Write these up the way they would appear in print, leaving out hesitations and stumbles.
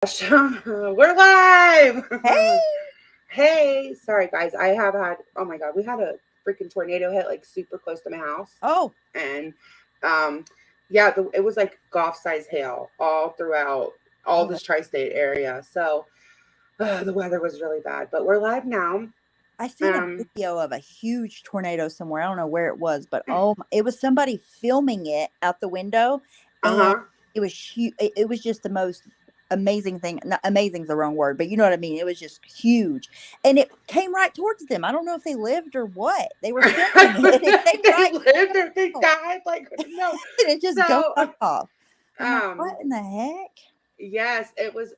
We're live. Hey. Hey, sorry guys. I have had. Oh my god, we had a freaking tornado hit like super close to my house, Oh, and yeah, it was like golf size hail all throughout all oh, this tri-state area. So the weather was really bad. But we're live now. I seen a Um. video of a huge tornado somewhere. I don't know where it was, but it was somebody filming it out the window, Uh and huh. it was huge. It was just the most amazing thing. Not amazing is the wrong word, but you know what I mean. It was just huge, and it came right towards them. I don't know if they lived or what. They were I filming it. couldn't It know came if they right lived or if they down, died. Like, I couldn't know. and it just goes So, off. I'm like, what um, in the heck? yes, it was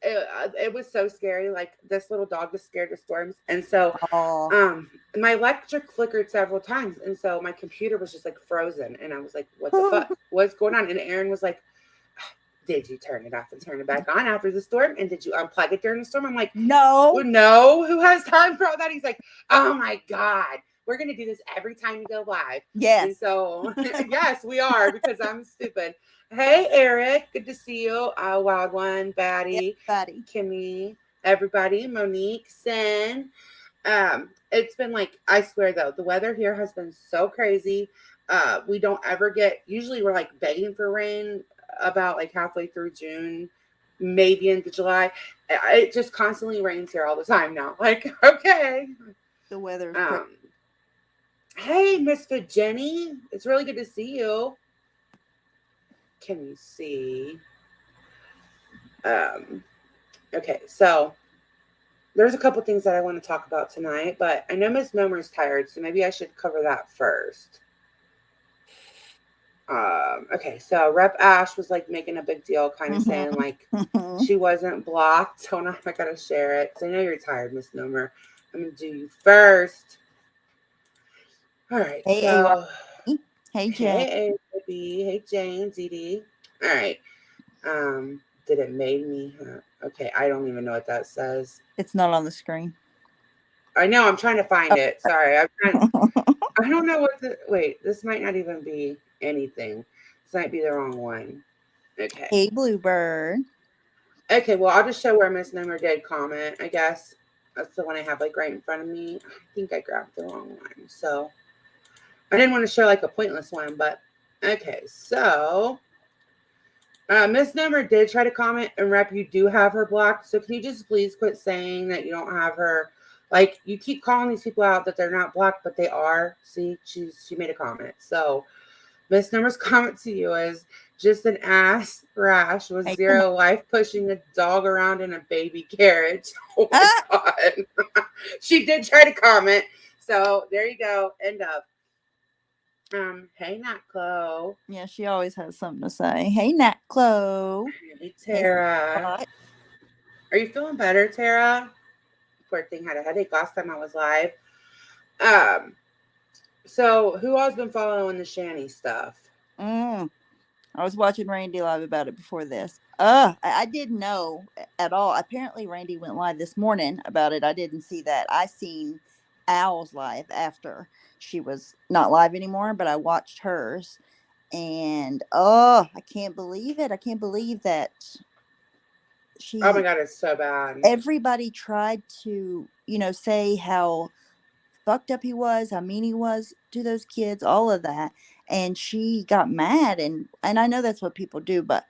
so scary. Like this little dog was scared of storms, and so Oh, my electric flickered several times, and so my computer was just like frozen, and I was like, "What the fuck? What's going on?" And Aaron was like, "Did you turn it off and turn it back on after the storm? And did you unplug it during the storm?" I'm like, no. "Well, no. Who has time for all that?" He's like, "Oh my god." We're gonna do this every time we go live. And Yes. so yes, we are because I'm stupid. Hey Eric, good to see you. Wild One, Yes, Batty, buddy. Kimmy, everybody, Monique, Sin. It's been like, I swear though, the weather here has been so crazy. We don't ever get, usually we're like begging for rain about like halfway through June, maybe into July. It just constantly rains here all the time now. Like, okay. The weather's crazy. Um, hey, Misfit Jenny. It's really good to see you. Can you see? Um, okay, so there's a couple things that I want to talk about tonight, but I know Miss Nomer's tired, so maybe I should cover that first. Okay, so Rep Ash was like making a big deal, kind of saying like she wasn't blocked. Hold on, I gotta share it. So I know you're tired, Miss Nomer. I'm gonna do you first. All right, Hey, so AY. Hey, Jane. hey AB, hey Jane, ZD. All right. Did it made me? Okay, I don't even know what that says. It's not on the screen. I know I'm trying to find it. Sorry, I'm trying. Oh. I don't know what the wait. This might not even be anything. This might be the wrong one. Okay. Hey, Bluebird. Okay. Well, I'll just show where Miss Number did comment. I guess that's the one I have like right in front of me. I think I grabbed the wrong one, so I didn't want to show like a pointless one. But okay. So Miss Number did try to comment, and Rep, you do have her blocked. So can you just please quit saying that you don't have her? Like you keep calling these people out that they're not blocked, but they are. See, she made a comment. So Miss Number's comment to you is just an ass rash with Hey, come on. zero life pushing a dog around in a baby carriage. Oh my Ah! god. She did try to comment. So there you go. End of. Hey Nat Chloe. Yeah, she always has something to say. Hey, Nat Chloe. Hey Hey, Tara. Spot. Are you feeling better, Tara? Poor thing had a headache last time I was live. Um, so who all's been following the Shanny stuff? Mm. I was watching Randy live about it before this. I didn't know at all. Apparently, Randy went live this morning about it. I didn't see that. I seen Owl's live after she was not live anymore, but I watched hers. And I can't believe it. I can't believe that Oh my she god, it's so bad. everybody tried to, say how fucked up he was, how mean he was to those kids, all of that. And she got mad, and I know that's what people do, but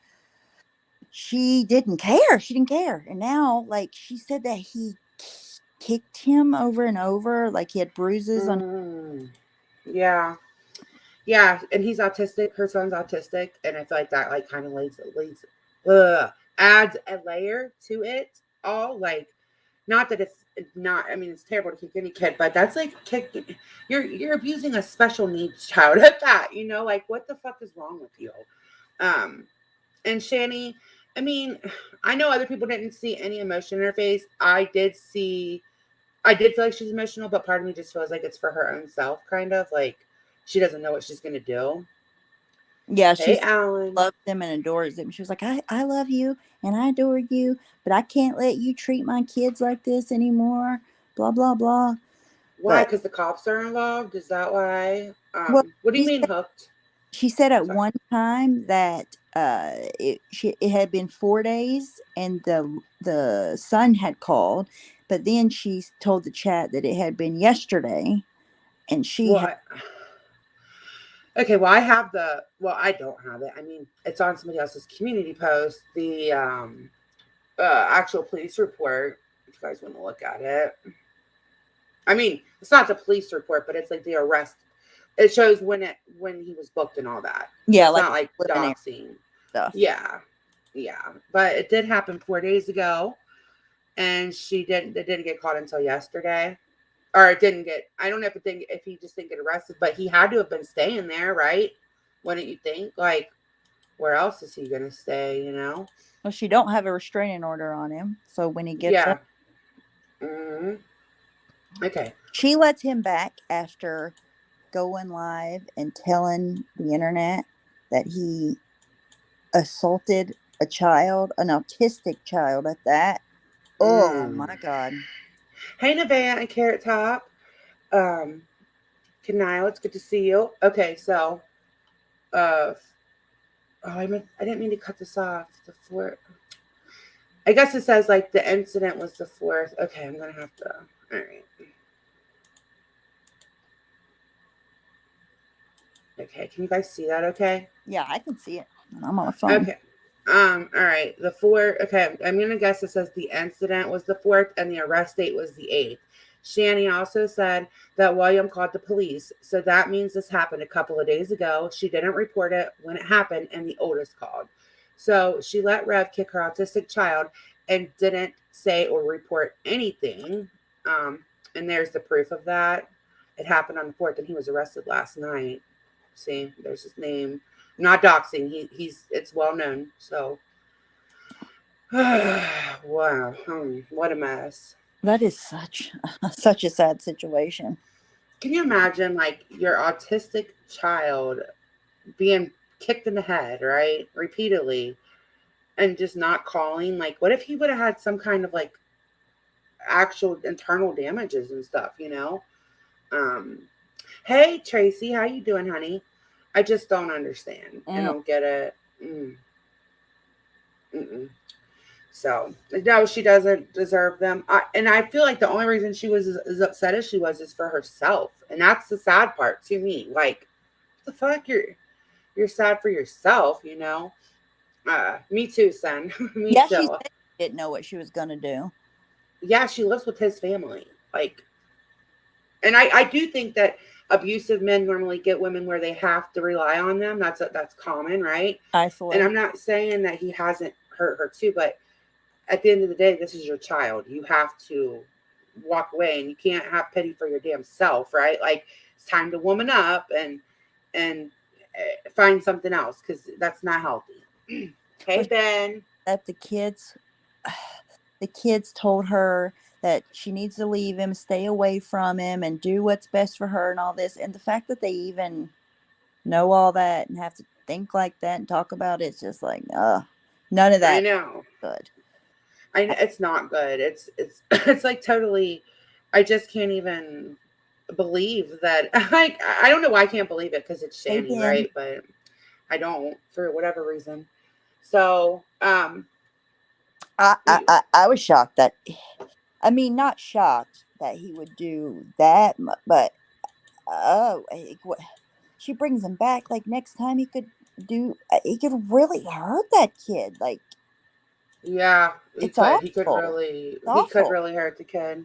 she didn't care. She didn't care. And now, like, she said that he kicked him over and over, like he had bruises on. Mm, yeah. Yeah, and he's autistic. Her son's autistic, and I feel like that like kind of adds a layer to it all. Like, not that it's not. I mean, it's terrible to kick any kid, but that's like you're abusing a special needs child at that. You know, like what the fuck is wrong with you? Um, and Shani, I mean, I know other people didn't see any emotion in her face. I did see. I did feel like she's emotional, but part of me just feels like it's for her own self, kind of like she doesn't know what she's gonna do. Yeah, Hey, she Alan. loves him and adores him. She was like, I love you and I adore you, but I can't let you treat my kids like this anymore. Blah, blah, blah. Why? But, Because the cops are involved? Is that why? well, What do you she mean hooked? She said at Sorry. one time that it had been 4 days, and the son had called, but then she told the chat that it had been yesterday, and she had. Well, okay, well, I have I don't have it. I mean, it's on somebody else's community post, the actual police report, if you guys want to look at it. I mean, it's not the police report, but it's like the arrest. It shows when he was booked and all that. So Yeah, it's like not like preliminary doxing. stuff. Yeah. Yeah. But it did happen 4 days ago. And it didn't get caught until yesterday. Or it didn't get, I don't know if he just didn't get arrested, but he had to have been staying there, right? Wouldn't you think? Like, where else is he gonna stay, you know? Well, she don't have a restraining order on him, so when he gets Yeah. up, Hmm. Okay. she lets him back after going live and telling the internet that he assaulted a child, an autistic child at that. Oh Mm. my God. Hey, Nevaeh and Carrot Top. Um, Kanile, it's good to see you. Okay, so, uh, I didn't mean to cut this off. The fourth. I guess it says like the incident was the fourth. Okay, I'm gonna have to. All right. Okay, can you guys see that? Okay. Yeah, I can see it. I'm on a phone. Okay. All right. The fourth. Okay, I'm gonna guess it says the incident was the fourth and the arrest date was the 8th. Shani also said that William called the police, so that means this happened a couple of days ago. She didn't report it when it happened, and the oldest called. So she let Rev kick her autistic child and didn't say or report anything. And there's the proof of that. It happened on the 4th, and he was arrested last night. See, there's his name. Not doxing. He's it's well known. So wow. What a mess. That is such such a sad situation. Can you imagine like your autistic child being kicked in the head, right? Repeatedly and just not calling? Like what if he would have had some kind of like actual internal damages and stuff, you know? Um Hey Tracy, how you doing, honey? I just don't understand. I don't get it. Mm-mm. So no, she doesn't deserve them. And I feel like the only reason she was as upset as she was is for herself, and that's the sad part to me. Like, what the fuck, you're sad for yourself, you know? Me too, son. Me Yeah, she too. said she didn't know what she was gonna do. Yeah, she lives with his family. Like, and I do think that abusive men normally get women where they have to rely on them. That's common, right? And Isolate. I'm not saying that he hasn't hurt her too, but at the end of the day, this is your child. You have to walk away, and you can't have pity for your damn self, right? Like it's time to woman up and find something else because that's not healthy. Hey But Ben. that the kids told her that she needs to leave him, stay away from him, and do what's best for her and all this. And the fact that they even know all that and have to think like that and talk about it's just like, none of I that know. good. I know it's not good. It's it's like totally. I just can't even believe that. Like I don't know why I can't believe it because it's Hey Shani, Ben, right? But I don't for whatever reason. So I was shocked that, I mean, not shocked that he would do that, but oh, she brings him back. Like next time he could really hurt that kid. Like yeah, he it's could. awful. It's He could awful. really hurt the kid.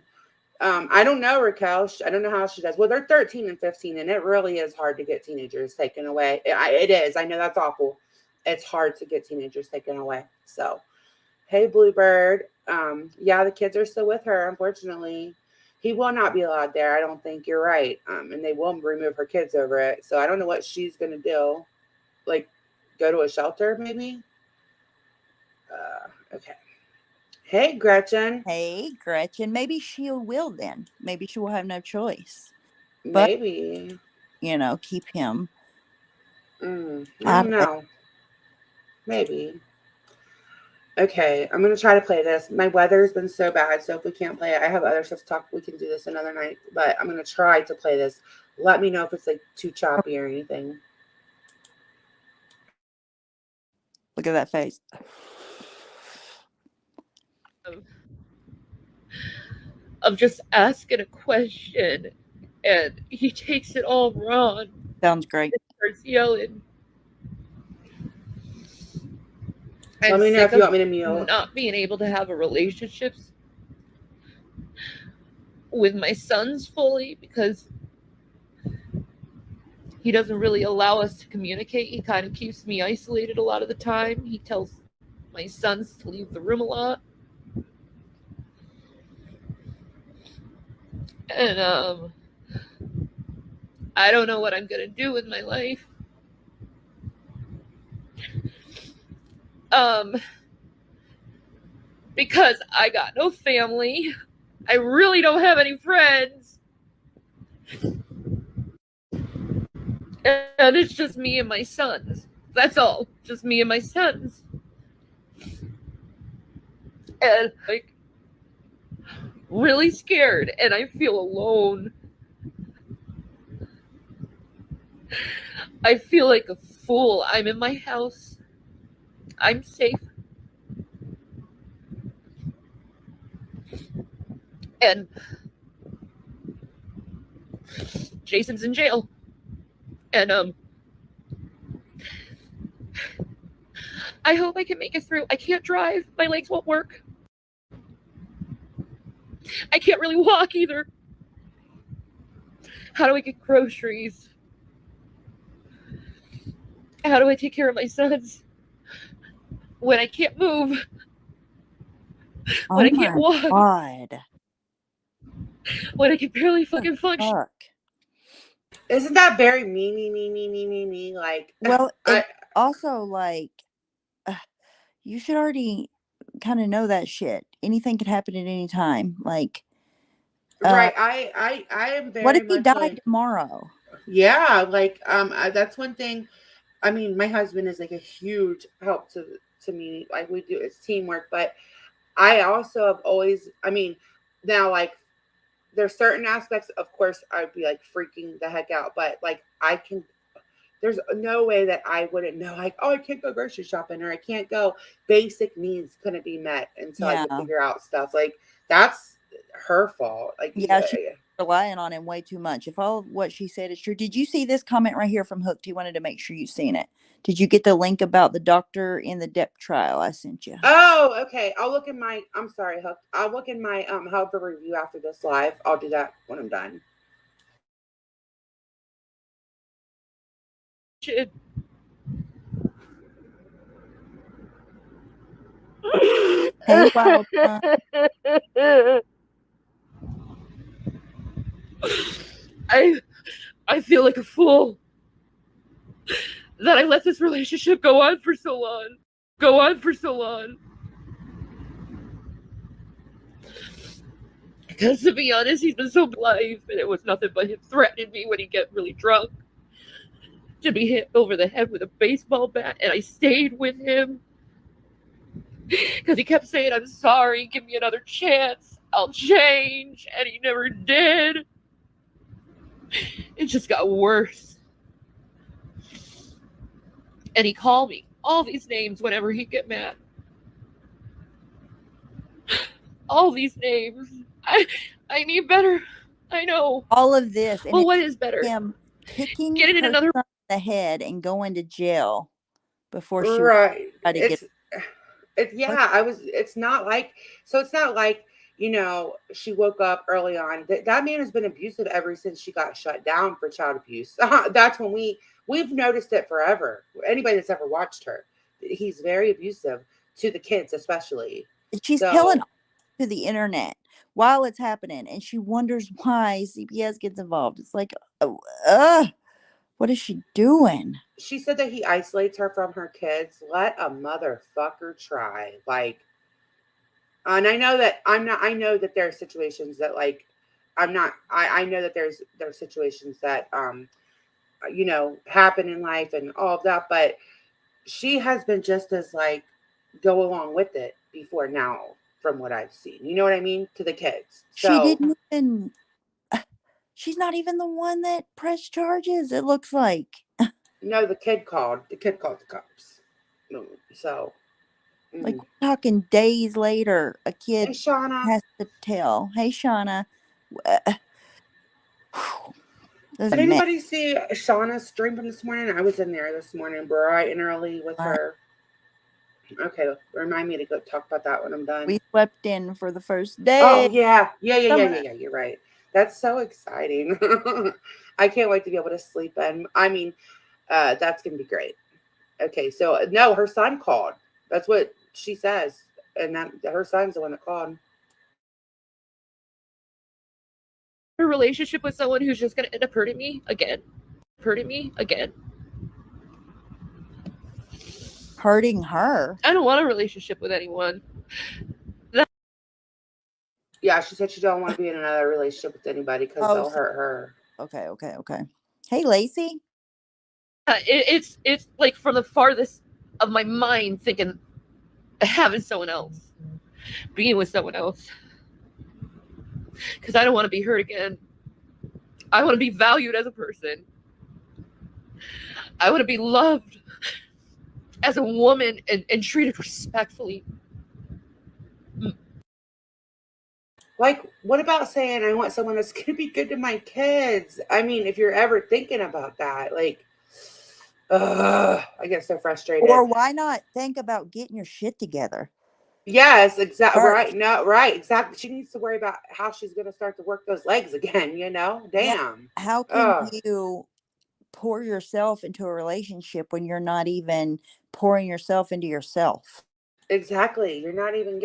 I don't know, Raquel. I don't know how she does. Well, they're 13 and 15, and it really is hard to get teenagers taken away. It is. I know that's awful. It's hard to get teenagers taken away. So, hey, Bluebird. Yeah, the kids are still with her, unfortunately. He will not be allowed there. I don't think you're right. And they will remove her kids over it. So I don't know what she's gonna do. Like, go to a shelter, maybe. Okay. Hey, Gretchen. Hey, Gretchen, maybe she will then. Maybe she will have no choice. But, Maybe. keep him I out don't of it. know. Maybe. Okay, I'm gonna try to play this. My weather's been so bad, so if we can't play it, I have other stuff to talk. We can do this another night, but I'm gonna try to play this. Let me know if it's like too choppy or anything. Look at that face. Of just asking a question, and he takes it all wrong Sounds great. and starts yelling. Let I'm me know sick if you of want me to mute. not being able to have a relationships with my sons fully because he doesn't really allow us to communicate. He kind of keeps me isolated a lot of the time. He tells my sons to leave the room a lot. And I don't know what I'm gonna do with my life. Um because I got no family. I really don't have any friends. And it's just me and my sons. That's all. Just me and my sons. And like really scared and I feel alone. I feel like a fool. I'm in my house. I'm safe. And Jason's in jail. And I hope I can make it through. I can't drive. My legs won't work. I can't really walk either. How do I get groceries? How do I take care of my sons when I can't move? When Oh I can't my walk? God. When I can barely fucking function? Fuck. Isn't that very me? Like, Well, I, it's also like you should already kind of know that shit. Anything could happen at any time. Like, right. I am what very if he much died like, tomorrow? yeah, like, that's one thing. I mean, my husband is like a huge help to me. Like, we do, it's teamwork, but I also have always, I mean, now, like, there's certain aspects, of course, I'd be like freaking the heck out, but like, there's no way that I wouldn't know, like, oh, I can't go grocery shopping or I can't go. Basic needs couldn't be met until I Yeah. could figure out stuff. Like, that's her fault. Like, Yeah, she's relying on him way too much. If all of what she said is true. Did you see this comment right here from Hooked? He wanted to make sure you seen it. Did you get the link about the doctor in the Depp trial I sent you? oh, okay. I'll look in my, I'm sorry, Hook. I'll look in my however review after this live. I'll do that when I'm done. Shit. Hey, Wild One. I feel like a fool that I let this relationship go on for so long. Because to be honest, he's been so life, and it was nothing but him threatening me when he get really drunk to be hit over the head with a baseball bat, and I stayed with him because he kept saying, "I'm sorry, give me another chance, I'll change," and he never did. It just got worse. And he called me all these names whenever he'd get mad. All these names. I need better. I know. All of this. And Well, it's what is better? him kicking Getting in her another. son in the head and going to jail before she Right. tried to get. Yeah, it's not like, so it's not like, she woke up early on. That man has been abusive ever since she got shut down for child abuse. That's when we've noticed it forever. Anybody that's ever watched her, he's very abusive to the kids, especially. She's telling to the internet while it's happening, and she wonders why CPS gets involved. It's like, what is she doing? She said that he isolates her from her kids. Let a motherfucker try. Like, and I know that I know that there are situations that, like, I know that there's situations that happen in life and all of that, but she has been just as, like, go along with it before now, from what I've seen. You know what I mean? To the kids. She So didn't even. She's not even the one that pressed charges. It looks like. no, the kid called the cops. So, Like, we're talking days later, a hey, kid Shauna. has to tell, "Hey, Shauna, uh, this is a Did mess." anybody see Shauna's stream from this morning? I was in there this morning bright and early with Right. her. Okay, remind me to go talk about that when I'm done. We slept in for the first Oh day. yeah. Summer. You're right. That's so exciting. I can't wait to be able to sleep in. I mean, that's gonna be great. Okay, so no, her son called. That's what she says, and that her son's the one that called. A relationship with someone who's just gonna end up hurting me again. Hurting her. I don't want a relationship with anyone. Yeah, she said she don't want to be in another relationship with anybody because Oh, they'll hurt her. okay. Hey, Lacey. It's like from the farthest of my mind thinking having someone else, being with someone else, because I don't want to be hurt again. I want to be valued as a person. I want to be loved as a woman and treated respectfully. Like, what about saying I want someone that's gonna be good to my kids? I mean, if you're ever thinking about that, like, I get so frustrated. Or why not think about getting your shit together? Yes, exactly. Right. First. No, right. Exactly. She needs to worry about how she's going to start to work those legs again, you know? Yeah. Damn. How can you pour yourself into a relationship when you're not even pouring yourself into yourself? Exactly. You're not even,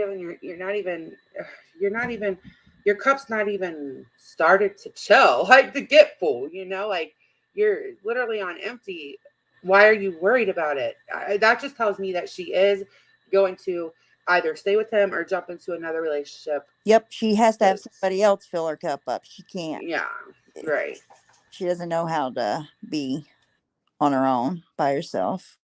your cup's not even started to chill, like to get full, you know? Like you're literally on empty. Why are you worried about it? That just tells me that she is going to either stay with him or jump into another relationship. Yep, she has to have It's, somebody else fill her cup up. She can't. yeah, right. She doesn't know how to be on her own by herself.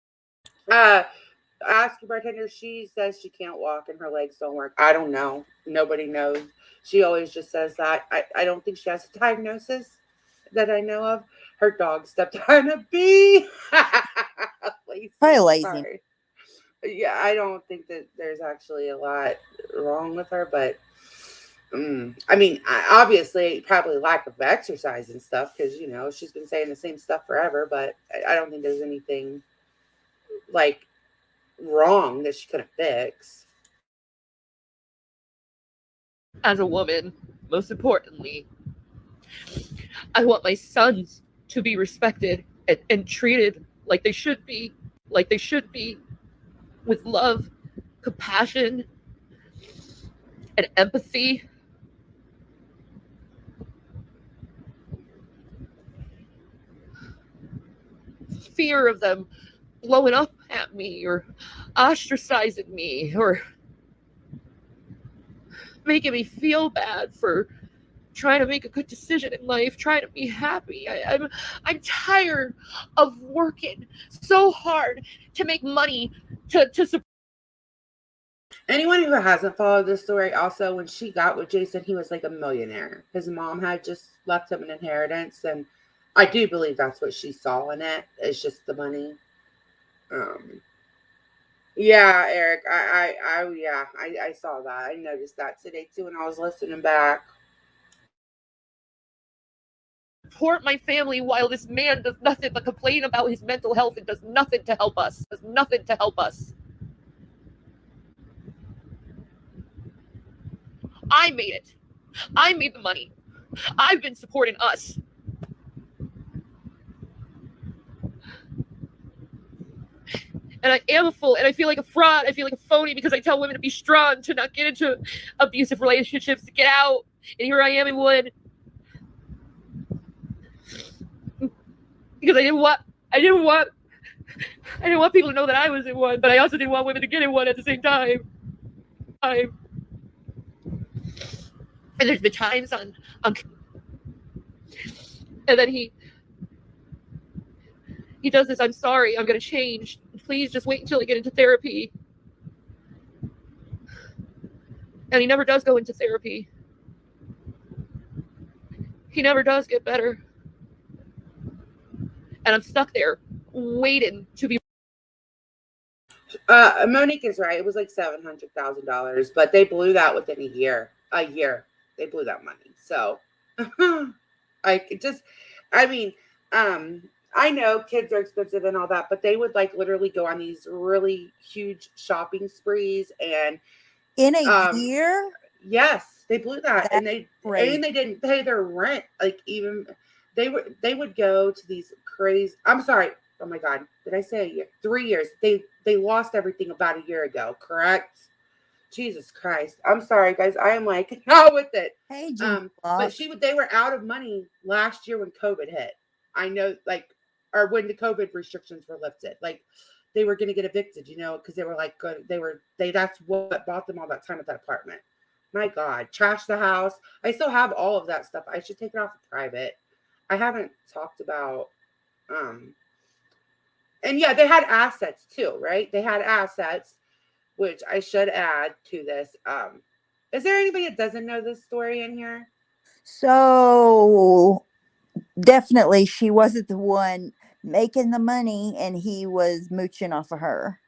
Ask your bartender. She says she can't walk and her legs don't work. I don't know. Nobody knows. She always just says that. I don't think she has a diagnosis that I know of. Her dog stepped on a bee. Lacey, Probably lazy. sorry. Yeah, I don't think that there's actually a lot wrong with her, but I mean, obviously, probably lack of exercise and stuff because, you know, she's been saying the same stuff forever, but I don't think there's anything like wrong that she couldn't fix. As a woman, most importantly, I want my sons to be respected and treated like they should be, with love, compassion, and empathy. Fear of them blowing up at me or ostracizing me or making me feel bad for trying to make a good decision in life, trying to be happy. I'm tired of working so hard to make money to support. Anyone who hasn't followed this story, also, when she got with Jason, he was like a millionaire. His mom had just left him an inheritance, and I do believe that's what she saw in it. It's just the money. Yeah, Eric, I saw that. I noticed that today too when I was listening back. Support my family while this man does nothing but complain about his mental health and does nothing to help us. I made it. I made the money. I've been supporting us. And I am a fool, and I feel like a fraud. I feel like a phony because I tell women to be strong, to not get into abusive relationships, to get out. And here I am in one. Because I didn't want people to know that I was in one, but I also didn't want women to get in one at the same time. And there's been times on and then he does this, I'm sorry, I'm gonna change. Please just wait until I get into therapy. And he never does go into therapy. He never does get better. And I'm stuck there, waiting to be. Monique is right. It was like $700,000, but they blew that within a year. A year, they blew that money. So, like, I mean, um, I know kids are expensive and all that, but they would like literally go on these really huge shopping sprees, and In a um, year? yes, they blew that, That's crazy. and they didn't pay their rent. Like even they would go to these crazy. I'm sorry. Oh my God, did I say a year? 3 years. They lost everything about a year ago. Correct. Jesus Christ. I'm sorry, guys. I am like not with it. Hey, Jimmy But Fox. they were out of money last year when COVID hit. I know, like, or when the COVID restrictions were lifted. Like, they were going to get evicted, because they were like good. That's what bought them all that time at that apartment. My God, trash the house. I still have all of that stuff. I should take it off of private. I haven't talked about, and yeah, they had assets too, right? They had assets, which I should add to this. Is there anybody that doesn't know this story in here? So definitely she wasn't the one making the money and he was mooching off of her.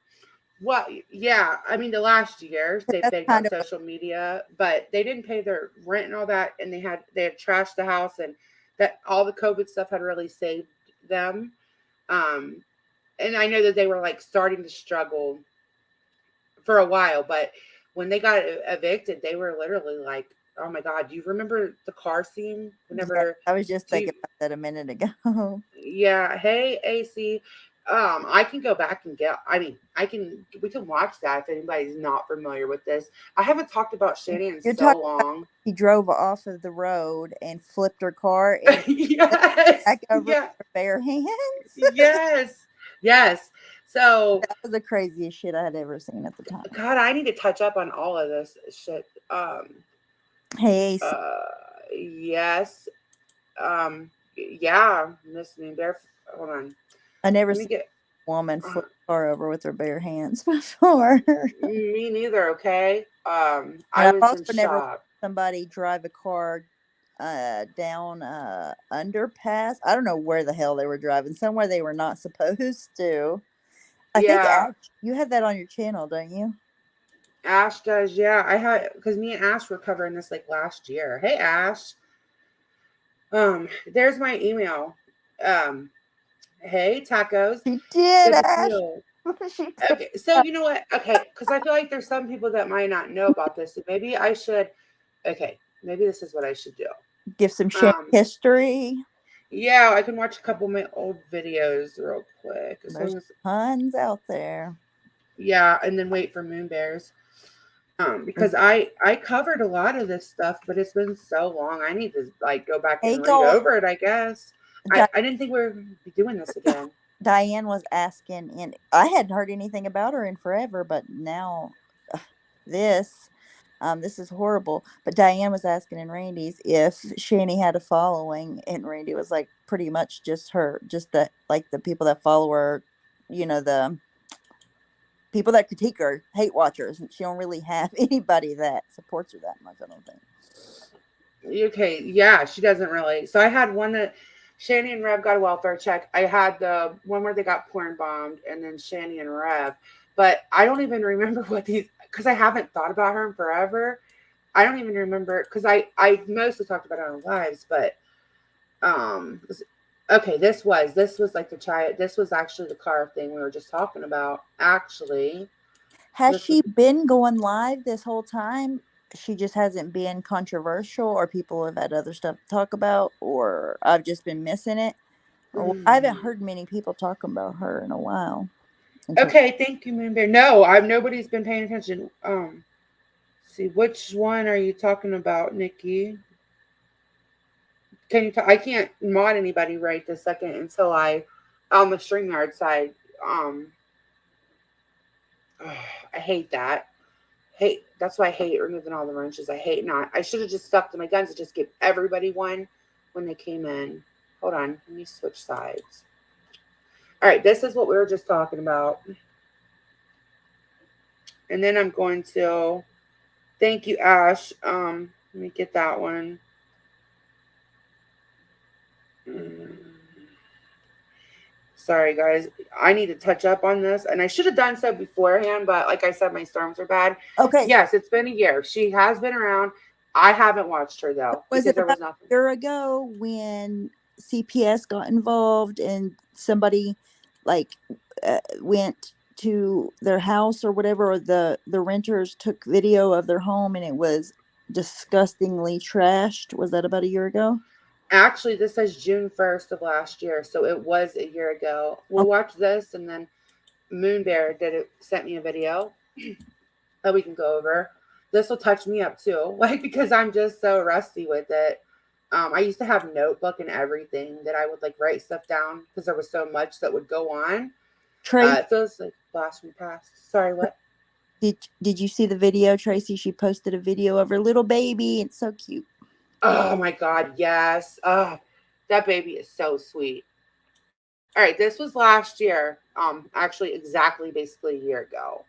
Well, yeah, I mean, the last year they That's begged kind on of social media, but they didn't pay their rent and all that, and they had trashed the house, and that all the COVID stuff had really saved them. Um, and I know that they were like starting to struggle for a while, but when they got evicted, they were literally like, "Oh my God, do you remember the car scene? yeah, Whenever I was just do thinking you, about that a minute ago. yeah, hey AC, I can go back and get. I mean, we can watch that if anybody's not familiar with this. I haven't talked about Shannon in You're so talking about long. he drove off of the road and flipped her car and flipped Yes, back over yeah, with her bare hands. yes, yes. So, That was the craziest shit I had ever seen at the time. God, I need to touch up on all of this shit. Hey, AC, Uh, yes. Yeah, Miss Moonbear. Hold on. I never Let me seen get. a woman Uh, flip a car over with her bare hands before. Me neither. Okay. And I I've was also in never watched shock. somebody drive a car down underpass. I don't know where the hell they were driving. Somewhere they were not supposed to. I think Yeah, Ash, you have that on your channel, don't you? Ash does. Yeah, I had because me and Ash were covering this like last year. Hey, Ash. There's my email. Um, hey, tacos. She did, Good to see Ash. you. She did. Okay, so you know what? Okay, because I feel like there's some people that might not know about this. So maybe I should. Okay, maybe this is what I should do. Give some shame Um, history. yeah, I can watch a couple of my old videos real quick. As There's long as tons out there. yeah, and then wait for moon bears. There's- Because I covered a lot of this stuff, but it's been so long. I need to like go back Hey, and read go. over it. I guess I didn't think we were gonna be doing this again. Diane was asking, and I hadn't heard anything about her in forever, but now this, this is horrible. But Diane was asking in Randy's if Shani had a following, and Randy was like, pretty much just her, just the like the people that follow her, the people that critique her, hate watchers. She don't really have anybody that supports her that much. I don't think. Okay, yeah, she doesn't really. So I had one that Shani and Rev got a welfare check. I had the one where they got porn bombed, and then Shani and Rev. But I don't even remember what these because I haven't thought about her in forever. I don't even remember because I mostly talked about it on lives, but um okay, this was like the child. This was actually the car thing we were just talking about. Actually, Has this was she been going live this whole time? She just hasn't been controversial, or people have had other stuff to talk about, or I've just been missing it. Or I haven't mm. heard many people talking about her in a while. Until Okay. Thank you, Moonbear. No, I've nobody's been paying attention. See, which one are you talking about, Nikki? Can you? I can't mod anybody right this second until I on the StreamYard side. Um, I hate that. Hate that's why I hate removing all the wrenches. I hate not. I should have just stuck to my guns and just give everybody one when they came in. Hold on, let me switch sides. All right, this is what we were just talking about, and then I'm going to thank you, Ash. Let me get that one. Mm. Sorry, guys. I need to touch up on this. And I should have done so beforehand, but like I said, my storms are bad. Okay. Yes, it's been a year. She has been around. I haven't watched her, though, Was because it there was about nothing. a year ago when CPS got involved and somebody like went to their house or whatever, or the renters took video of their home and it was disgustingly trashed? Was that about a year ago? Actually, this says June 1st of last year, so it was a year ago. We'll watch this, and then Moon Bear sent me a video that we can go over. This will touch me up too, like because I'm just so rusty with it. I used to have a notebook and everything that I would like write stuff down because there was so much that would go on. It feels like blast from the past. Sorry, what? Did you see the video, Tracy? She posted a video of her little baby. It's so cute. Oh my God, yes. Oh, that baby is so sweet. All right, this was last year. Actually, exactly, basically a year ago.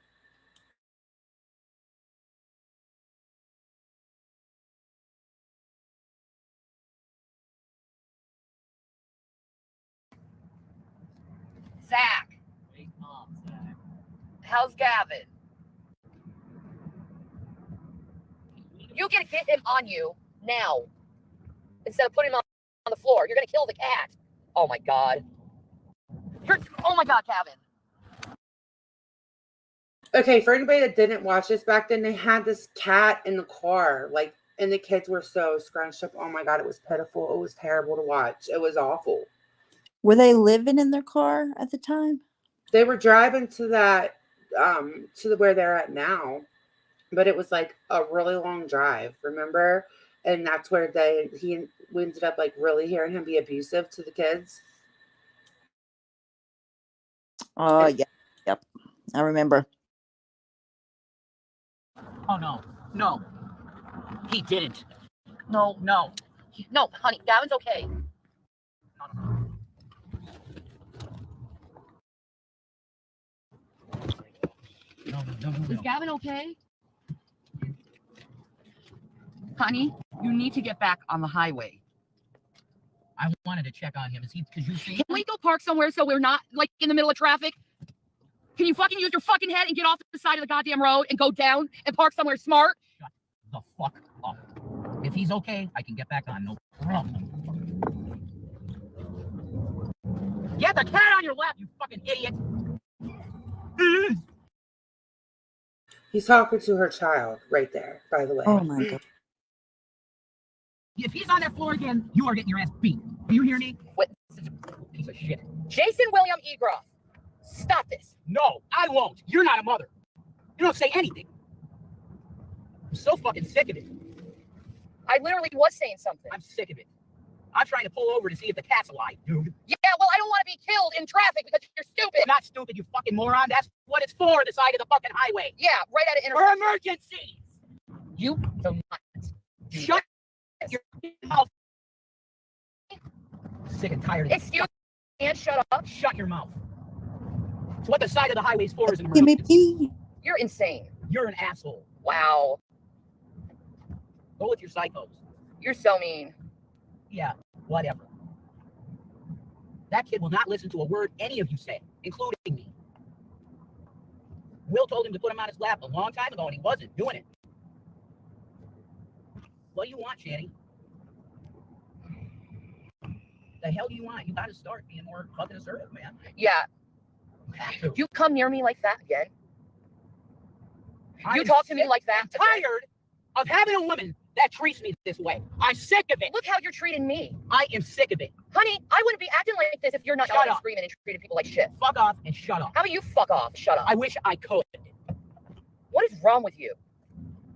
Zach, how's Gavin? You can get him on you now instead of putting him on the floor. You're gonna kill the cat. Oh my God. Oh my God, Gavin. Okay, for anybody that didn't watch this back then, they had this cat in the car, like, and the kids were so scrunched up. Oh my God, it was pitiful. It was terrible to watch. It was awful. Were they living in their car at the time? They were driving to that, where they're at now, but it was like a really long drive, remember? And that's where we ended up like really hearing him be abusive to the kids. Oh, yeah. Yep. I remember. Oh, no. He didn't. No, honey, Gavin's okay. No. Is Gavin okay? Honey, you need to get back on the highway. I wanted to check on him. Is he, because you see? Can we go park somewhere so we're not like in the middle of traffic? Can you fucking use your fucking head and get off the side of the goddamn road and go down and park somewhere smart? Shut the fuck up. If he's okay, I can get back on, no problem. Get the cat on your lap, you fucking idiot. He's talking to her child right there, by the way. Oh my God. If he's on that floor again, you are getting your ass beat. Do you hear me? What? Piece of shit. Jason William Egroff, stop this. No, I won't. You're not a mother. You don't say anything. I'm so fucking sick of it. I literally was saying something. I'm sick of it. I'm trying to pull over to see if the cat's alive, dude. Yeah, well, I don't want to be killed in traffic because you're stupid. You're not stupid, you fucking moron. That's what it's for, the side of the fucking highway. Yeah, right at an For intersection. emergencies. You do not. Shut your mouth. Sick and tired of it. Excuse me, and shut up. Shut your mouth. It's what the side of the highway's for is an Give me emergency. pee. You're insane. You're an asshole. Wow. Go with your psychos. You're so mean. Yeah, whatever. That kid will not listen to a word any of you say, including me. Will told him to put him on his lap a long time ago, and he wasn't doing it. What do you want, Shanny? The hell do you want? You got to start being more fucking assertive, man. Yeah. You have to. You come near me like that again. You I'm talk to me sick- like that. I'm tired of having a woman that treats me this way. I'm sick of it. Look how you're treating me. I am sick of it. Honey, I wouldn't be acting like this if you're not Shut yelling and up. screaming and treating people like shit. Fuck off and shut up. How about you fuck off? Shut up. I wish I could. What is wrong with you?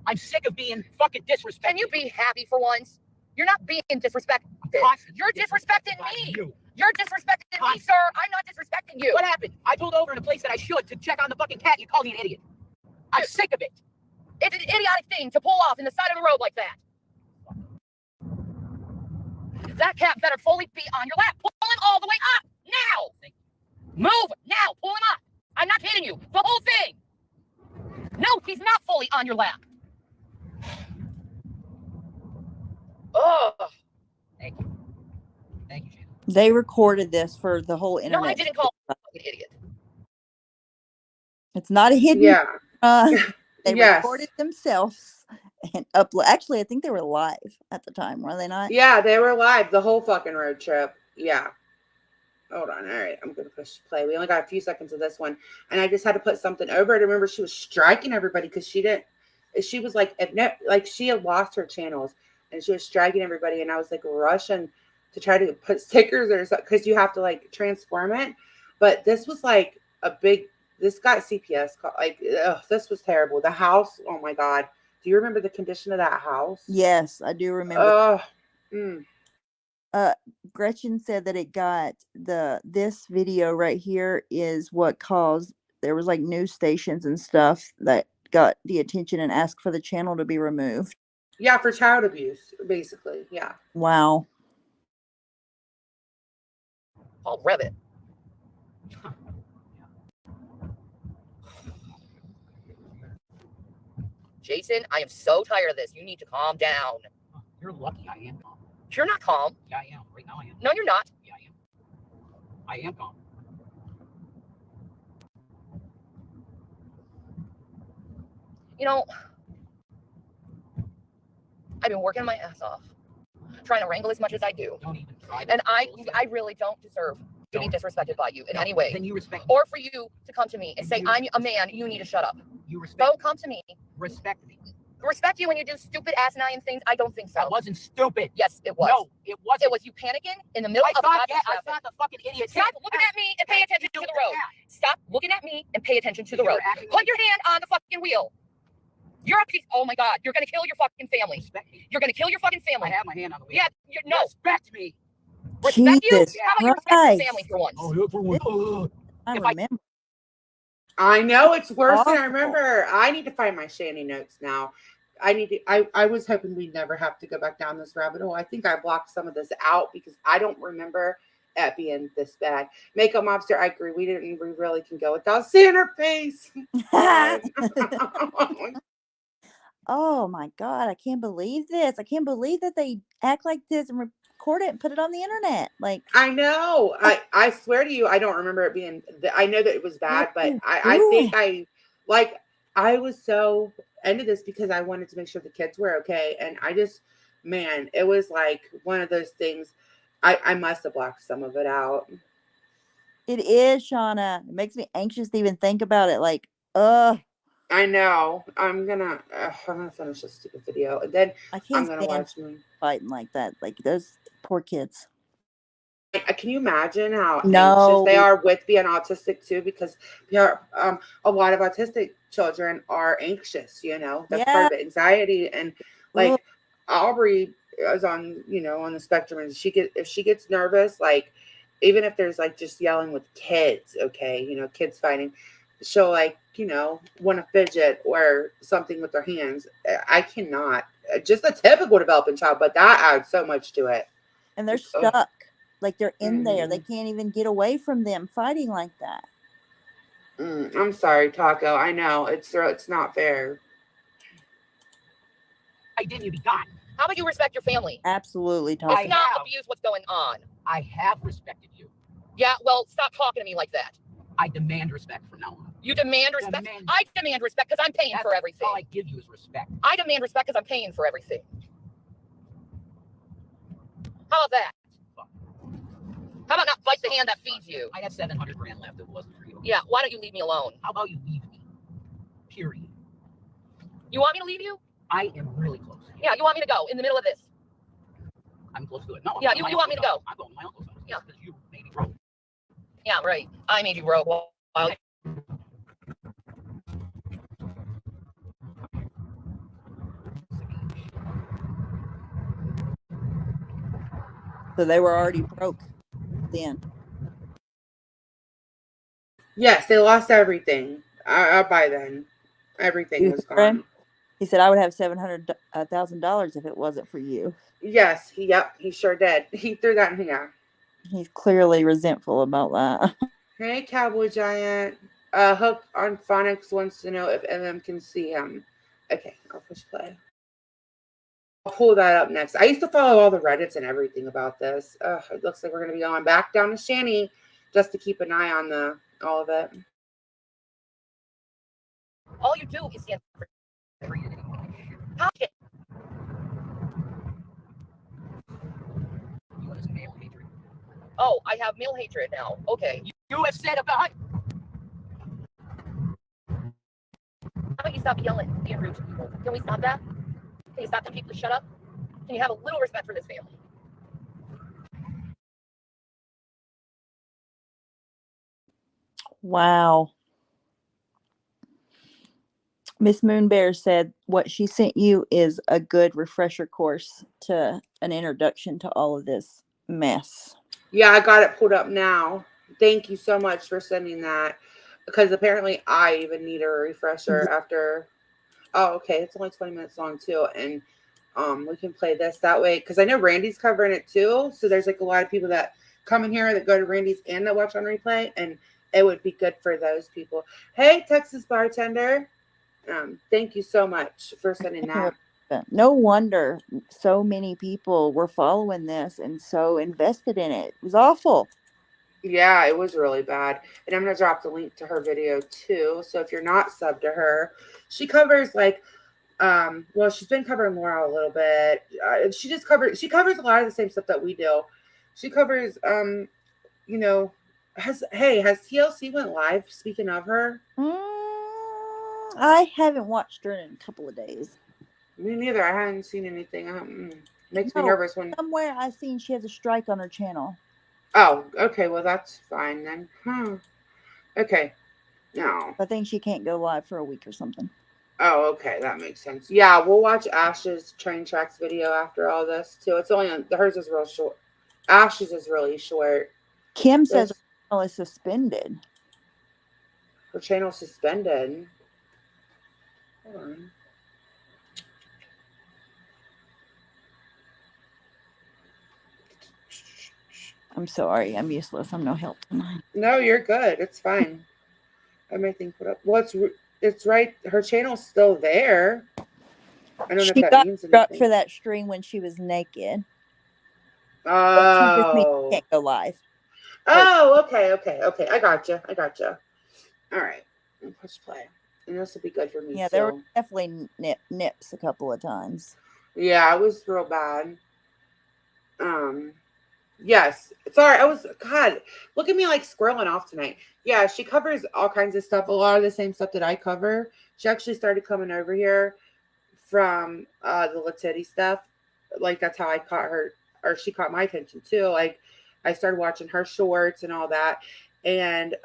I'm sick of being fucking disrespected. Can you be happy for once? You're not being disrespected. Constantly You're disrespecting by me. you. You're disrespecting me, Constantly. sir. I'm not disrespecting you. What happened? I pulled over in a place that I should to check on the fucking cat. You called me an idiot. I'm sick of it. It's an idiotic thing to pull off in the side of the road like that. That cat better fully be on your lap. Pull him all the way up now. Move now. Pull him up. I'm not kidding you. The whole thing. No, he's not fully on your lap. Ugh. Thank you. Thank you, Shannon. They recorded this for the whole No, internet. I didn't call him an idiot. It's not a hidden. Yeah. They Yes. recorded themselves and upload. Actually, I think they were live at the time, were they not? Yeah, they were live the whole fucking road trip. Yeah. Hold on. All right. I'm going to push play. We only got a few seconds of this one. And I just had to put something over it. Remember, she was striking everybody because she was like, she had lost her channels and she was striking everybody. And I was like rushing to try to put stickers or something because you have to like transform it. But this was like this got CPS call. Like, this was terrible. The house. Oh my God. Do you remember the condition of that house? Yes, I do remember. Oh, Gretchen said that it got this video right here is what caused there was like news stations and stuff that got the attention and asked for the channel to be removed. yeah, for child abuse, basically. Yeah. Wow. I'll rev it. Jason, I am so tired of this. You need to calm down. You're lucky I am calm. You're not calm. Yeah, I am. Right now I am. No, you're not. Yeah, I am. I am calm. You know, I've been working my ass off, trying to wrangle as much as I do. Don't even try. And I really don't deserve to be disrespected by you in any way. Then you respect me. Or for you to come to me and say, I'm a man, you need to shut up. You respect Don't come to me. Respect me. Respect you when you do stupid asinine things. I don't think so. That wasn't stupid. Yes, it was. No, it wasn't. It was you panicking in the middle of I goddamn traffic. thought the fucking idiot. Stop looking at me and pay attention to the road. Stop looking at me and pay attention to the road. Put your hand on the fucking wheel. You're a piece. Oh my God. You're going to kill your fucking family. Respect me. You're going to kill your fucking family. I have my hand on the wheel. Yeah, no. Respect me. Respect Jesus you? How about you respect your Christ. family for once? Oh, for one. I If I- remember. I know it's worse than I Awful. remember. I need to find my Shanny notes now. I was hoping we'd never have to go back down this rabbit hole. I think I blocked some of this out because I don't remember it being this bad. Makeup Mobster, I agree. We really can go without seeing her face. Oh my God, I can't believe this. I can't believe that they act like this and record it and put it on the internet. Like, I know. I swear to you, I don't remember it being. I know that it was bad, but What I you think I was so into this because I wanted to make sure the kids were okay, and I just, man, it was like one of those things. I must have blocked some of it out. it is, Shauna. It makes me anxious to even think about it. Like, I know. I'm gonna finish this stupid video, and then I I'm can't gonna stand watch me. fighting like that. Like those poor kids. Can you imagine how No. anxious they are with being autistic too? Because a lot of autistic children are anxious. You know, that's part of it, anxiety, and like Ugh. Aubrey is on the spectrum, and if she gets nervous, like even if there's like just yelling with kids, okay, kids fighting, she'll like want to fidget or something with their hands. I cannot. Just a typical developing child, but that adds so much to it. And they're Ugh. stuck. Like they're in there. They Mhm. can't even get away from them fighting like that. I'm sorry, Taco. I know it's not fair. I didn't. You be gone. How about you respect your family? Absolutely, Let's Taco. not abuse what's going on. I have respected you. Yeah, well, stop talking to me like that. I demand respect from now on. You demand respect? Demand. I demand respect because I'm paying That's for everything. all I give you is respect. I demand respect because I'm paying for everything. How about that? How about not bite the hand that feeds you? I had 700 grand left. It wasn't for you. Yeah, why don't you leave me alone? How about you leave me? Period. You want me to leave you? I am really close. Yeah, you want me to go in the middle of this? I'm close to it. No. I'm Yeah, going you my want me to uncle's go? house. I'm going to my uncle's house. Yeah. Because you made me broke. Yeah, right. I made you broke. Well, So they were already broke then. Yes, they lost everything. By then, everything was gone. He said, I would have $700,000 if it wasn't for you. Yes, he sure did. He threw that in here. He's clearly resentful about that. Hey, Cowboy Giant. Hook on Phonics wants to know if MM can see him. Okay, I'll push play. pull that up next. I used to follow all the Reddits and everything about this. It looks like we're going to be going back down to Shanny just to keep an eye on all of it. All you do is stand for how shit. Oh, I have male hatred now. Okay. You have said about. How about you stop yelling, being rude to people? Can we stop that? Can you stop them people to shut up? Can you have a little respect for this family? Wow. Miss Moonbear said what she sent you is a good refresher course to an introduction to all of this mess. Yeah, I got it pulled up now. Thank you so much for sending that, because apparently I even need a refresher after. Oh, okay. It's only 20 minutes long too, and we can play this that way because I know Randy's covering it too. So there's like a lot of people that come in here that go to Randy's and that watch on replay, and it would be good for those people. Hey, Texas bartender. Thank you so much for sending that. No wonder so many people were following this and so invested in it. It was awful. Yeah, it was really bad. And I'm going to drop the link to her video too. So if you're not subbed to her, she covers like, well, she's been covering Laura a little bit. She covers a lot of the same stuff that we do. She covers, you know, has TLC went live, speaking of her? I haven't watched her in a couple of days. Me neither. I haven't seen anything. Makes me nervous when somewhere I seen she has a strike on her channel. Oh, okay. Well, that's fine then. Okay. No. I think she can't go live for a week or something. Oh, okay. That makes sense. Yeah, we'll watch Ash's train tracks video after all this too. It's only on hers is real short. Ash's is really short. Kim says her channel is suspended. Her channel suspended. Hold on. I'm sorry. I'm useless. I'm no help tonight. No, you're good. It's fine. I might think put up. Well, it's right. Her channel's still there. I don't know if that means anything. For that stream when she was naked. Oh. She just means she can't go live. Oh, okay. I gotcha. All right. Push play. And this will be good for me. Yeah, there were definitely nips a couple of times. Yeah, it was real bad. Yes. Sorry, God, look at me like squirreling off tonight. Yeah, she covers all kinds of stuff, a lot of the same stuff that I cover. She actually started coming over here from the Letiti stuff. Like, that's how I caught her, or she caught my attention too. Like, I started watching her shorts and all that. And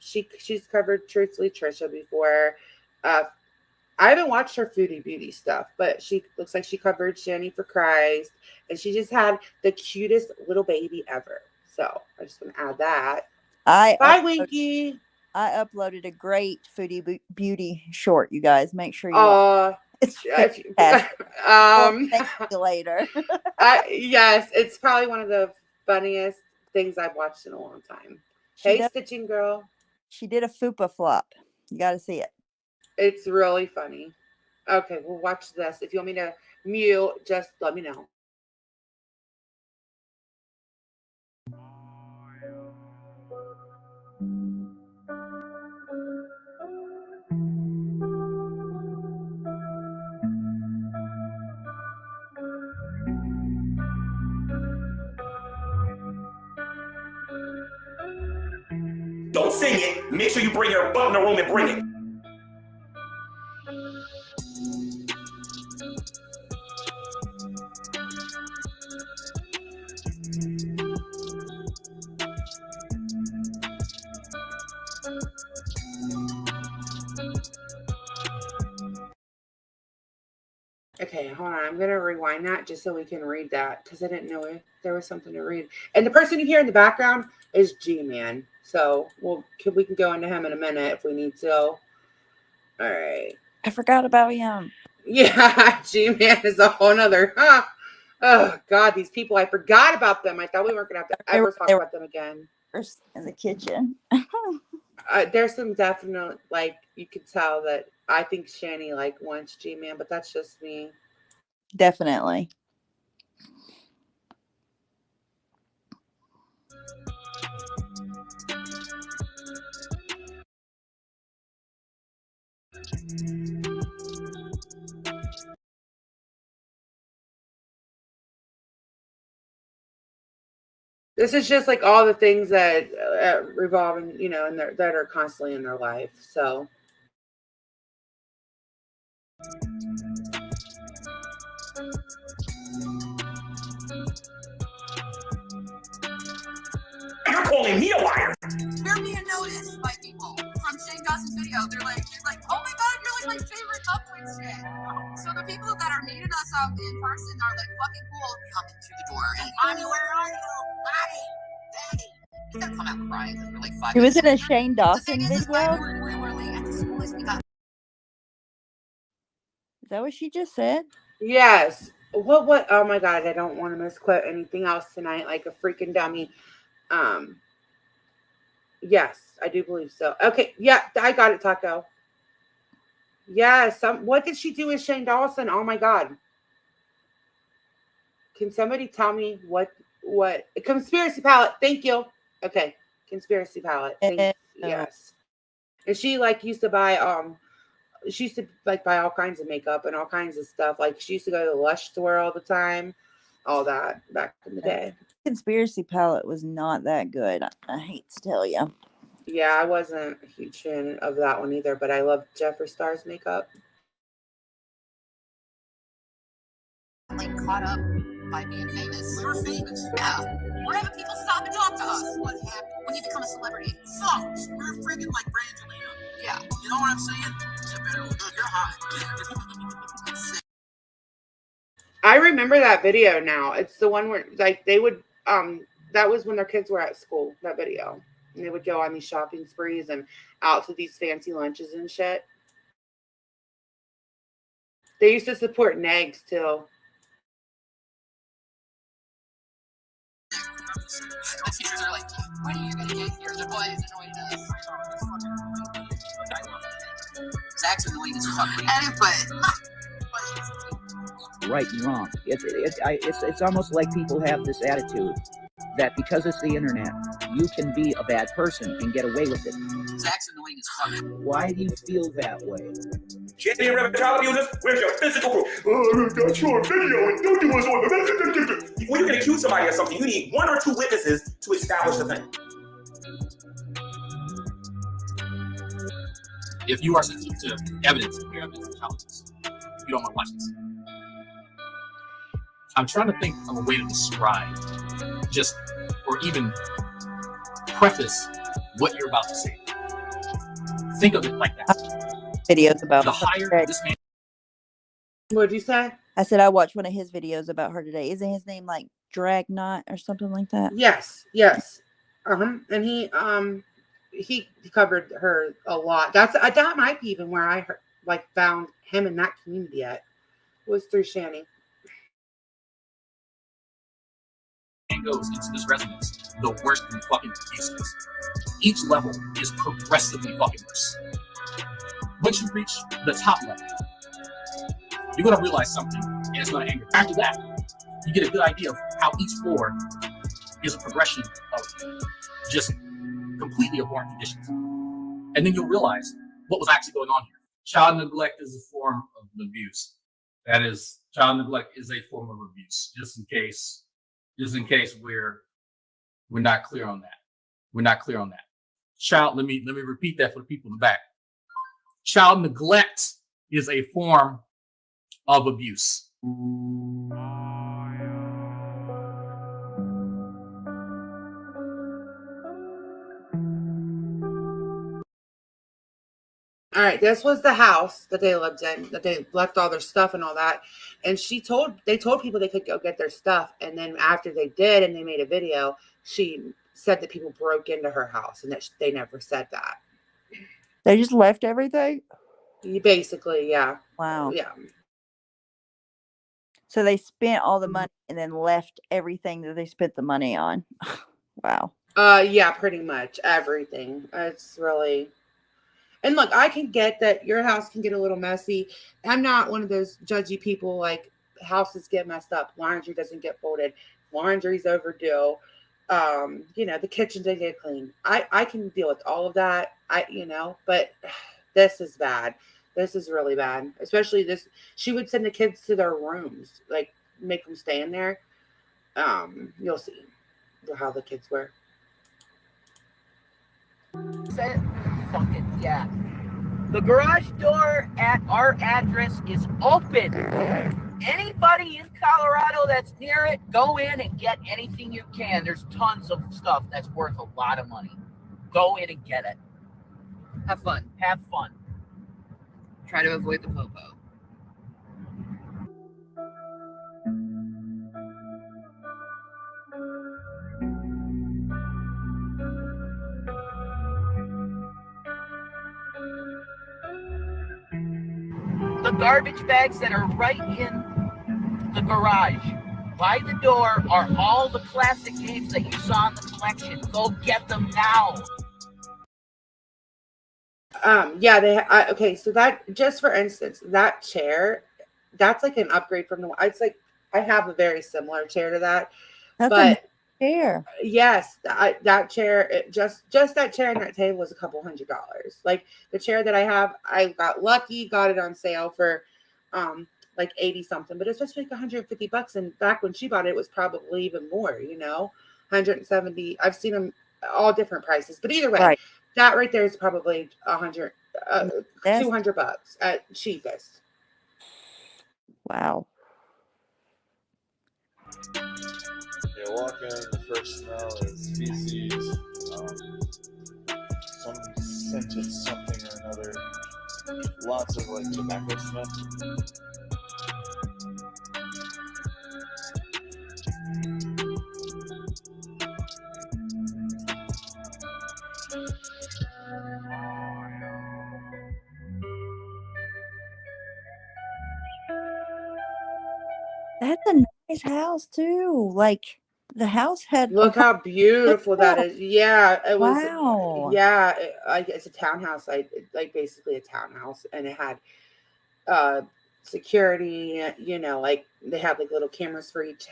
she's covered Truthfully Trisha before. I haven't watched her foodie beauty stuff, but she looks like she covered Shanny for Christ, and she just had the cutest little baby ever. So I just want to add that. Bye, Winky. I uploaded a great foodie beauty short. You guys, make sure you. It's fantastic. Thank you later. Yes, it's probably one of the funniest things I've watched in a long time. Stitching girl. She did a fupa flop. You got to see it. It's really funny. Okay, we'll watch this. If you want me to mute, just let me know. Don't sing it. Make sure you bring your butt in the room and bring it. Okay, hold on. I'm going to rewind that just so we can read that because I didn't know if there was something to read. And the person you hear in the background is G-Man. So we can go into him in a minute if we need to. All right. I forgot about him. Yeah, G-Man is a whole nother. Oh, God, these people. I forgot about them. I thought we weren't going to have to ever talk about them again. In the kitchen. There's some definite, like, you could tell that I think Shanny, like, wants G-Man, but that's just me. Definitely. This is just like all the things that revolve in, and that are constantly in their life. So You're calling me a liar. We're being noticed by people from Shane Dawson's video. They're like, oh my god, you're like my favorite couple and shit. So the people that are meeting us out in person are like fucking cool. Coming through the door. Hey, mommy, where are you? Mommy, daddy. You gotta come out crying because we're like 5 He was in a minutes. Shane The Dawson thing is, video. we're late at the school. We got. Is that what she just said? yes. What? Oh my God, I don't want to misquote anything else tonight, like a freaking dummy. Yes, I do believe so. Okay, yeah, I got it, Taco. Yes. What did she do with Shane Dawson? Oh my God. Can somebody tell me what conspiracy palette? Thank you. Okay, conspiracy palette. Yes. And she like used to buy she used to like buy all kinds of makeup and all kinds of stuff. Like she used to go to the Lush store all the time, all that back in the day. Conspiracy palette was not that good. I hate to tell you. Yeah, I wasn't a huge fan of that one either, but I love Jeffree Star's makeup. Like caught up by being famous. We were famous. Yeah. We're having people stop and talk to us. What happened when you become a celebrity? Songs. We're freaking like Brangelina. Yeah. You know what I'm saying? You're hot. I remember that video now. It's the one where like they would that was when their kids were at school, that video. And they would go on these shopping sprees and out to these fancy lunches and shit. They used to support Negs too. The teachers are like, when are you going to get here? The boy is annoying us. Zach's annoying as fuck. Anyway. Right and wrong. It's almost like people have this attitude that because it's the internet, you can be a bad person and get away with it. Zach's annoying as fuck. Why do you feel that way? Champion rebel child abusers, where's your physical proof? Oh, that's your video and don't do us on the. Before you can accuse somebody of something, you need 1 or 2 witnesses to establish the thing. If you are sensitive to evidence, clear evidence intelligence, you don't want to watch this. I'm trying to think of a way to describe just, or even preface what you're about to say. Think of it like that. Videos about The her higher today. this man. What'd you say? I said I watched one of his videos about her today. Isn't his name like Dragnot or something like that? Yes. And he covered her a lot. That might be even where I found him in that community at. Was through Shani. Goes into this resonance, the worse the fucking abuse is. Each level is progressively fucking worse. Once you reach the top level, you're gonna realize something, and it's gonna anger. After that, you get a good idea of how each floor is a progression of just completely abhorrent conditions, and then you'll realize what was actually going on here. Child neglect is a form of abuse. That is, child neglect is a form of abuse. Just in case we're not clear on that. We're not clear on that. Let me repeat that for the people in the back. Child neglect is a form of abuse. All right, this was the house that they lived in, that they left all their stuff and all that. And they told people they could go get their stuff. And then after they did, and they made a video, she said that people broke into her house and that they never said that. They just left everything? Basically, yeah. Wow. Yeah. So they spent all the money and then left everything that they spent the money on. Wow. Yeah, pretty much everything. It's really... And look, I can get that your house can get a little messy. I'm not one of those judgy people like houses get messed up, laundry doesn't get folded, laundry's overdue, the kitchen didn't get cleaned. I can deal with all of that. But this is bad. This is really bad. Especially this. She would send the kids to their rooms, like make them stay in there. You'll see how the kids were. Fucking yeah. The garage door at our address is open. Anybody in Colorado that's near it, go in and get anything you can. There's tons of stuff that's worth a lot of money. Go in and get it. Have fun. Have fun. Try to avoid the popo. The garbage bags that are right in the garage by the door are all the classic games that you saw in the collection. Go get them now. Okay, so that, just for instance, that chair, that's like an upgrade from it's like, I have a very similar chair to that. That's But a chair. yes, that chair, just that chair and that table was $200. Like the chair that I have, I got lucky, got it on sale for like 80 something, but it's supposed to be like $150. And back when she bought it, it was probably even more, 170. I've seen them all different prices, but either way, Right. that right there is probably $200 at cheapest. Wow. You walk in, the first smell is feces, some scented something or another, lots of like tobacco smell. That's a nice house too. Like the house had Look how beautiful that Yeah. is. Yeah, it was. Wow. Yeah, it's a townhouse, like basically a townhouse, and it had security. Like they had like little cameras for each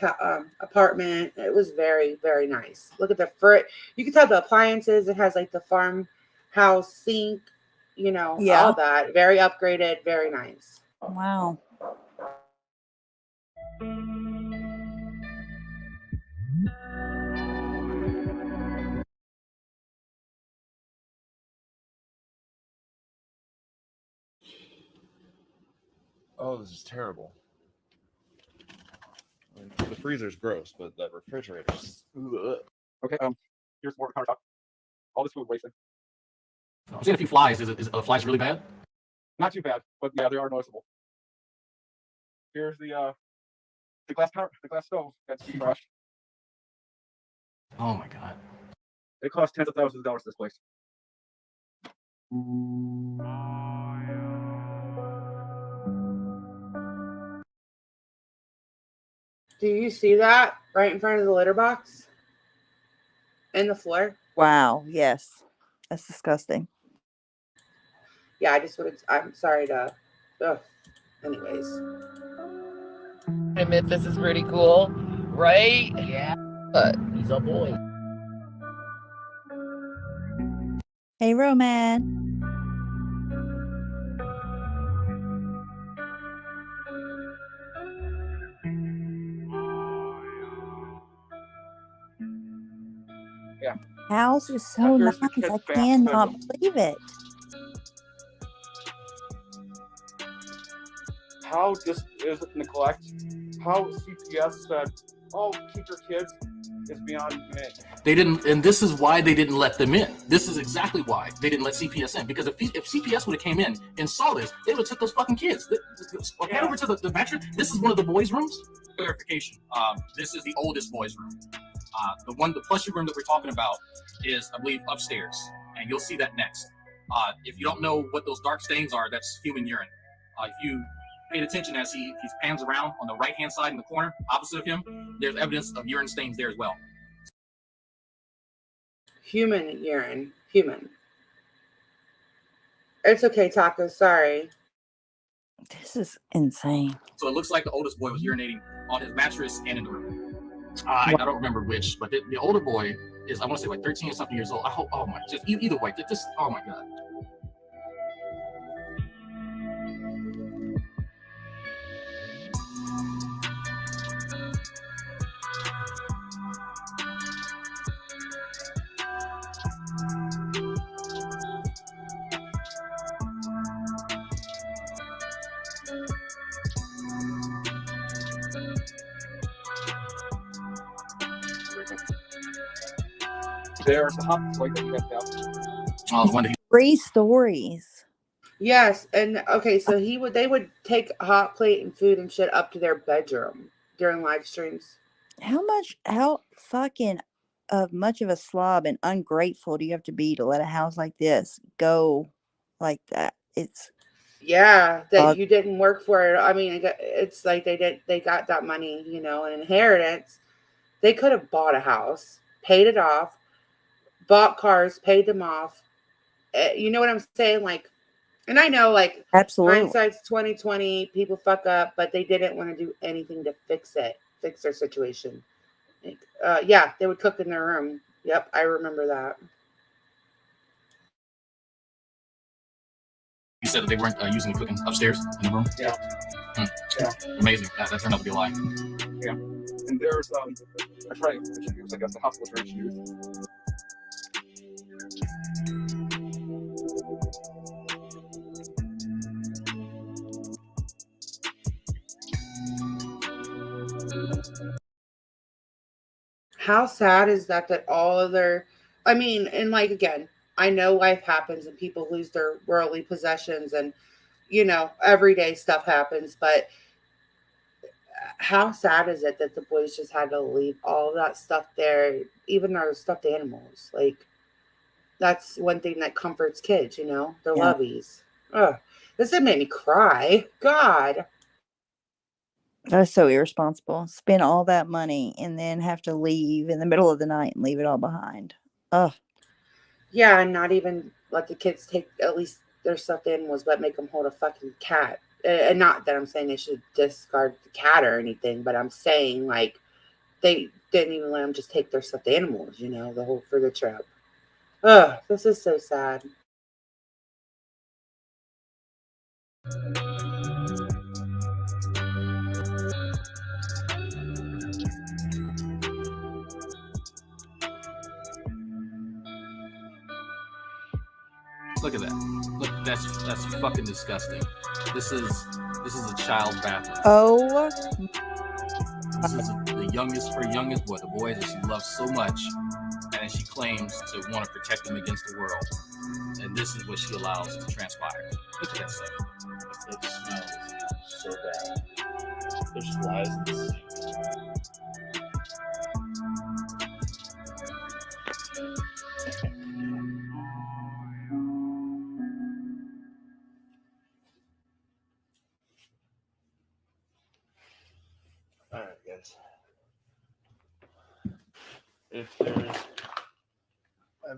apartment. It was very, very nice. Look at the fridge. You can tell the appliances. It has like the farmhouse sink. Yeah. All that. Very upgraded. Very nice. Wow. Oh, this is terrible. I mean, the freezer's gross, but that refrigerator's. Ugh. Okay, here's more countertop. All this food wasted. I'm seeing a few flies. Is the flies really bad? Not too bad, but yeah, they are noticeable. Here's the glass stove that's trashed. Oh my god! It costs tens of thousands of dollars this place. Do you see that right in front of the litter box? In the floor? Wow. Yes. That's disgusting. Yeah, I just would. I'm sorry to. Ugh. Anyways. I admit this is pretty cool, right? Yeah. But He's a boy. Hey, Roman. Yeah. House is so Here's nice. the I kid's cannot bathtub. believe it. How this is neglect, how CPS said, oh, keep your kids, is beyond me. They didn't, and this is why they didn't let them in. This is exactly why they didn't let CPS in. Because if CPS would have came in and saw this, they would have took those fucking kids. Head over to the bathroom. This is one of the boys' rooms. Clarification. This is the oldest boys' room. The plushy room that we're talking about is, I believe, upstairs, and you'll see that next. If you don't know what those dark stains are, that's human urine. If you paid attention as he pans around on the right-hand side in the corner, opposite of him, there's evidence of urine stains there as well. Human urine. Human. It's okay, Taco. Sorry. This is insane. So it looks like the oldest boy was urinating on his mattress and in the room. I don't remember which, but the older boy is, I want to say, like 13 or something years old. I hope, oh my, just either way, just, oh my God. There's the hot plate that we left out. Oh, the one that he, 3 stories. Yes, and okay, so they would take a hot plate and food and shit up to their bedroom during live streams. How fucking much of a slob and ungrateful do you have to be to let a house like this go like that? It's Yeah, that Bug- you didn't work for it. I mean, it's like they got that money, you know, an inheritance. They could have bought a house, paid it off, bought cars, paid them off. You know what I'm saying? Like, and I know, like, absolutely. hindsight's 2020. People fuck up, but they didn't want to do anything to fix their situation. Like, yeah, they would cook in their room. Yep, I remember that. you said that they weren't using the cooking upstairs in the room? Yeah. Yeah. Amazing. That turned out to be a lie. Yeah. And there's a tray that you use, I guess, the hospital tray you use. How sad is that all of their, I mean, and like, again, I know life happens and people lose their worldly possessions and, you know, everyday stuff happens, but how sad is it that the boys just had to leave all that stuff there, even our stuffed animals? Like, that's one thing that comforts kids, you know, their Yeah. lovies. Ugh, this made me cry. God. That is so irresponsible. Spend all that money and then have to leave in the middle of the night and leave it all behind. Ugh. Yeah, and not even let the kids take at least their stuffed animals, but make them hold a fucking cat. And not that I'm saying they should discard the cat or anything, but I'm saying, like, they didn't even let them just take their stuffed animals, you know, the whole for the trip. Ugh, this is so sad. Look at that. Look, that's fucking disgusting. This is a child's bathroom. Oh, This is her youngest boy, the boy that she loves so much, and she claims to want to protect him against the world. And this is what she allows to transpire. Look at that stuff. It smells so bad. There's flies in the sink. Alright, guys. If there's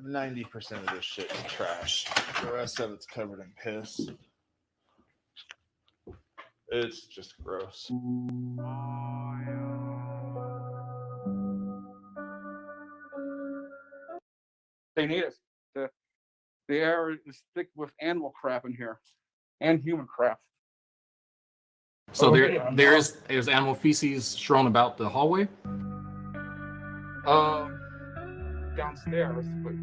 90% of this shit is trash. The rest of it's covered in piss. It's just gross. They need us. The air is thick with animal crap in here and human crap. So there's animal feces strewn about the hallway. Downstairs, but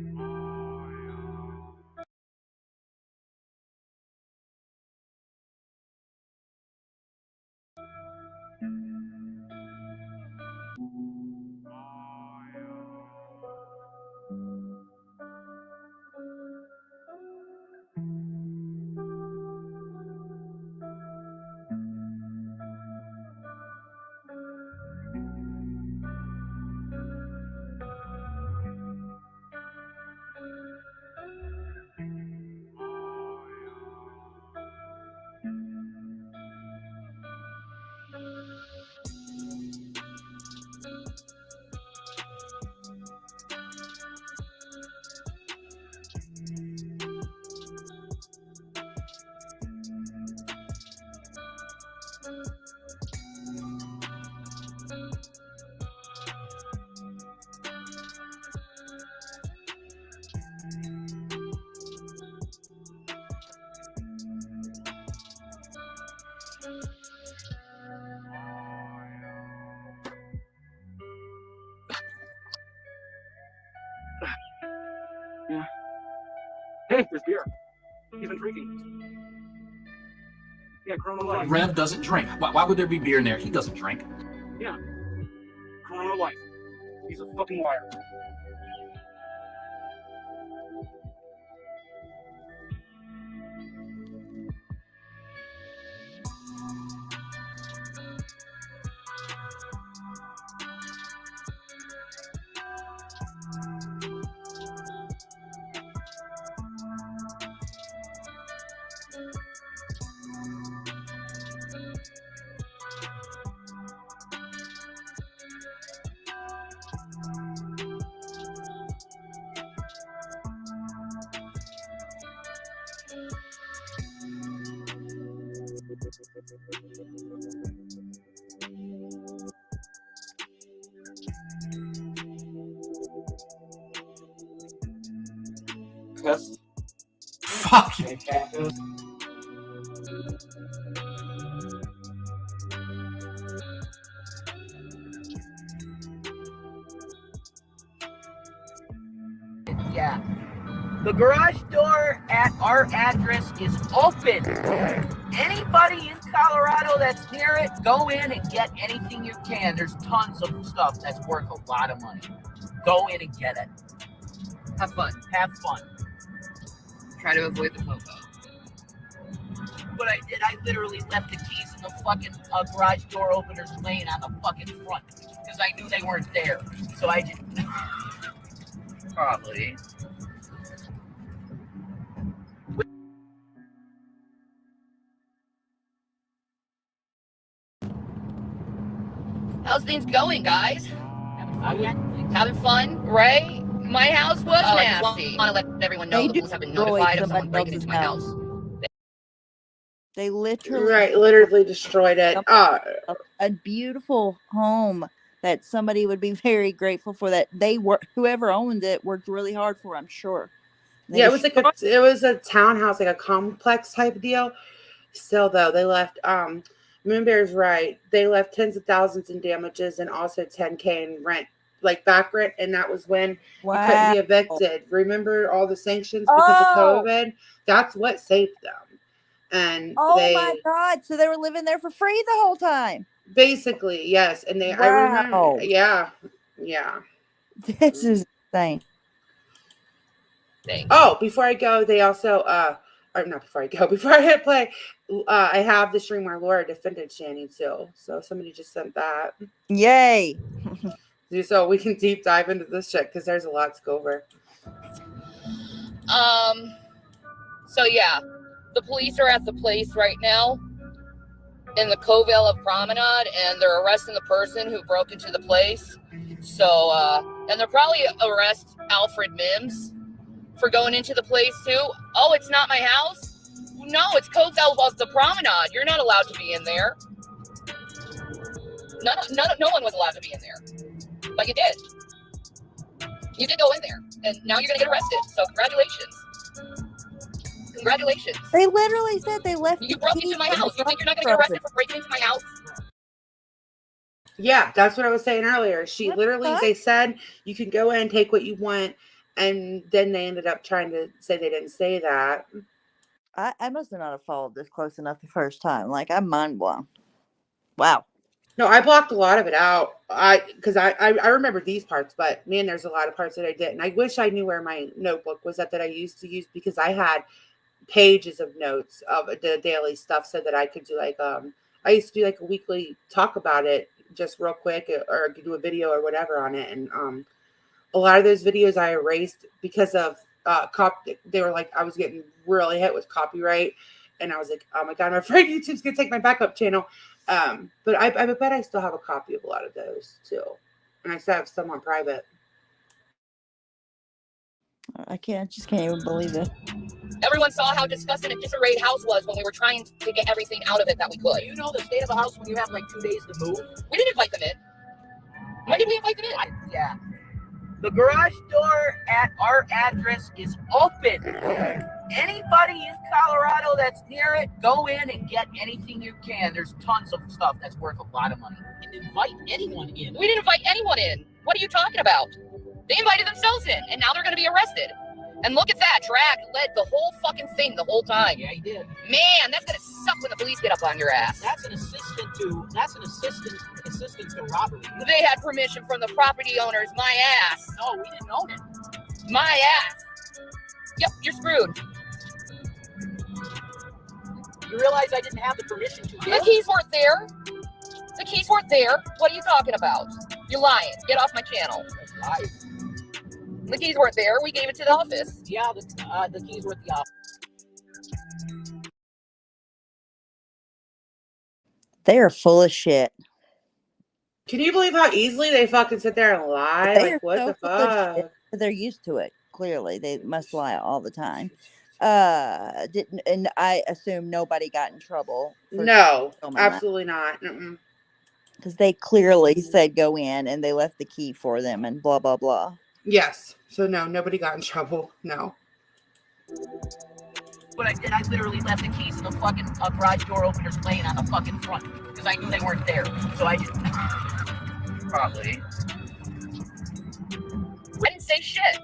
Hey, there's beer. He's been drinking. Yeah, Corona Light. Rev doesn't drink. Why would there be beer in there? He doesn't drink. Yeah. Corona Light. He's a fucking liar. Test. Fuck. Yeah. The garage door at our address is open. Anybody in Colorado that's near it, go in and get anything you can. There's tons of stuff that's worth a lot of money. Go in and get it. Have fun. Have fun. Try to avoid the popo. What I did, I literally left the keys in the fucking garage door opener's lane on the fucking front because I knew they weren't there. So I just Probably. How's things going, guys? Having fun, right? My house was nasty. I want to let everyone know They the police have been destroyed notified of someone somebody breaking into my else's house. They literally Right, literally destroyed it. a beautiful home that somebody would be very grateful for, that they were, whoever owned it worked really hard for, I'm sure. They Yeah, it was a townhouse, like a complex type deal. Still though, they left Moonbear's right. They left tens of thousands in damages and also 10K in rent, like back rent, and that was when you couldn't be evicted. Remember all the sanctions because of COVID? That's what saved them. And my God. So they were living there for free the whole time. Basically, yes. And I remember, yeah. This is insane. Oh, before I go, they also, or not before I go, before I hit play, I have the stream where Laura defended Shanny too. So somebody just sent that. Yay. So we can deep dive into this shit because there's a lot to go over. So yeah, the police are at the place right now in the Covell of Promenade, and they're arresting the person who broke into the place. So, and they'll probably arrest Alfred Mims for going into the place too. Oh, it's not my house? No, it's Covell of the Promenade. You're not allowed to be in there. No one was allowed to be in there. But you did. You did go in there. And now you're going to get arrested. So congratulations. Congratulations. They literally said they left. You broke into my house. You think you're not going to get arrested for breaking into my house? Yeah, that's what I was saying earlier. They said you can go in and take what you want. And then they ended up trying to say they didn't say that. I must have not have followed this close enough the first time. Like, I'm mind blown. Wow. No, I blocked a lot of it out. Because I remember these parts, but man, there's a lot of parts that I didn't. I wish I knew where my notebook was that I used to use, because I had pages of notes of the daily stuff so that I could do like I used to do like a weekly talk about it just real quick, or do a video or whatever on it. And a lot of those videos I erased because of they were like, I was getting really hit with copyright, and I was like, oh my God, I'm afraid YouTube's gonna take my backup channel. But I bet I still have a copy of a lot of those too, and I still have some on private. I just can't even believe it. Everyone saw how disgusting a disarrayed house was when we were trying to get everything out of it that we could. You know the state of a house when you have like 2 days to move? We didn't invite them in. Why did we invite them in? Yeah. The garage door at our address is open. Anybody in Colorado that's near it, go in and get anything you can. There's tons of stuff that's worth a lot of money. We didn't invite anyone in. We didn't invite anyone in. What are you talking about? They invited themselves in, and now they're going to be arrested. And look at that, Drag led the whole fucking thing the whole time. Yeah, he did. Man, that's gonna suck when the police get up on your ass. That's an assistant to robbery. They had permission from the property owners. My ass. No, we didn't own it. My ass. Yep, you're screwed. You realize I didn't have the permission to. The keys weren't there. The keys weren't there. What are you talking about? You're lying. Get off my channel. That's lies. The keys weren't there. We gave it to the office. Yeah, the keys were at the office. They are full of shit. Can you believe how easily they fucking sit there and lie? They Like, are what so the full of fuck? shit. They're used to it. Clearly, they must lie all the time. Didn't, and I assume nobody got in trouble. No, filming that. absolutely not. Mm-mm. Because they clearly said go in and they left the key for them and blah, blah, blah. Yes. So no, nobody got in trouble. No. What I did, I literally left the keys in the fucking garage door openers laying on the fucking front because I knew they weren't there. So I just Probably. I didn't say shit.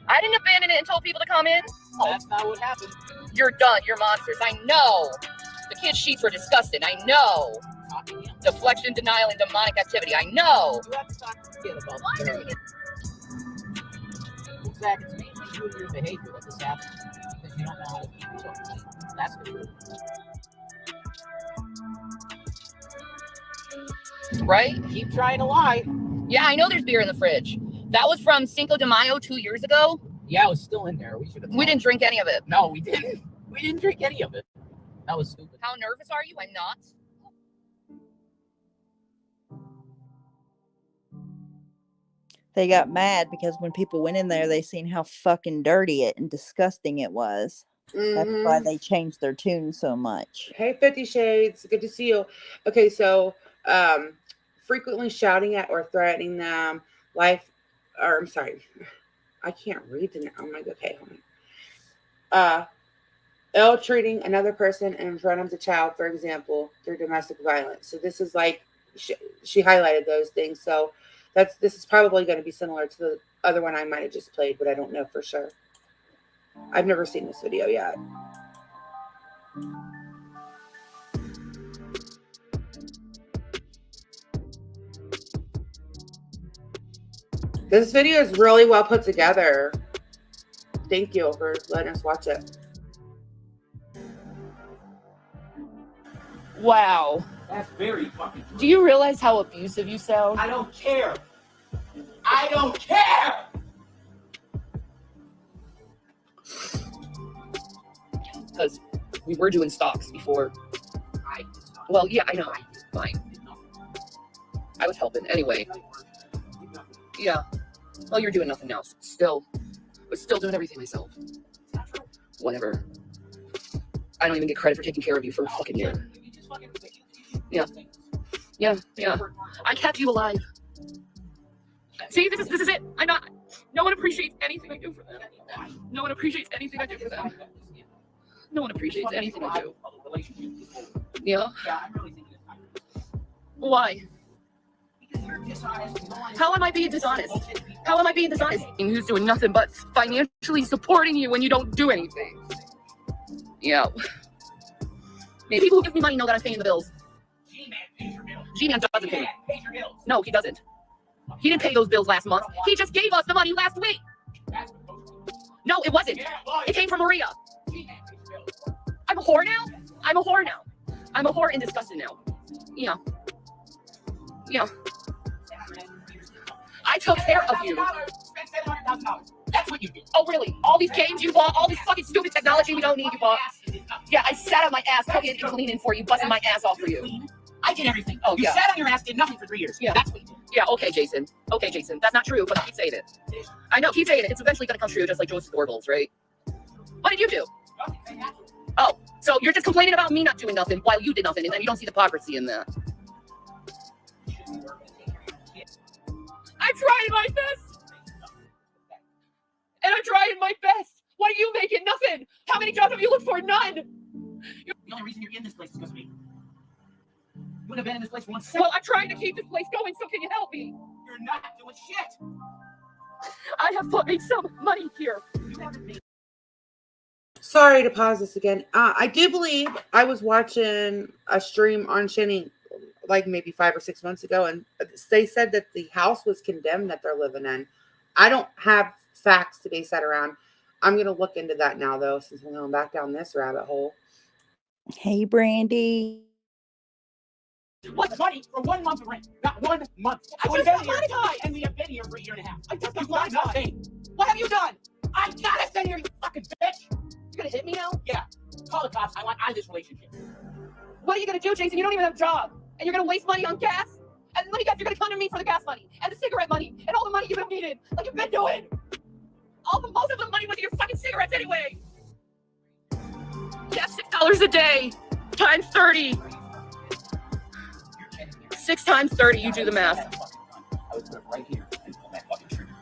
I didn't abandon it and told people to come in. That's not what happened. You're done. You're monsters. I know. The kids' sheets were disgusting. I know. Deflection, denial, and demonic activity. I know. You have to talk to the kid about that. Zach, it's mainly you and your behavior that this happens because you don't know how to keep yourself clean. That's the truth. Right? Keep trying to lie. Yeah, I know there's beer in the fridge. That was from Cinco de Mayo 2 years ago. Yeah, it was still in there. We should have. We didn't drink any of it. No, we didn't. We didn't drink any of it. That was stupid. How nervous are you? I'm not. They got mad because when people went in there, they seen how fucking dirty it and disgusting it was. That's why they changed their tune so much. Hey, 50 Shades. Good to see you. Okay, so frequently shouting at or threatening them, I can't read the. Oh my god. Okay, hold on. Ill treating another person in front of the child, for example, through domestic violence. So this is like she highlighted those things. So this is probably going to be similar to the other one I might have just played, but I don't know for sure. I've never seen this video yet. This video is really well put together. Thank you for letting us watch it. Wow. That's very fucking true. Do you realize how abusive you sound? I don't care. I don't care. Because we were doing stocks before. Well, yeah, I know. Fine. I was helping. Anyway. Yeah. Well, you're doing nothing else. Still. I was still doing everything myself. Whatever. I don't even get credit for taking care of you for a fucking year. Yeah. Yeah, yeah. I kept you alive. See, this is it. I'm not. No one appreciates anything I do for them. No one appreciates anything I do for them. No one appreciates anything I do. Yeah. Why? How am I being dishonest? How am I being dishonest? And who's doing nothing but financially supporting you when you don't do anything? Yeah. Maybe people who give me money know that I'm paying the bills. G-Man doesn't pay. No, he doesn't. He didn't pay those bills last month. He just gave us the money last week. No, it wasn't. It came from Maria. I'm a whore now? I'm a whore now. I'm a whore and disgusted now. Yeah. Yeah. I took care of you. That's what you did. Oh, really? All these games you bought, all this fucking stupid technology we don't need you bought. Yeah, I sat on my ass cooking and cleaning for you, busting my ass off for you. I did everything. Oh, you yeah. sat on your ass, did nothing for 3 years. Yeah. That's what you did. Yeah, okay, Jason. Okay, Jason. That's not true, but keep saying it. I know, keep saying it. It's eventually going to come true, just like Joseph's doorbells, right? What did you do? Oh, so you're just complaining about me not doing nothing while you did nothing, and then you don't see the hypocrisy in that. I'm trying my best. And I'm trying my best. What are you making? Nothing. How many jobs have you looked for? None. The only reason you're in this place is because of me. You wouldn't have been in this place for 1 second. Well, I'm trying to keep this place going, so can you help me? You're not doing shit. I have made some money here. You haven't made. Sorry to pause this again. I do believe I was watching a stream on Shinny like maybe 5 or 6 months ago, and they said that the house was condemned that they're living in. I don't have facts to base that around. I'm going to look into that now, though, since we're going back down this rabbit hole. Hey, Brandy. What's money for 1 month of rent? Not 1 month. I would just have got been here, monetized. and we have been here for a year and a half. I just You've got done monetized. nothing. What have you done? I gotta send here, you fucking bitch. You're gonna hit me now? Yeah. Call the cops. I want out of this relationship. What are you gonna do, Jason? You don't even have a job, and you're gonna waste money on gas. And let me guess, you're gonna come to me for the gas money and the cigarette money and all the money you've been needed, like you've been doing. Most of the money went to your fucking cigarettes anyway. Yeah, $6 a day times 30. 6 times 30. You do the math. I would put it right here and pull that fucking trigger.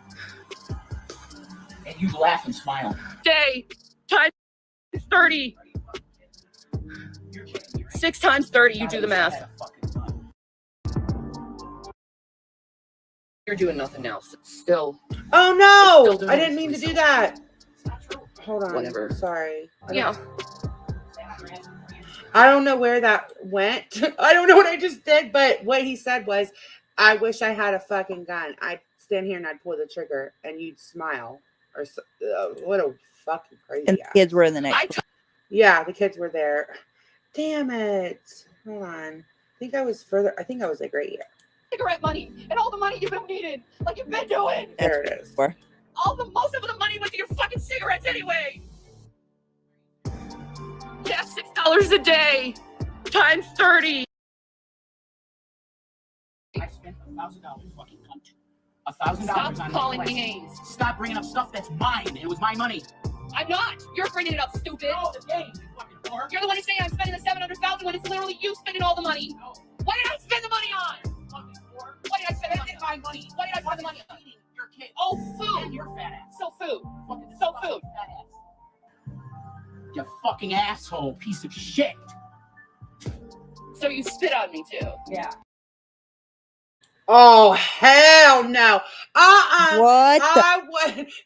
And you laugh and smile. Day times 30. 6 times 30. You do the math. You're doing nothing now. Still. Oh no! I didn't mean to do that. Hold on. Whatever. Sorry. Yeah. I don't know where that went. I don't know what I just did, but what he said was, I wish I had a fucking gun. I'd stand here and I'd pull the trigger and you'd smile. Or what a fucking crazy And the ass. kids were in the next. Yeah, the kids were there. Damn it. Hold on. I think I was like right here. Cigarette money and all the money you've been needed, like you've been doing. There it is. Most of the money went to your fucking cigarettes anyway. Yeah, $6 a day times 30. I spent $1,000, fucking cunt. $1,000 Stop on calling my me place. names. Stop bringing up stuff that's mine. It was my money. I'm not. You're bringing it up, stupid. No, the game, you fucking whore. You're the one who's saying I'm spending the $700,000 when it's literally you spending all the money. No. What did I spend the money on? Fucking whore. What did I spend the money Spending on? my money. What did I spend the money on? Feeding your kid. Oh, And food. your fat ass. So food. Fucking So food. fat ass. You fucking asshole, piece of shit. So you spit on me too. Yeah. Oh hell no. What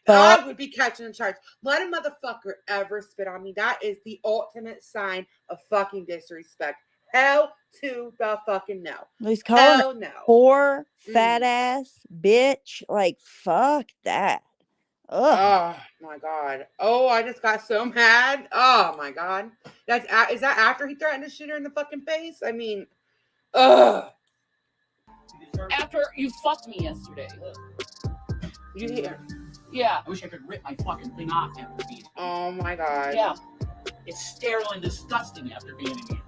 the I would be catching a charge. Let a motherfucker ever spit on me. That is the ultimate sign of fucking disrespect. Hell to the fucking no. He's calling Hell her no. poor fat ass bitch. Like, fuck that. Ugh. Oh my god. Oh, I just got so mad. Oh my god. Is that after he threatened to shoot her in the fucking face? I mean, ugh. After you fucked me yesterday. You hear? Yeah. I wish I could rip my fucking thing off after being. Oh my god. Yeah. It's sterile and disgusting after being in here.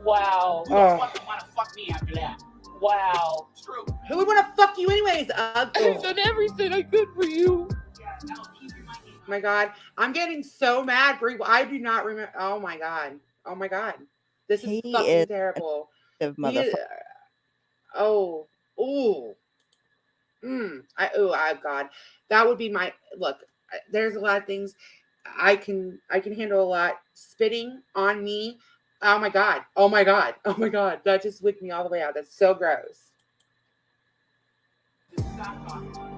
Wow. Who the fuck would want to fuck me after that? Wow. It's true. Who would want to fuck you anyways? I've done everything I could for you. Yeah, now keep your money. My god. I'm getting so mad, Brie. I do not remember. Oh my god. Oh my god. This is He fucking is terrible. Motherfucker. Oh. Ooh. Oh god. That would be my look. There's a lot of things I can handle a lot. Spitting on me. Oh my god. Oh my god. Oh my god. That just wicked me all the way out. That's so gross. Stop talking.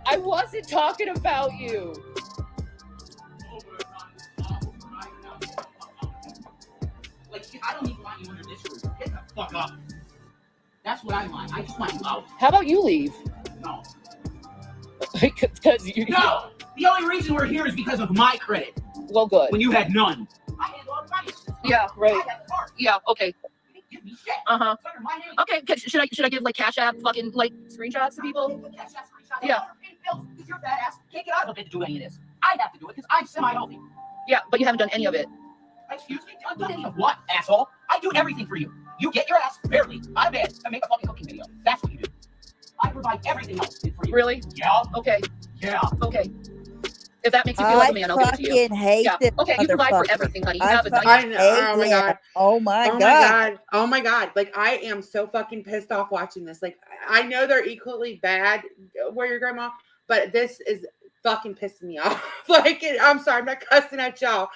I wasn't talking about you. Like, I don't even want you under this roof. Get the fuck up. That's what I want. I just want you out. How about you leave? No. Because you. No! The only reason we're here is because of my credit. Well, good. When you had none. I had all the money. Yeah, right. I had the car. Yeah, okay. You didn't give me shit. Uh-huh. It's under my name. Okay, should I give like Cashap fucking like screenshots to people? Yeah. Because your fat ass can't get out of it to do any of this. I have to do it because I'm semi-healthy. Yeah, but you haven't done any of it. Excuse me? I've done any of what, asshole? I do everything for you. You get your ass barely out of bed and make a fucking cooking video. That's what you do. I provide everything else for you. Really? Yeah. Okay. Yeah. Okay. If that makes you feel like a man, I'll give it to you. fucking hate Yeah. this Okay, you provide for motherfucker. everything, honey. You I have a fucking nice. I know. hate Oh my him. god. Oh my Oh my god. god. Oh my god. Like I am so fucking pissed off watching this. Like I know they're equally bad, Where Your Grandma, but this is fucking pissing me off. Like I'm sorry, I'm not cussing at y'all.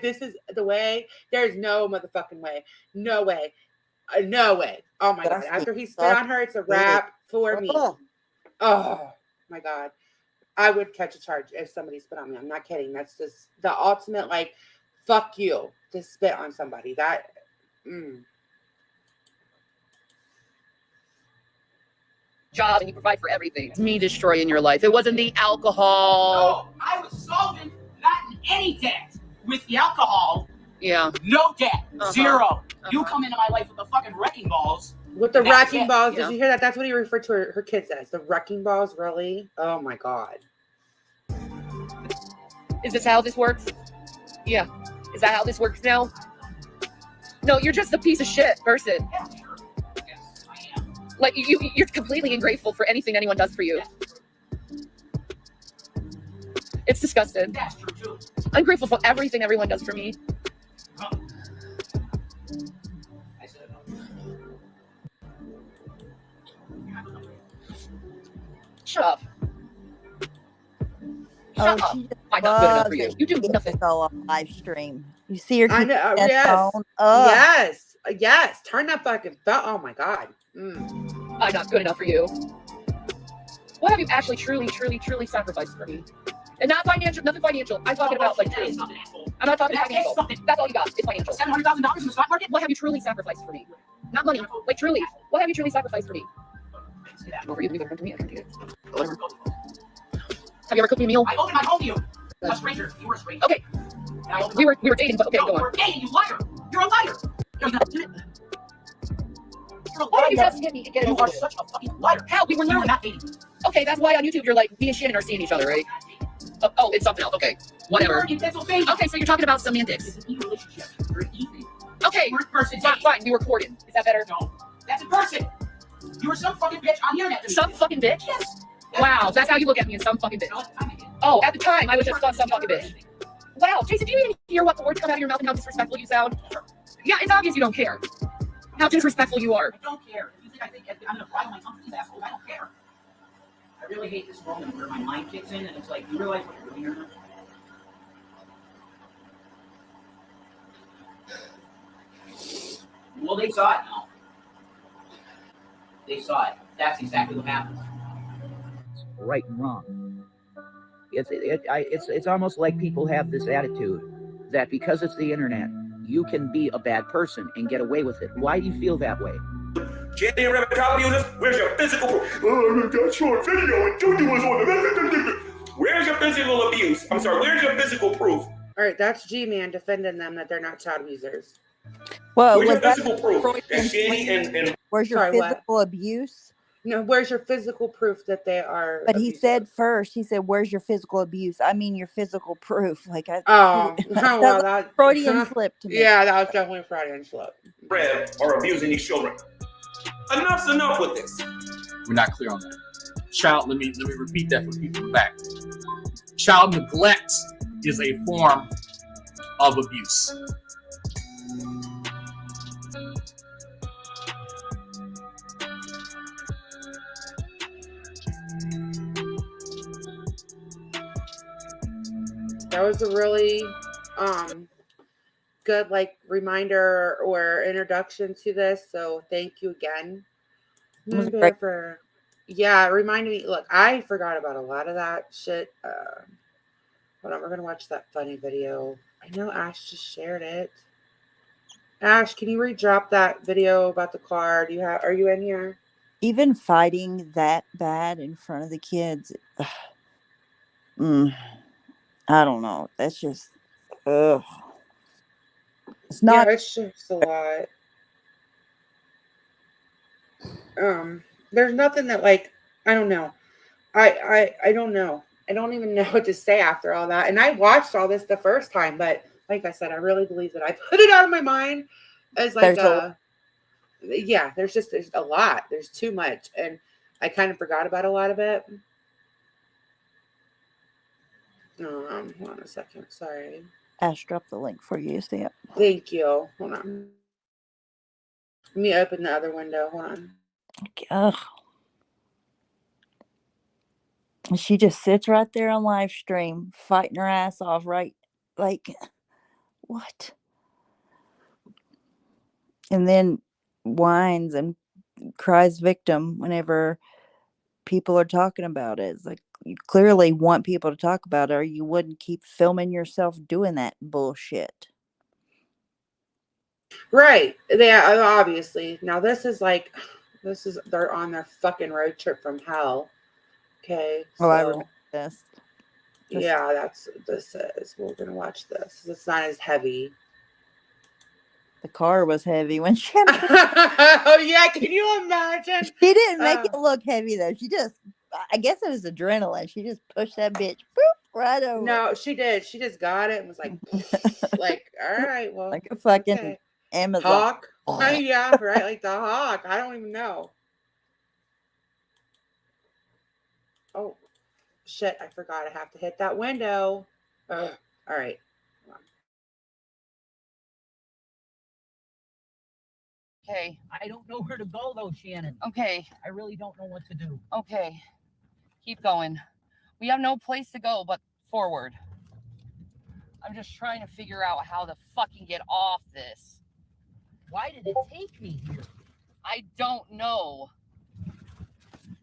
This is the way. There's no motherfucking way. No way. No way. Oh my god. That's After he spit on her, it's a wrap for me. Oh, Oh my God. I would catch a charge if somebody spit on me. I'm not kidding. That's just the ultimate, like, fuck you to spit on somebody. That, Job and you provide for everything. It's me destroying your life. It wasn't the alcohol. No, I was solvent, not in any debt. With the alcohol, Yeah. no debt, zero. You come into my life with the fucking wrecking balls. with the That's wrecking it. balls. Yeah. Did you hear that? That's what he referred to her kids as. The wrecking balls, really? Oh my God. Is this how this works? Yeah. Is that how this works now? No, you're just a piece of shit person. Yeah, sure. Yes, I am. Like you're completely ungrateful for anything anyone does for you. It's disgusting. That's true too. I'm grateful for everything everyone does for me. Huh. I said no. Shut up. Oh, Shut up. she just I'm not good enough loves for you. it. You do She gets nothing. this all on live stream. You see her I keep know. that Yes. phone up. Yes. Yes. Turn that fucking phone. Oh my God. I'm not good enough for you. What have you actually truly sacrificed for me? And not financial, nothing financial. I'm talking about like that is truly. something, asshole. I'm not talking That is financial. something. That's all you got. It's financial. $700,000 in the stock market? What have you truly sacrificed for me? Not money. Like truly. What have you truly sacrificed for me? Over you to come to me. I can't do it. Have you ever cooked me a meal? I opened my home to you. A stranger. You were a stranger. Okay. And I opened We were dating, but okay, no, go you on. were dating, you liar. You're a liar. You're not. You're a Why don't you liar. just hit me and get it You over are with? such a fucking liar. How? We were You were literally not dating. okay. That's why on YouTube you're like me and Shannon are seeing each other, right? Oh, it's something else. Okay, We whatever. were in Pennsylvania. Okay, so you're talking about semantics. It's an e-relationship. You're an e-thing. Okay, You were in person. fine. We were courting. Is that better? No, that's in person. You were some fucking bitch on the internet. Some fucking bitch. Yes. Wow, that's how you look at me, as some fucking bitch. No, at the time I did. Oh, at the time I was just some fucking bitch. Wow, Jason, do you even hear what the words come out of your mouth and how disrespectful you sound? Yeah, it's obvious you don't care. How disrespectful you are. I don't care. If you think I'm gonna bridle my tongue for these assholes, I don't care. I really hate this moment where my mind kicks in and it's like, you realize what you're doing here now? Well, they saw it now. They saw it. That's exactly what happened. Right and wrong. It's almost like people have this attitude that because it's the internet, you can be a bad person and get away with it. Why do you feel that way? Jenny and Rabbit child abusers, where's your physical proof? Oh, I got short video and Tutu was on the. Where's your physical abuse? I'm sorry, where's your physical proof? All right. That's G-Man defending them that they're not child abusers. Well, Where's was your that physical proof? Freud That Shanny and where's your Sorry, what? physical abuse? No, where's your physical proof that they are But he abusive? said first, he said, "Where's your physical abuse?" I mean, your physical proof. Like I. Oh, Sounds well, like that Freudian slip to me. Yeah, that was definitely Freudian slip. Red are abusing these children. Enough's enough with this. We're not clear on that. Child, let me repeat that for people in the back. Child neglect is a form of abuse. That was a really good like reminder or introduction to this. So thank you again. It was Remember great. for yeah, it reminded me. Look, I forgot about a lot of that shit. Hold on, we're gonna watch that funny video. I know Ash just shared it. Ash, can you redrop that video about the car? Are you in here? Even fighting that bad in front of the kids. I don't know. That's just. Ugh. It's not. Yeah, it's just a lot. There's nothing that like I don't know. I don't know. I don't even know what to say after all that. And I watched all this the first time, but like I said, I really believe that I put it out of my mind as like yeah, there's a lot. There's too much. And I kind of forgot about a lot of it. Hold on a second. Sorry. Ash dropped the link for you to see it. Thank you. Hold on. Let me open the other window. Hold on. Ugh. And she just sits right there on live stream, fighting her ass off, right? Like, what? And then whines and cries victim whenever people are talking about it. It's like you clearly want people to talk about it, or you wouldn't keep filming yourself doing that bullshit. Right. Yeah, obviously. Now this is they're on their fucking road trip from hell. Okay. Oh, I So remember this. yeah, that's what this is. We're gonna watch this. It's not as heavy. The car was heavy when she had Oh yeah, can you imagine? She didn't make it look heavy though. She just, I guess it was adrenaline. She just pushed that bitch boop, right over. No, she did. She just got it and was like, like, all right, well, like a fucking okay. Amazon Hawk. Yeah, right, like the hawk. I don't even know. Oh, shit! I forgot. I have to hit that window. Ugh. All right. Okay. I don't know where to go though, Shannon. Okay. I really don't know what to do. Okay. Keep going. We have no place to go but forward. I'm just trying to figure out how to fucking get off this. Why did it take me here? I don't know.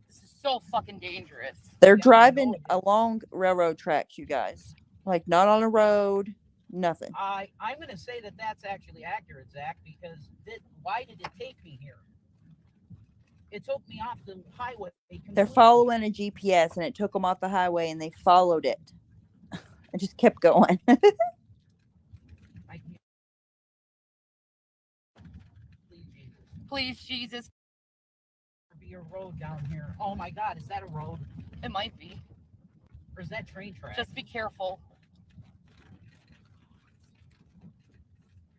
This is so fucking dangerous. They're driving along railroad tracks, you guys. Like not on a road, nothing. I'm going to say that that's actually accurate, Zach, because why did it take me here? It took me off the highway. They're following a GPS, and it took them off the highway, and they followed it. And just kept going. Please, Jesus. There'll be a road down here. Oh my God, is that a road? It might be. Or is that train track? Just be careful.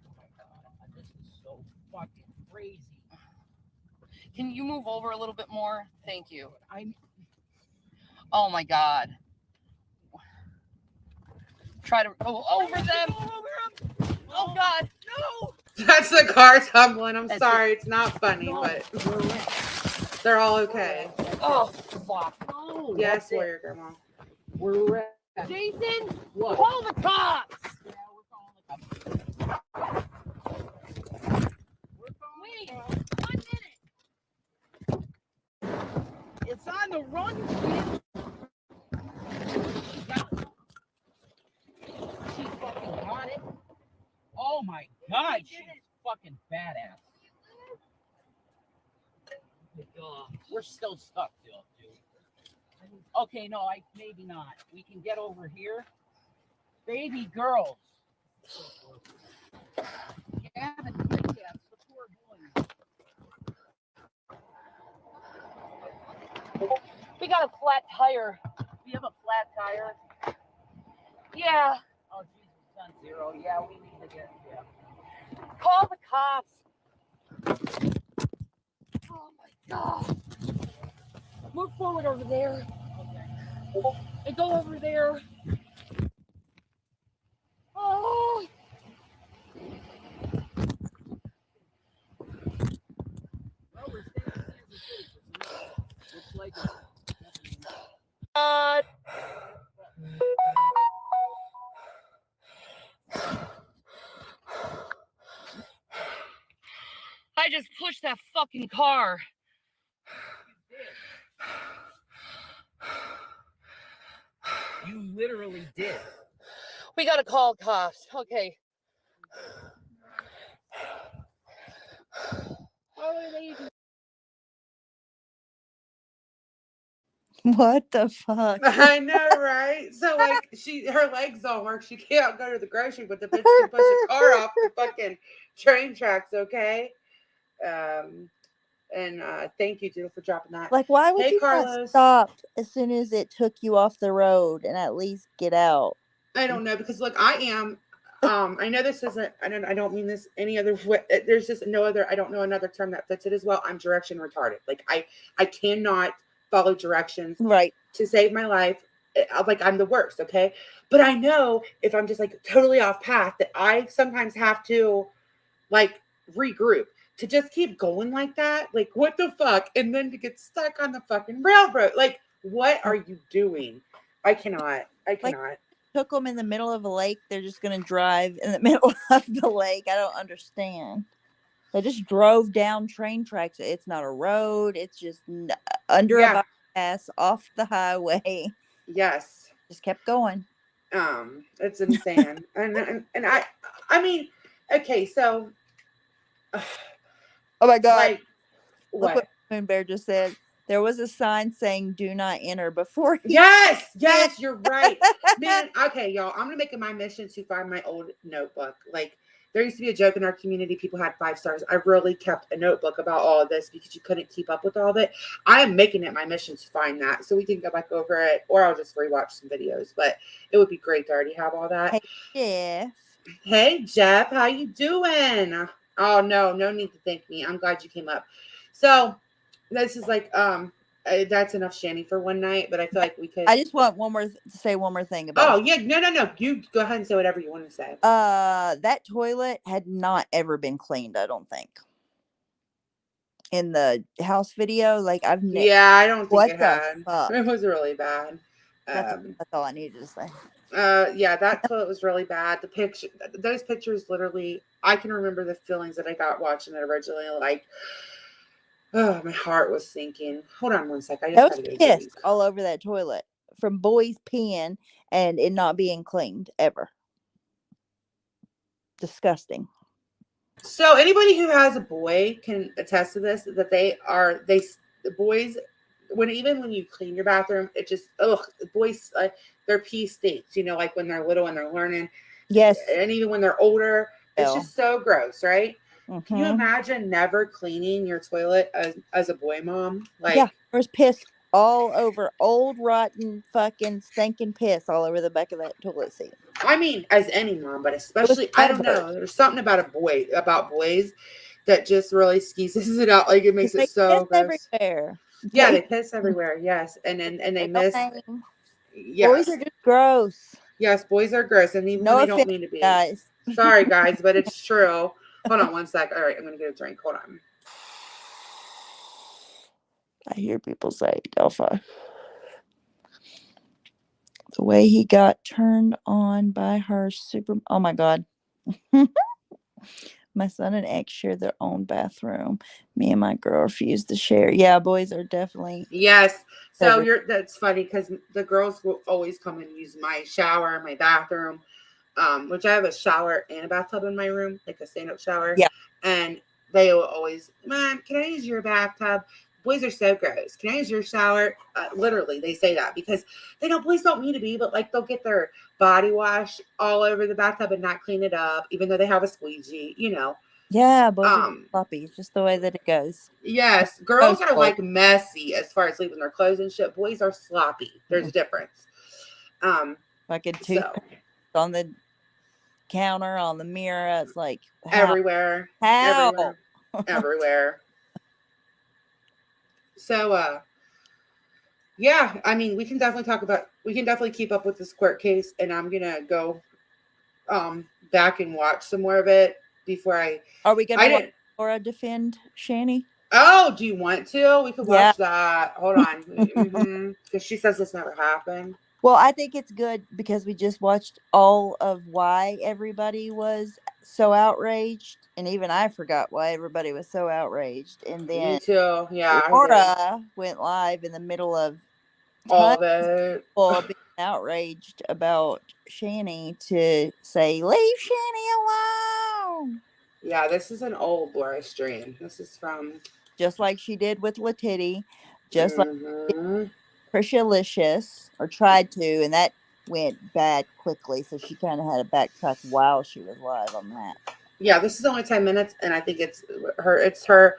Oh my God, this is so fucking crazy. Can you move over a little bit more? Thank you. Oh my God. Try to go over them. Oh God, no! That's the car tumbling. I'm sorry, it's not funny, but they're all okay. Oh fuck! No. Yeah, I swear, your grandma. We're at Jason, what? call the cops. Yeah, we're calling the cops. Wait, 1 minute. It's on the run, kid. She fucking got it. Oh my God, she's fucking badass. We're still stuck, still, dude. Okay, no, maybe not. We can get over here. Baby girls. Yeah, but that's before going. We got a flat tire. We have a flat tire. Yeah. Oh, Jesus, it's on zero. Yeah, we need to get. Yeah. Call the cops. Oh my God. Move forward over there. Okay. And go over there. Oh. Well, we're staying in Kansas City. Looks like it's I just pushed that fucking car. You literally did. We gotta call cops. Okay. How are they even? What the fuck? I know, right? So like her legs don't work. She can't go to the grocery, but the bitch can push a car off the fucking train tracks, okay? And thank you, Judith, for dropping that. Like, why would Hey, you Carlos. not stop as soon as it took you off the road and at least get out? I don't know, because look, I know this isn't, I don't mean this any other way. There's just no other, I don't know another term that fits it as well. I'm direction retarded. Like I cannot follow directions Right. to save my life. Like I'm the worst. Okay. But I know if I'm just like totally off path that I sometimes have to like regroup. To just keep going like that, like what the fuck? And then to get stuck on the fucking railroad. Like, what are you doing? I cannot. Took them in the middle of a lake. They're just going to drive in the middle of the lake. I don't understand. They just drove down train tracks. It's not a road. It's just under a ass off the highway. Yes. Just kept going. It's insane. and I mean, okay, so Oh my God. like Look what? what Moon Bear just said. There was a sign saying "Do not enter" before he. Yes, you're right. Man, okay, y'all. I'm gonna make it my mission to find my old notebook. Like there used to be a joke in our community, people had 5 stars. I really kept a notebook about all of this because you couldn't keep up with all of it. I am making it my mission to find that so we can go back over it, or I'll just rewatch some videos. But it would be great to already have all that. Hey, Jeff. Hey Jeff, how you doing? Oh no need to thank me. I'm glad you came up. So this is like that's enough Shani for one night, but I feel like we could. I just want to say one more thing about. Oh yeah, no. You go ahead and say whatever you want to say. That toilet had not ever been cleaned. I don't think. In the house video, like I've never. Yeah, I don't think What it the had. fuck? It was really bad. That's all I needed to say. Yeah, that toilet was really bad. Those pictures, literally, I can remember the feelings that I got watching it originally. Like, oh, my heart was sinking. Hold on one sec. I That just was gotta get pissed drink. all over that toilet from boys peeing and it not being cleaned ever. Disgusting. So anybody who has a boy can attest to this, that the boys, when you clean your bathroom, it just, boys, their pee stinks, like when they're little and they're learning. Yes. And even when they're older, it's just so gross, right? Mm-hmm. Can you imagine never cleaning your toilet as a boy mom? Like, yeah, there's piss all over, old rotten fucking stinking piss all over the back of that toilet seat. I mean, as any mom, but especially, I don't know. There's something about boys that just really skeezes it out. Like it makes it so gross. Everywhere. Yeah, they piss everywhere. Yes, and they miss. Yes. Boys are just gross. Yes, boys are gross, and even when they don't mean to be. Guys. Sorry, guys, but it's true. Hold on one sec. All right, I'm gonna get a drink. Hold on. I hear people say, Delphi. The way he got turned on by her oh my God. My son and ex share their own bathroom. Me and my girl refuse to share. Yeah, boys are definitely. Yes. So that's funny because the girls will always come and use my shower, my bathroom, which I have a shower and a bathtub in my room, like a stand-up shower. Yeah. And they will always, Mom, can I use your bathtub? Boys are so gross. Can I use your shower? Literally, they say that because boys don't mean to be, but like they'll get their body wash all over the bathtub and not clean it up, even though they have a squeegee, Yeah, boys are sloppy. It's just the way that it goes. Yes, girls are like messy as far as leaving their clothes and shit. Boys are sloppy. There's a difference. Like a toothpaste on the counter, on the mirror. It's like everywhere. How? Everywhere. So, yeah, I mean, we can definitely keep up with this court case, and I'm gonna go back and watch some more of it before Are we gonna watch Laura defend Shani? Oh, do you want to? We could watch that. Hold on. Because she says this never happened. Well, I think it's good because we just watched all of why everybody was so outraged. And even I forgot why everybody was so outraged. And then me too. Yeah. Laura went live in the middle of all of it. People being outraged about Shani to say, leave Shani alone. Yeah, this is an old Laura stream. This is from just like she did with Latiti, just like Prishalicious, or tried to, and that went bad quickly. So she kind of had to backtrack while she was live on that. Yeah, this is only 10 minutes, and I think it's her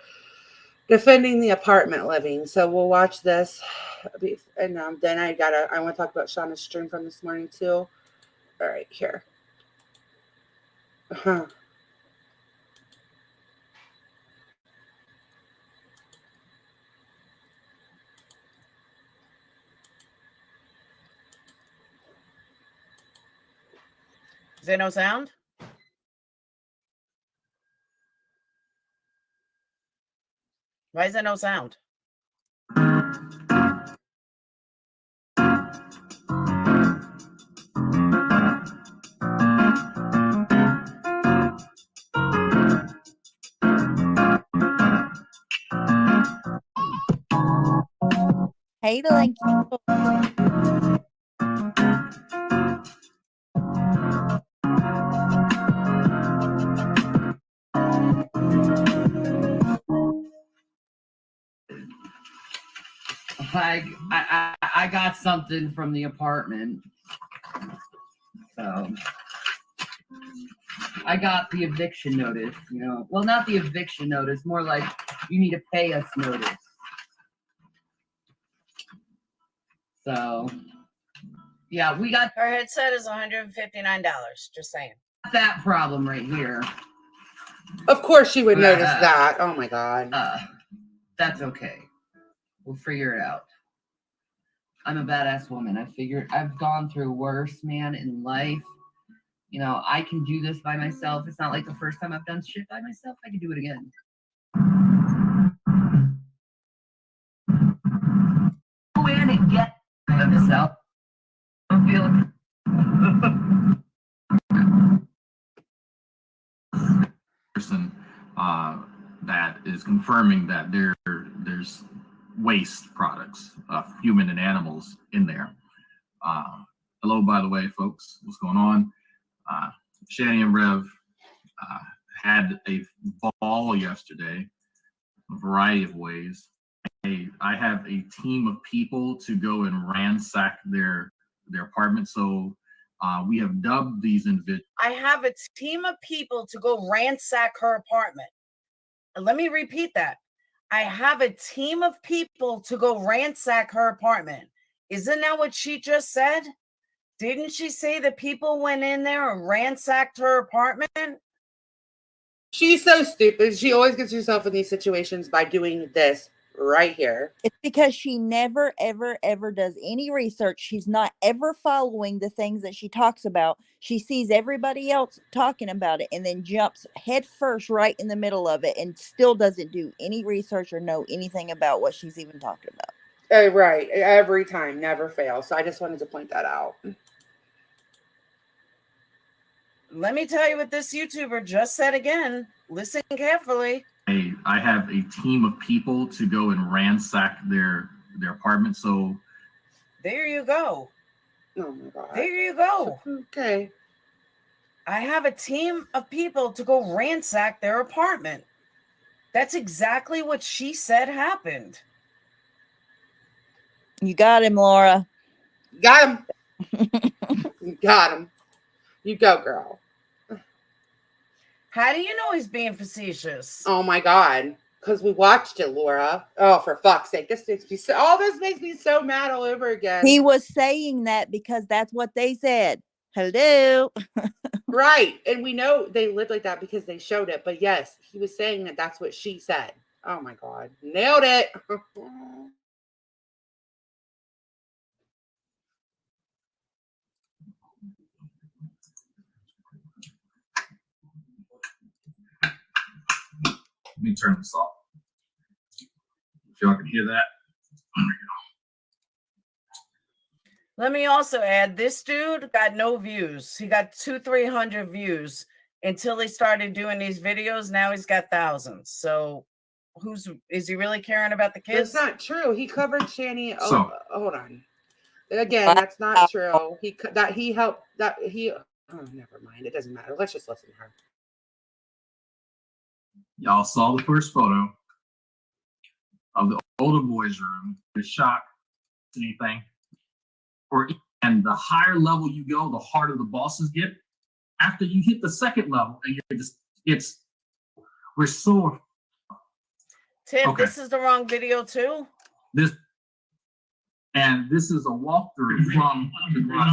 defending the apartment living. So we'll watch this, and then I want to talk about Shauna's stream from this morning too. All right, here. Is there no sound? Why is there no sound? Hey, Delaney. I got something from the apartment. So I got the eviction notice, you know. Well, not the eviction notice, more like you need to pay us notice. So yeah, we got Her headset is $159. Just saying. that problem right here. Of course you would notice that. Oh my God. That's okay. We'll figure it out. I'm a badass woman. I've gone through worse, man, in life. You know, I can do this by myself. It's not like the first time I've done shit by myself. I can do it again. Go in and get myself. I'm feeling person that is confirming that there's waste products of human and animals in there. Hello, by the way, folks. What's going on? Shani and Rev had a ball yesterday, a variety of ways. I have a team of people to go and ransack their apartment. So we have dubbed these individuals. I have a team of people to go ransack her apartment. Let me repeat that. I have a team of people to go ransack her apartment. Isn't that what she just said? Didn't she say that people went in there and ransacked her apartment? She's so stupid. She always gets herself in these situations by doing this right here. It's because she never, ever, ever does any research. She's not ever following the things that she talks about. She sees everybody else talking about it and then jumps head first right in the middle of it and still doesn't do any research or know anything about what she's even talking about. Right. Every time. Never fails. So I just wanted to point that out. Let me tell you what this YouTuber just said again. Listen carefully. I have a team of people to go and ransack their apartment. So there you go. Oh my God. There you go. Okay. I have a team of people to go ransack their apartment. That's exactly what she said happened. You got him, Laura. Got him. You got him. You go, girl. How do you know he's being facetious? Oh my God. Because we watched it, Laura. Oh, for fuck's sake. This makes me so, all this makes me so mad all over again. He was saying that because that's what they said. Hello. Right. And we know they lived like that because they showed it. But yes, he was saying that that's what she said. Oh my God. Nailed it. let me turn this off. If y'all can hear that. There we go. Let me also add, this dude got no views. He got 200-300 views until he started doing these videos. Now he's got thousands. So is he really caring about the kids? That's not true. He covered Shani. So, hold on. Again, that's not true. Oh, never mind. It doesn't matter. Let's just listen to her. Y'all saw the first photo of the older boys' room. The shock, anything. And the higher level you go, the harder the bosses get. After you hit the second level, and we're so. Tim, okay. This is the wrong video too. This is a walkthrough from the garage.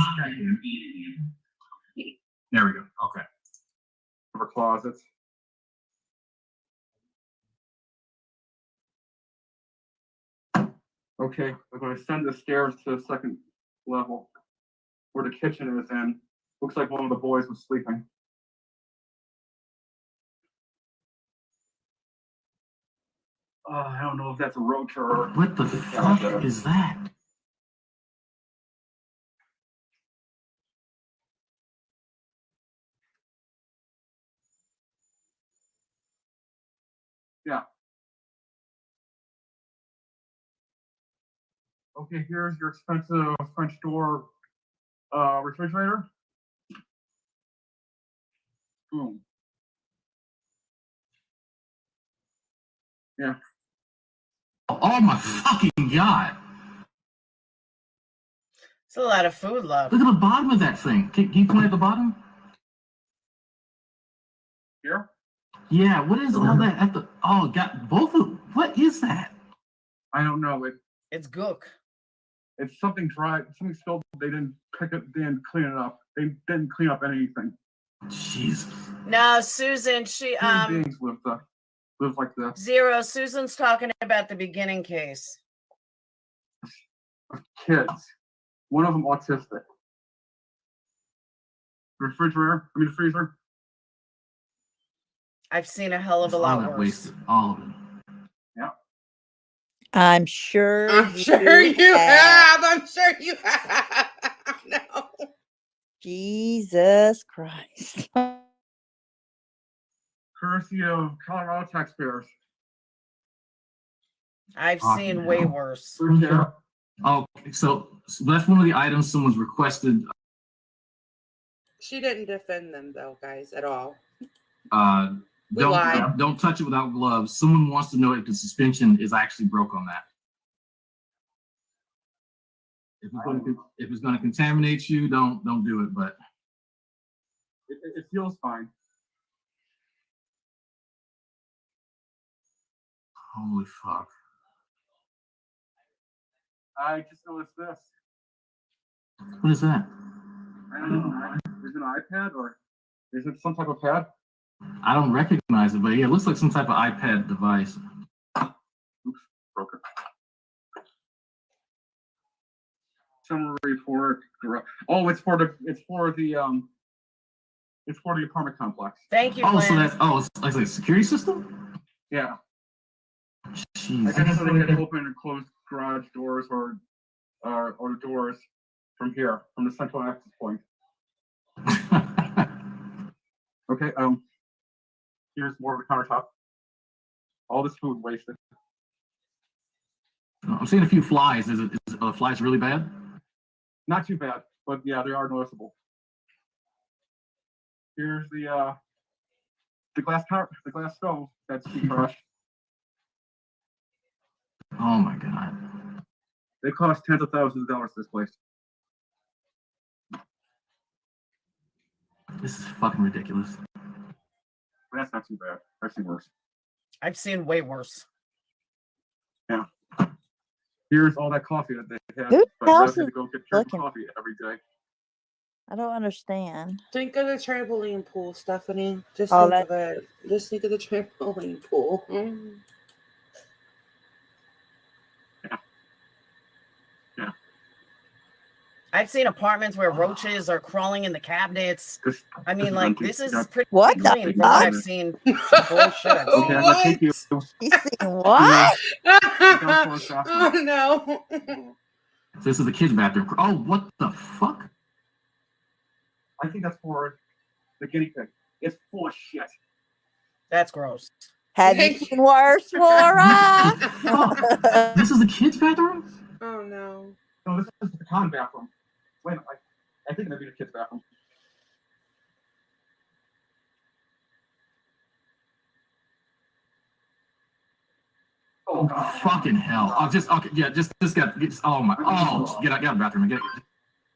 There we go. Okay. Cover closets. Okay, I'm going to ascend the stairs to the second level where the kitchen is in. Looks like one of the boys was sleeping. I don't know if that's a roach or... What the fuck is that? Yeah. Okay, here's your expensive French door refrigerator. Boom. Yeah. Oh my fucking god! It's a lot of food left. Look at the bottom of that thing. Can you point at the bottom? Here? Yeah, what is all that at the? Oh, got both of. What is that? I don't know. It's gook. It's something dry. Something spilled. They didn't pick it. They didn't clean it up. They didn't clean up anything. Jesus. No, Susan. She Human beings live like this. Zero. Susan's talking about the beginning case. Kids. One of them autistic. Refrigerator. I mean, freezer. I've seen a hell of a lot worse. Wasted. All of it. Yeah. I'm sure. I'm sure you have. I'm sure you have. No. Jesus Christ. Courtesy of Colorado taxpayers. I've seen way worse. Oh, so that's one of the items someone's requested. She didn't defend them though, guys, at all. Don't touch it without gloves. Someone wants to know if the suspension is actually broke on that. If it's going to contaminate you, don't do it. But it feels fine. Holy fuck! I just noticed this. What is that? I don't know. Is it an iPad or is it some type of pad? I don't recognize it, but yeah, it looks like some type of iPad device. Oops, broke it. Summary report. Oh, it's for the apartment complex. Thank you. Oh, Glenn. so it's like a security system? Yeah. Jeez. I guess so they can open and close garage doors or doors from here, from the central access point. Okay, here's more of the countertop. All this food wasted. I'm seeing a few flies. Is the flies really bad? Not too bad, but yeah, they are noticeable. Here's the glass stove that's too fresh. Oh my god. They cost tens of thousands of dollars this place. This is fucking ridiculous. But that's not too bad. I've seen worse. I've seen way worse. Yeah. Here's all that coffee that they had. Whose But house had is to go get looking- coffee every day. I don't understand. Think of the trampoline pool, Stephanie. Just Oh, think of it. Just think of the trampoline pool. Yeah. I've seen apartments where roaches are crawling in the cabinets. I mean, like, this is pretty What the clean from what I've fuck? seen. Some bullshit I've Okay, seen. I'm gonna take you. He's saying what? Oh no. So this is the kids' bathroom. Oh, what the fuck? I think that's for the guinea pig. It's full of shit. That's gross. Have you seen worse, Laura? This is the kids' bathroom? Oh no. No, this is the con bathroom. Wait a minute. I think it might be the kids' bathroom. Oh, fucking hell. Oh, just, okay, yeah, just oh my, oh, get out of the bathroom. Get it.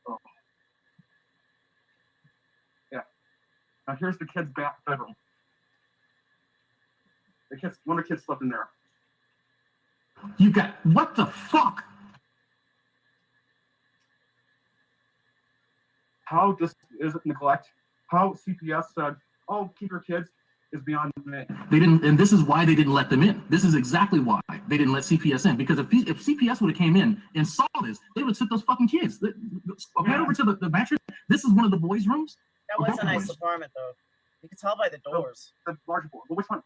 Oh. Yeah. Now here's the kids' bedroom. One of the kids slept in there. You got, what the fuck? How this is it neglect? How CPS said, "Oh, keep your kids," is beyond me. They didn't, and this is why they didn't let them in. This is exactly why they didn't let CPS in. Because if CPS would have came in and saw this, they would have took those fucking kids. Right over to the mattress. This is one of the boys' rooms. That was a nice apartment, though. You can tell by the doors. The larger boy. Well, which one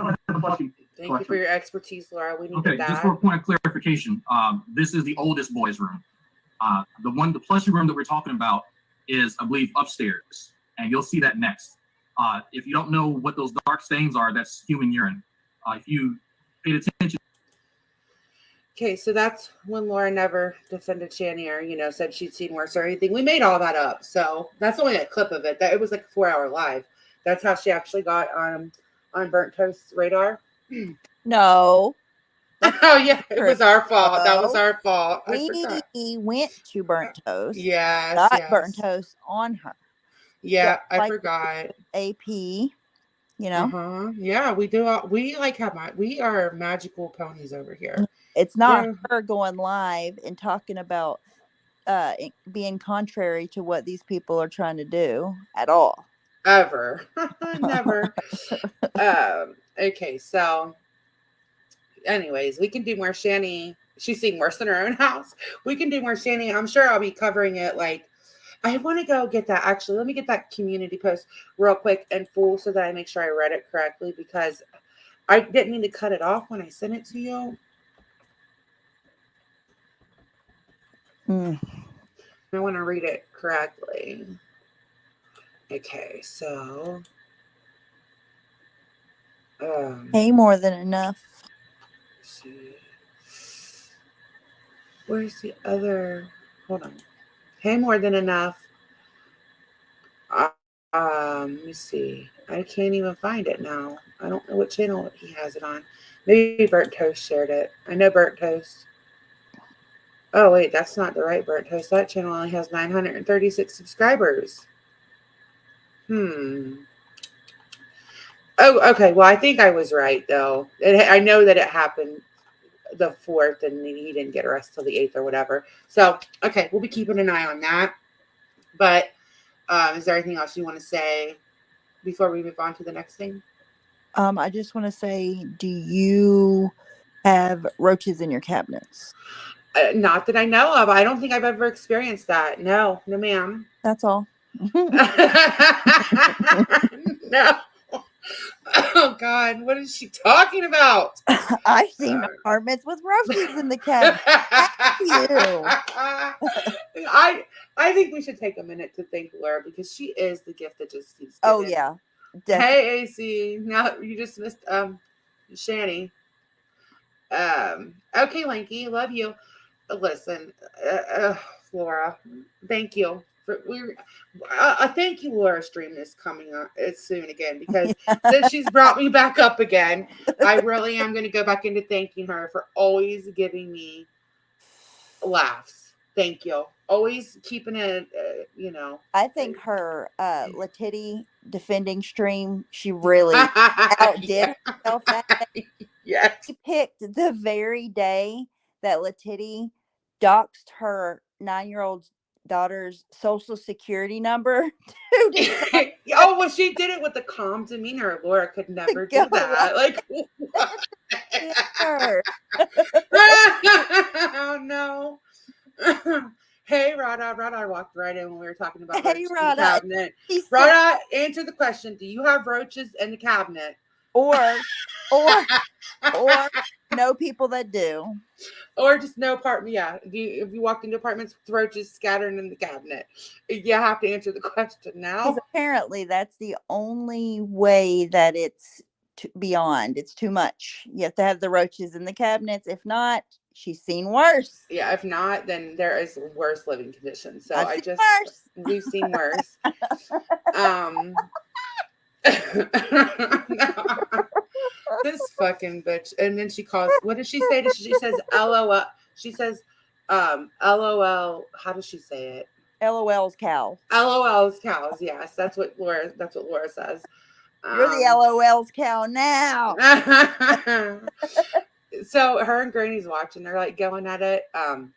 has the blushing? Thank you for your expertise, Laura. We need Okay, that. just for a point of clarification, this is the oldest boys' room. The plushie room that we're talking about is, I believe, upstairs, and you'll see that next. If you don't know what those dark stains are, that's human urine. If you paid attention. Okay, so that's when Laura never defended Shani or, you know, said she'd seen worse or anything. We made all that up. So that's only a clip of it. That it was like a 4-hour live. That's how she actually got on Burnt Toast's radar. No. Oh yeah, it was our fault. That was No. our fault. I We forgot. went to Burnt Toast. Yes, Got yes. Burnt Toast on her. Yeah, Just I like forgot. AP, you know. Uh-huh. Yeah, we do. We like have we are magical ponies over here. It's not We're her going live and talking about being contrary to what these people are trying to do at all. ever. Never. Okay, so anyways, we can do more Shani. She's seen worse in her own house. We can do more Shani. I'm sure I'll be covering it. Like, I want to go get that. Actually, let me get that community post real quick and full so that I make sure I read it correctly, because I didn't mean to cut it off when I sent it to you. I want to read it correctly. Okay, so Hey, more than enough. let's see. Where's the other? Hold on. Hey, more than enough. Let me see. I can't even find it now. I don't know what channel he has it on. Maybe Burnt Toast shared it. I know Burnt Toast. Oh wait, that's not the right Burnt Toast. That channel only has 936 subscribers. Oh, okay. Well, I think I was right though. I know that it happened the 4th, and he didn't get arrested till the 8th or whatever. So, okay, we'll be keeping an eye on that. But is there anything else you want to say before we move on to the next thing? I just want to say, do you have roaches in your cabinets? Not that I know of. I don't think I've ever experienced that. No, ma'am. That's all. No. Oh God, what is she talking about? I've seen apartments with roaches in the cabinet. I think we should take a minute to thank Laura, because she is the gift that just keeps giving. Oh yeah. Definitely. Hey AC, now you just missed Shani. Okay, Lanky, love you. Listen, Laura, thank you. Thank you, Laura. Stream is coming up soon again, because since she's brought me back up again, I really am going to go back into thanking her for always giving me laughs. Thank you. Always keeping it, you know. I think her Letitty defending stream, she really outdid herself at it. Yes. She picked the very day that Letitty doxed her 9-year-old daughter's social security number. Oh, well, she did it with a calm demeanor. Laura could never do that. Like, oh no. Hey, Rada walked right in when we were talking about roaches in the cabinet. Rada, answer the question. Do you have roaches in the cabinet? Or know people that do. Or just no apartment. Yeah. If you walked into apartments with roaches scattered in the cabinet, you have to answer the question now. Because apparently that's the only way that it's beyond. It's too much. You have to have the roaches in the cabinets. If not, she's seen worse. Yeah, if not, then there is worse living conditions. So we've seen worse. This fucking bitch. And then she calls, what does she say? She says LOL. She says LOL. How does she say it? LOL's cow. LOL's cows. Yes, that's what Laura says. You're the LOL's cow now. So her and Granny's watching. They're like going at it. I'm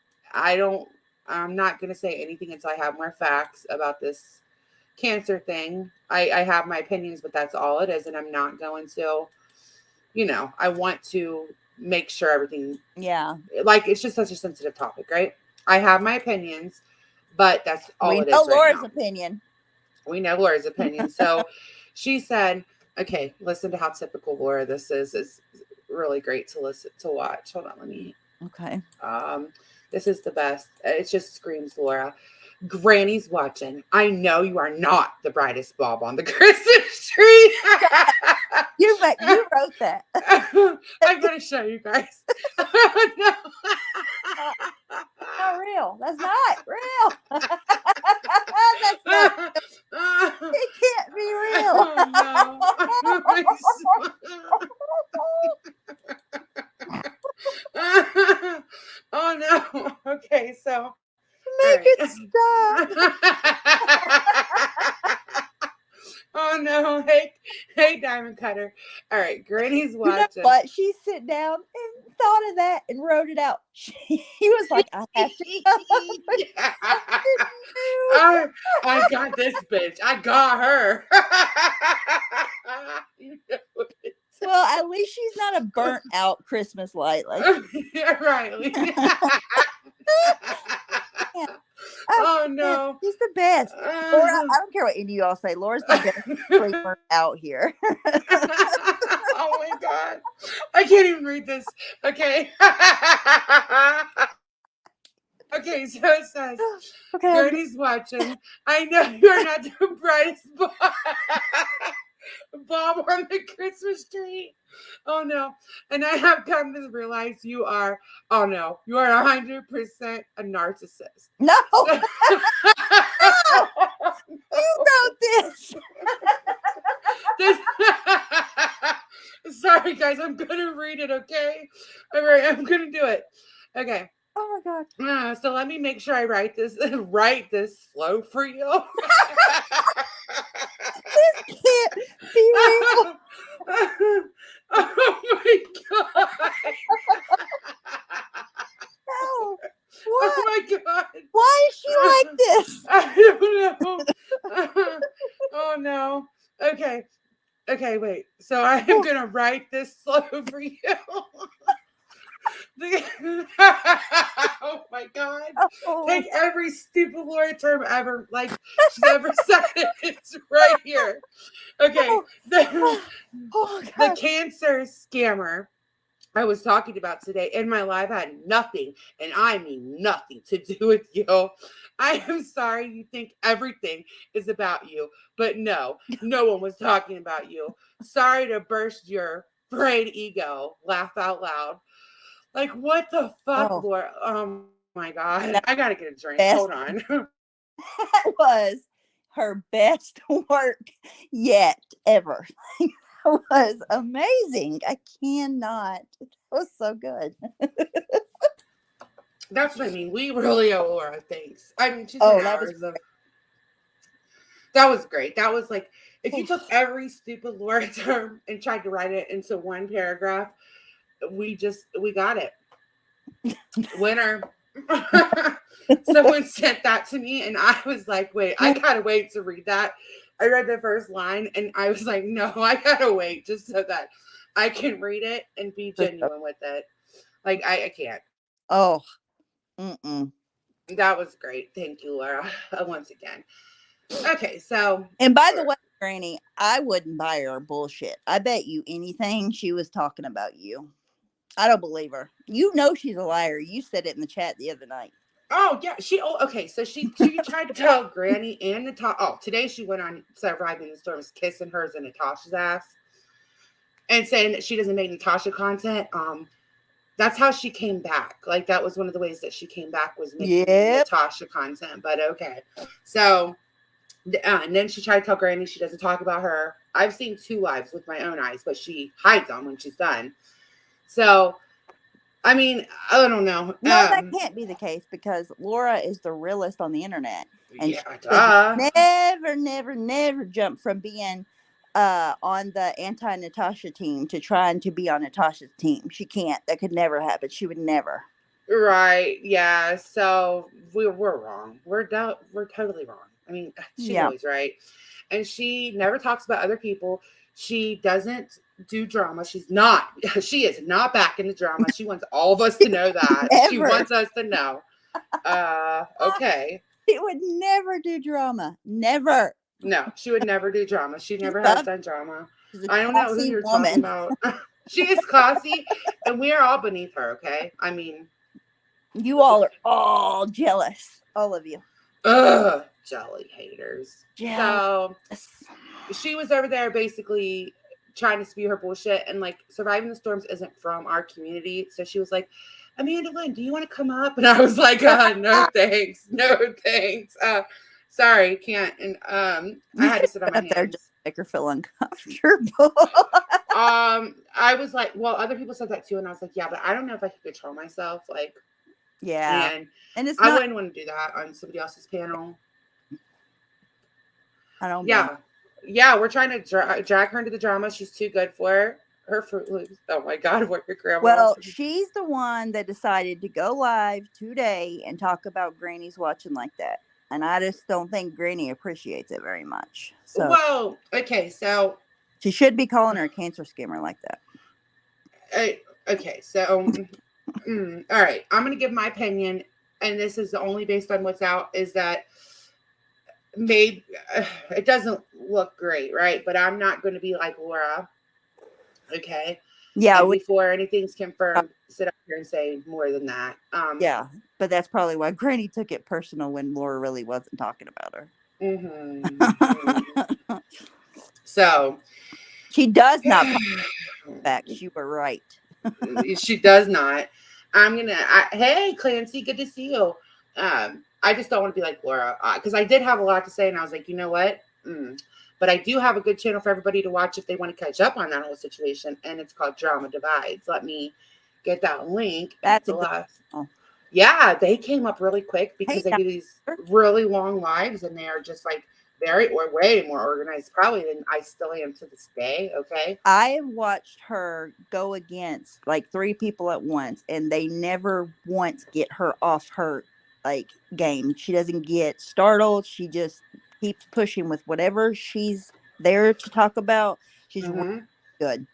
not gonna say anything until I have more facts about this cancer thing. I have my opinions, but that's all it is, and I'm not going to. You know, I want to make sure everything. Yeah. Like, it's just such a sensitive topic, right? I have my opinions, but that's all it is. We know Laura's opinion. We know Laura's opinion. So she said, okay, listen to how typical Laura this is. It's really great to watch. Hold on, let me. Okay. This is the best. It just screams Laura. Granny's watching. I know you are not the brightest bulb on the Christmas tree. You wrote that. I'm gonna show you guys. No. Not real. That's not real. That's not real. It can't be real. Oh no. Okay, so make it stop. Oh no. Hey, Diamond Cutter. All right, Granny's watching. You know what? She sit down and thought of that and wrote it out. He was like, I have to. I got this bitch. I got her. You know it. Well, at least she's not a burnt out Christmas light. Like, yeah, right. yeah. Oh no, she's the best. Laura, I don't care what any of y'all say. Laura's the best burnt out here. Oh my god, I can't even read this. Okay. Okay, so it says, okay. Granny's watching. I know you're not the brightest Bob on the Christmas tree. Oh no. And I have come to realize you are 100% a narcissist. No. So, no. You wrote this. Sorry guys, I'm gonna read it, okay? All right, I'm gonna do it. Okay. Oh my god. So let me make sure I write this slow for you. This can't be real. Oh my god. No. What? Oh my god. Why is she like this? I don't know. Oh no. Okay, wait. So I am gonna write this slow for you. Oh my god. Oh. Take every stupid lawyer term ever she's ever said. It's right here. Okay. The cancer scammer I was talking about today in my live had nothing, and I mean nothing, to do with you. I am sorry you think everything is about you, but no one was talking about you. Sorry to burst your frayed ego. Laugh out loud. Like, what the fuck, Laura? Oh my god. I gotta get a drink. Hold on. That was her best work yet ever. It was amazing. I cannot. It was so good. That's what I mean. We really owe Laura thanks. I mean, she's that was great. That was like, if you took every stupid Laura term and tried to write it into one paragraph, we got it. Winner. Someone sent that to me and I was like, wait, I gotta wait to read that. I read the first line and I was like, no, I gotta wait just so that I can read it and be genuine with it. Like, I can't. Oh. That was great. Thank you, Laura, once again. Okay, so. And by the way, Granny, I wouldn't buy her bullshit. I bet you anything she was talking about you. I don't believe her. You know she's a liar. You said it in the chat the other night. Oh, yeah. Okay. So she tried to tell Granny and Natasha. Oh, today she went on Surviving the Storm, kissing hers and Natasha's ass and saying that she doesn't make Natasha content. That's how she came back. Like, that was one of the ways that she came back, was making Natasha content. But okay. So, and then she tried to tell Granny she doesn't talk about her. I've seen 2 lives with my own eyes, but she hides them when she's done. So, I mean, I don't know. No, that can't be the case because Laura is the realest on the internet. And she never jump from being on the anti-Natasha team to trying to be on Natasha's team. She can't. That could never happen. She would never. Right. Yeah. So we're wrong. We're totally wrong. I mean, she's always right. And she never talks about other people. She doesn't do drama. She is not back in the drama. She wants all of us to know that. She wants us to know. Okay. She would never do drama. Never. No, she would never do drama. She never has done drama. I don't know who you're talking about. She is classy, and we are all beneath her, okay? I mean, you all are all jealous. All of you. Jelly haters. Jealous. So she was over there basically trying to spew her bullshit. And like Surviving the Storms isn't from our community. So she was like, Amanda Lynn, do you want to come up? And I was like, no, thanks. No, thanks. Sorry, can't. And I had to sit on my up there hands. just to make her feel uncomfortable. I was like, well, other people said that too. And I was like, yeah, but I don't know if I could control myself. Like, yeah. And it's I not, wouldn't want to do that on somebody else's panel. I don't Yeah, we're trying to drag her into the drama. She's too good for her Fruit Loops. Oh my God, what your grandma. Well, she's the one that decided to go live today and talk about Granny's watching like that. And I just don't think Granny appreciates it very much. So, well, okay, so she should be calling her a cancer scammer like that. Okay, so all right, I'm gonna give my opinion, and this is only based on what's out, is that maybe it doesn't look great, right? But I'm not going to be like Laura, okay? Yeah, and before anything's confirmed, sit up here and say more than that. Yeah, but that's probably why Granny took it personal when Laura really wasn't talking about her. So she does not back. You were right. She does not. Hey Clancy, good to see you. I just don't want to be like Laura, because I did have a lot to say, and I was like, you know what? But I do have a good channel for everybody to watch if they want to catch up on that whole situation, and it's called Drama Divides. Let me get that link. That's a lot. Yeah, they came up really quick because they do these really long lives, and they are just like way more organized probably than I still am to this day. Okay. I have watched her go against like 3 people at once, and they never once get her off her like game. She doesn't get startled. She just keeps pushing with whatever she's there to talk about. She's really good.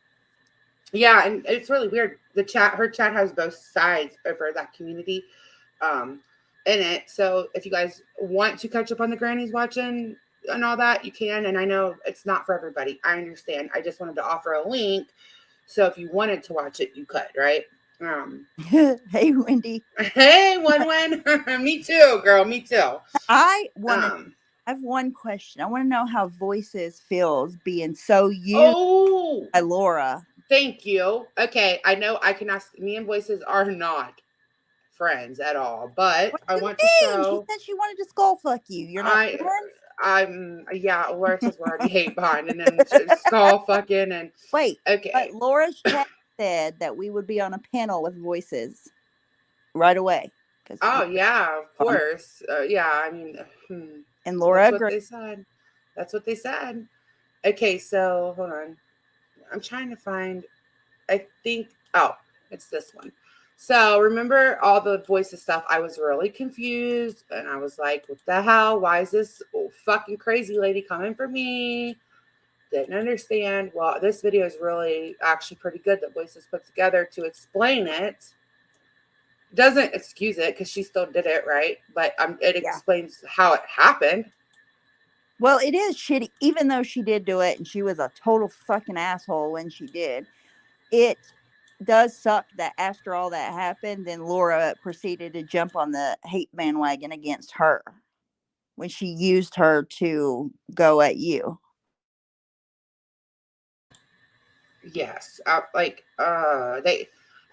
Yeah, and it's really weird. Her chat has both sides over that community in it. So if you guys want to catch up on the grannies watching and all that, you can. And I know it's not for everybody. I understand. I just wanted to offer a link. So if you wanted to watch it, you could, right? Hey, Wendy. Hey, Win. Me too, girl. Me too. I have one question. I want to know how Voices feels being so used by Laura. Thank you. Okay, I know I can ask. Me and Voices are not friends at all, but I want to show. She said she wanted to skull fuck you. You're not friends? Yeah, Laura says we're already hate bond, and then skull fucking and wait. Okay, but Laura's chat said that we would be on a panel with Voices right away. Oh yeah, of course. Yeah, I mean, and Laura that's agreed. what they said. That's what they said. Okay, so hold on. I'm trying to find. I think. Oh, it's this one. So remember all the Voices stuff? I was really confused, and I was like, "What the hell? Why is this fucking crazy lady coming for me?" Didn't understand. Well, this video is really actually pretty good that Voices put together to explain it. Doesn't excuse it because she still did it, right? But it explains how it happened. Well, it is shitty, even though she did do it and she was a total fucking asshole when she did. It does suck that after all that happened, then Laura proceeded to jump on the hate bandwagon against her when she used her to go at you. Yes,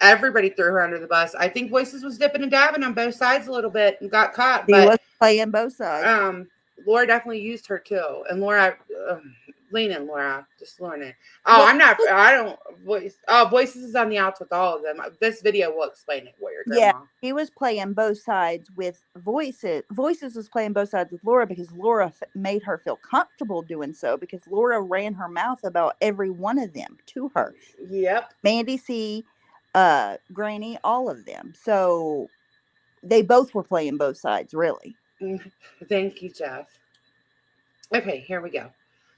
everybody threw her under the bus. I think Voices was dipping and dabbing on both sides a little bit and got caught. She was playing both sides. Laura definitely used her too, and Laura, lean in, Laura, just learn it. I don't. Voices is on the outs with all of them. This video will explain it. Warrior Grandma. Yeah, he was playing both sides with Voices. Voices was playing both sides with Laura because Laura made her feel comfortable doing so because Laura ran her mouth about every one of them to her. Yep. Mandy C, Granny, all of them. So they both were playing both sides, really. Thank you, Jeff. Okay, here we go.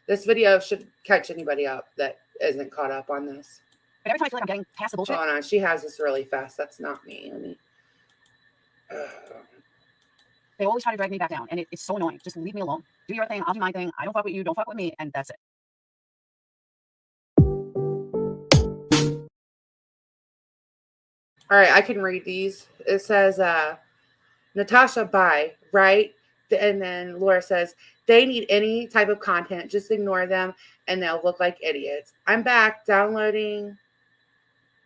This video should catch anybody up that isn't caught up on this. But every time I feel like I'm getting past the bullshit. Hold on, she has this really fast. That's not me. Let me. They always try to drag me back down, and it's so annoying. Just leave me alone. Do your thing. I'll do my thing. I don't fuck with you. Don't fuck with me, and that's it. All right, I can read these. It says, Natasha, bye, right? And then Laura says, they need any type of content. Just ignore them and they'll look like idiots. I'm back downloading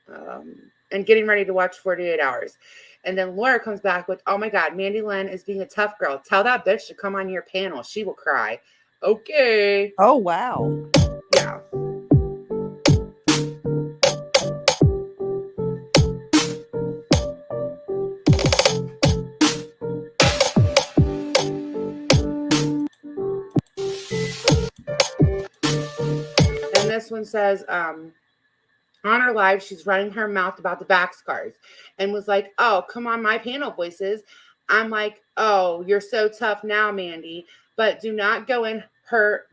and getting ready to watch 48 Hours. And then Laura comes back with, oh my God, Mandy Lynn is being a tough girl. Tell that bitch to come on your panel. She will cry. Okay. Oh, wow. Yeah. And this one says, on her live, she's running her mouth about the back scars and was like, oh, come on my panel, voices. I'm like, oh, you're so tough now, Mandy, but do not go on her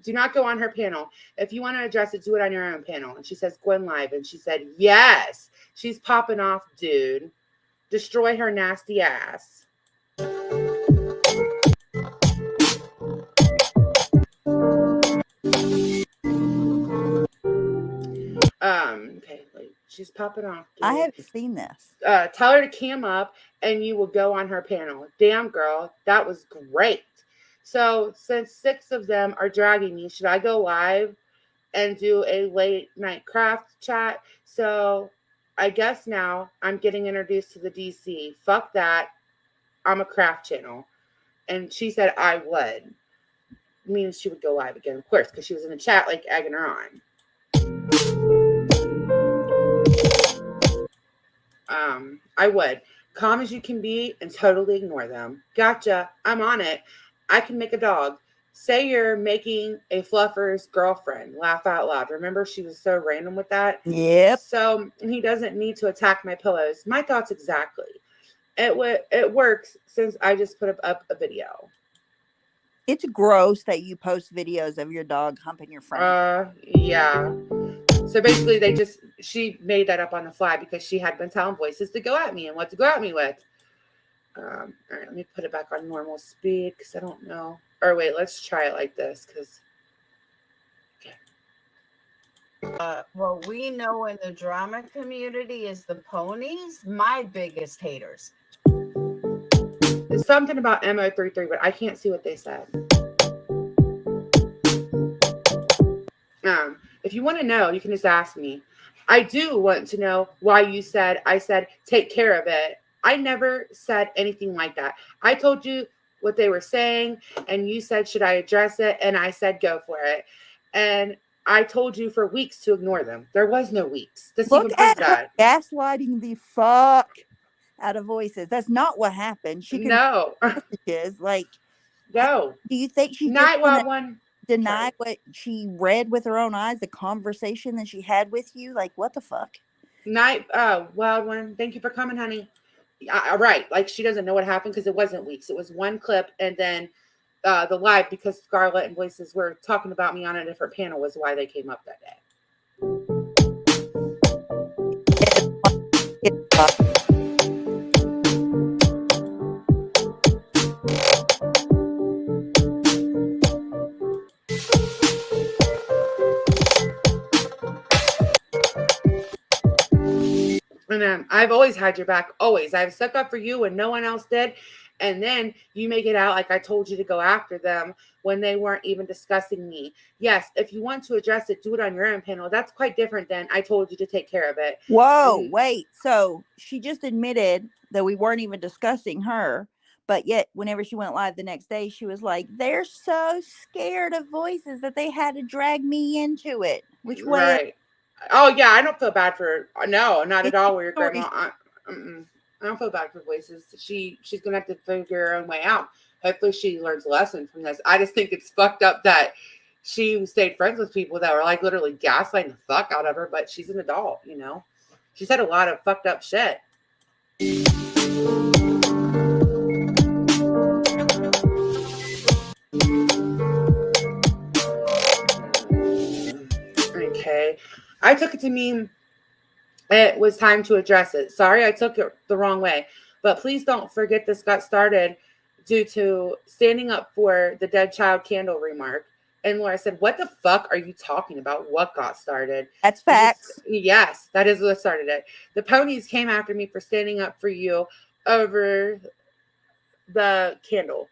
panel. If you want to address it, do it on your own panel. And she says, Gwen live. And she said, yes, she's popping off, dude. Destroy her nasty ass. Okay, like, she's popping off, dude. I haven't seen this. Tell her to cam up and you will go on her panel. Damn, girl, that was great. So since 6 of them are dragging me, should I go live and do a late night craft chat? So I guess now I'm getting introduced to the DC. Fuck that. I'm a craft channel. And she said I would. Means she would go live again, of course, because she was in the chat, like, egging her on. I would. Calm as you can be and totally ignore them. Gotcha. I'm on it. I can make a dog. Say you're making a fluffer's girlfriend. Laugh out loud. Remember, she was so random with that? Yep. So he doesn't need to attack my pillows. My thoughts exactly. It works since I just put up a video. It's gross that you post videos of your dog humping your friend. Yeah. So basically, she made that up on the fly because she had been telling voices to go at me and what to go at me with. All right, let me put it back on normal speed because I don't know. Or wait, let's try it like this because. Okay. What we know in the drama community is the ponies, my biggest haters. It's something about MO33, but I can't see what they said. If you want to know, you can just ask me. I do want to know why I said, take care of it. I never said anything like that. I told you what they were saying, and you said, should I address it? And I said, go for it. And I told you for weeks to ignore them. There was no weeks. This Look even proves at her that. gaslighting the fuck out of voices. That's not what happened. She can messages like, no. Do you think she's just gonna deny what she read with her own eyes, the conversation that she had with you? Like, what the fuck? Wild one. Thank you for coming, honey. Right. Like, she doesn't know what happened because it wasn't weeks. It was one clip, and then the live, because Scarlett and Voices were talking about me on a different panel, was why they came up that day. And I've always had your back, always. I've stuck up for you when no one else did. And then you make it out like I told you to go after them when they weren't even discussing me. Yes, if you want to address it, do it on your own panel. That's quite different than I told you to take care of it. Whoa, wait. So she just admitted that we weren't even discussing her. But yet, whenever she went live the next day, she was like, they're so scared of voices that they had to drag me into it. Which way? Right. Oh, yeah, I don't feel bad for her. No, not at all. Where your grandma. I don't feel bad for voices. She's going to have to figure her own way out. Hopefully she learns a lesson from this. I just think it's fucked up that she stayed friends with people that were like literally gaslighting the fuck out of her, but she's an adult, you know? She said a lot of fucked up shit. Okay. I took it to mean it was time to address it. Sorry, I took it the wrong way. But please don't forget this got started due to standing up for the dead child candle remark. And Laura said, what the fuck are you talking about? What got started? That's facts. Yes, that is what started it. The ponies came after me for standing up for you over the candle.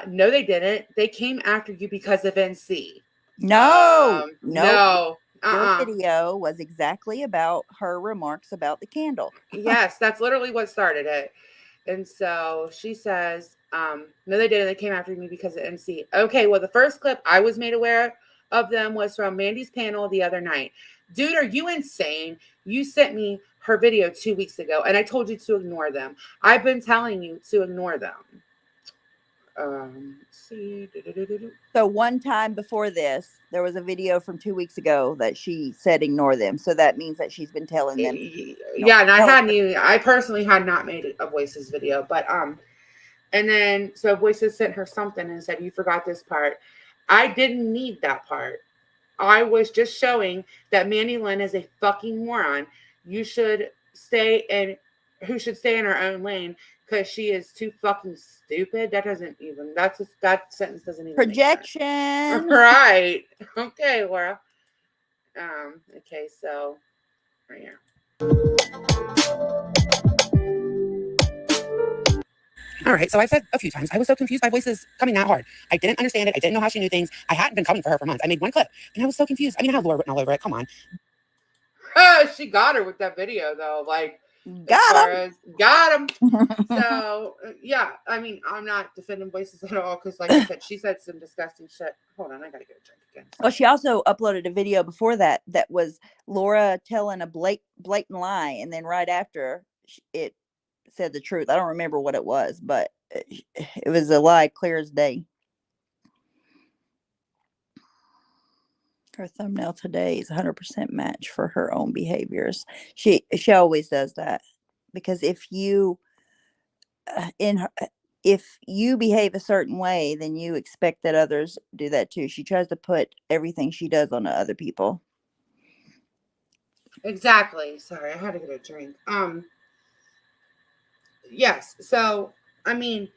No, they didn't. They came after you because of NC. No, No. Your video was exactly about her remarks about the candle. Yes, that's literally what started it. And so she says, no, they didn't. They came after me because of NC. Okay, well, the first clip I was made aware of them was from Mandy's panel the other night. Dude, are you insane? You sent me her video 2 weeks ago, and I told you to ignore them. I've been telling you to ignore them. See. So one time before this, there was a video from 2 weeks ago that she said ignore them. So that means that she's been telling them. Yeah, and I personally had not made a Voices video, but and then so Voices sent her something and said, you forgot this part. I didn't need that part. I was just showing that Mandy Lynn is a fucking moron. You should stay in who should stay in her own lane because she is too fucking stupid. That sentence doesn't even projection. Make sense. Right. Okay, Laura. Okay, so right here. All right, so I've said a few times, I was so confused by Voices coming that hard. I didn't understand it. I didn't know how she knew things. I hadn't been coming for her for months. I made one clip, and I was so confused. I mean, I had Laura written all over it. Come on. She got her with that video, though. Like, got him. So, yeah, I mean, I'm not defending Voices at all because, like I said, she said some disgusting shit. Hold on, I got to get a drink again. Well, she also uploaded a video before that was Laura telling a blatant lie, and then right after it said the truth. I don't remember what it was, but it was a lie clear as day. Her thumbnail today is 100% match for her own behaviors. She always does that because if you behave a certain way, then you expect that others do that too. She tries to put everything she does on other people. Exactly. Sorry, I had to get a drink. Yes. So, I mean,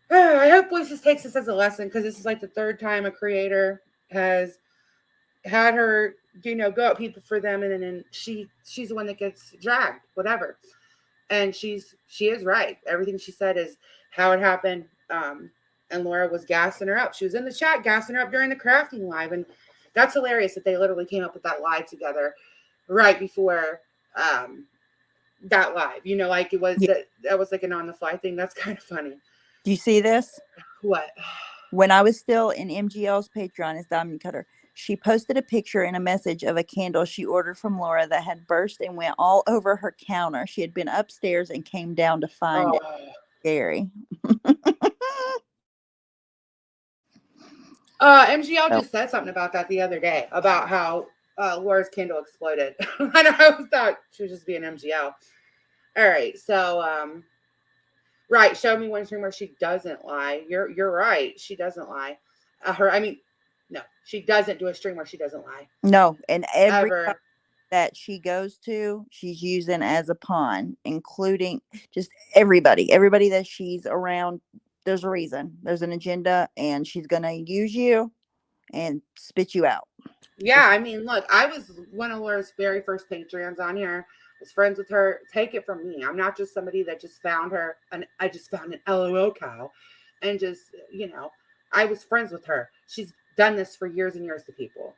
I hope Voices takes this as a lesson because this is like the third time a creator has had her, go at people for them, and then she's the one that gets dragged, whatever. And she is right. Everything she said is how it happened. And Laura was gassing her up. She was in the chat gassing her up during the crafting live, and that's hilarious that they literally came up with that lie together right before that live. Like it was that was like an on the fly thing. That's kind of funny. Do you see this? What? When I was still in MGL's Patreon as Diamond Cutter, she posted a picture and a message of a candle she ordered from Laura that had burst and went all over her counter. She had been upstairs and came down to find it. Scary. MGL just said something about that the other day about how Laura's candle exploded. I thought she was just being MGL. All right, so right, show me one stream where she doesn't lie. You're right, she doesn't lie. No, she doesn't do a stream where she doesn't lie. No, and every that she goes to, she's using as a pawn, including just everybody that she's around. There's a reason, there's an agenda, and she's gonna use you and spit you out. Yeah, I mean, look, I was one of Laura's very first Patreons on here. I was friends with her. Take it from me, I'm not just somebody that just found her, and I just found an LOL cow, and just I was friends with her. She's done this for years and years to people,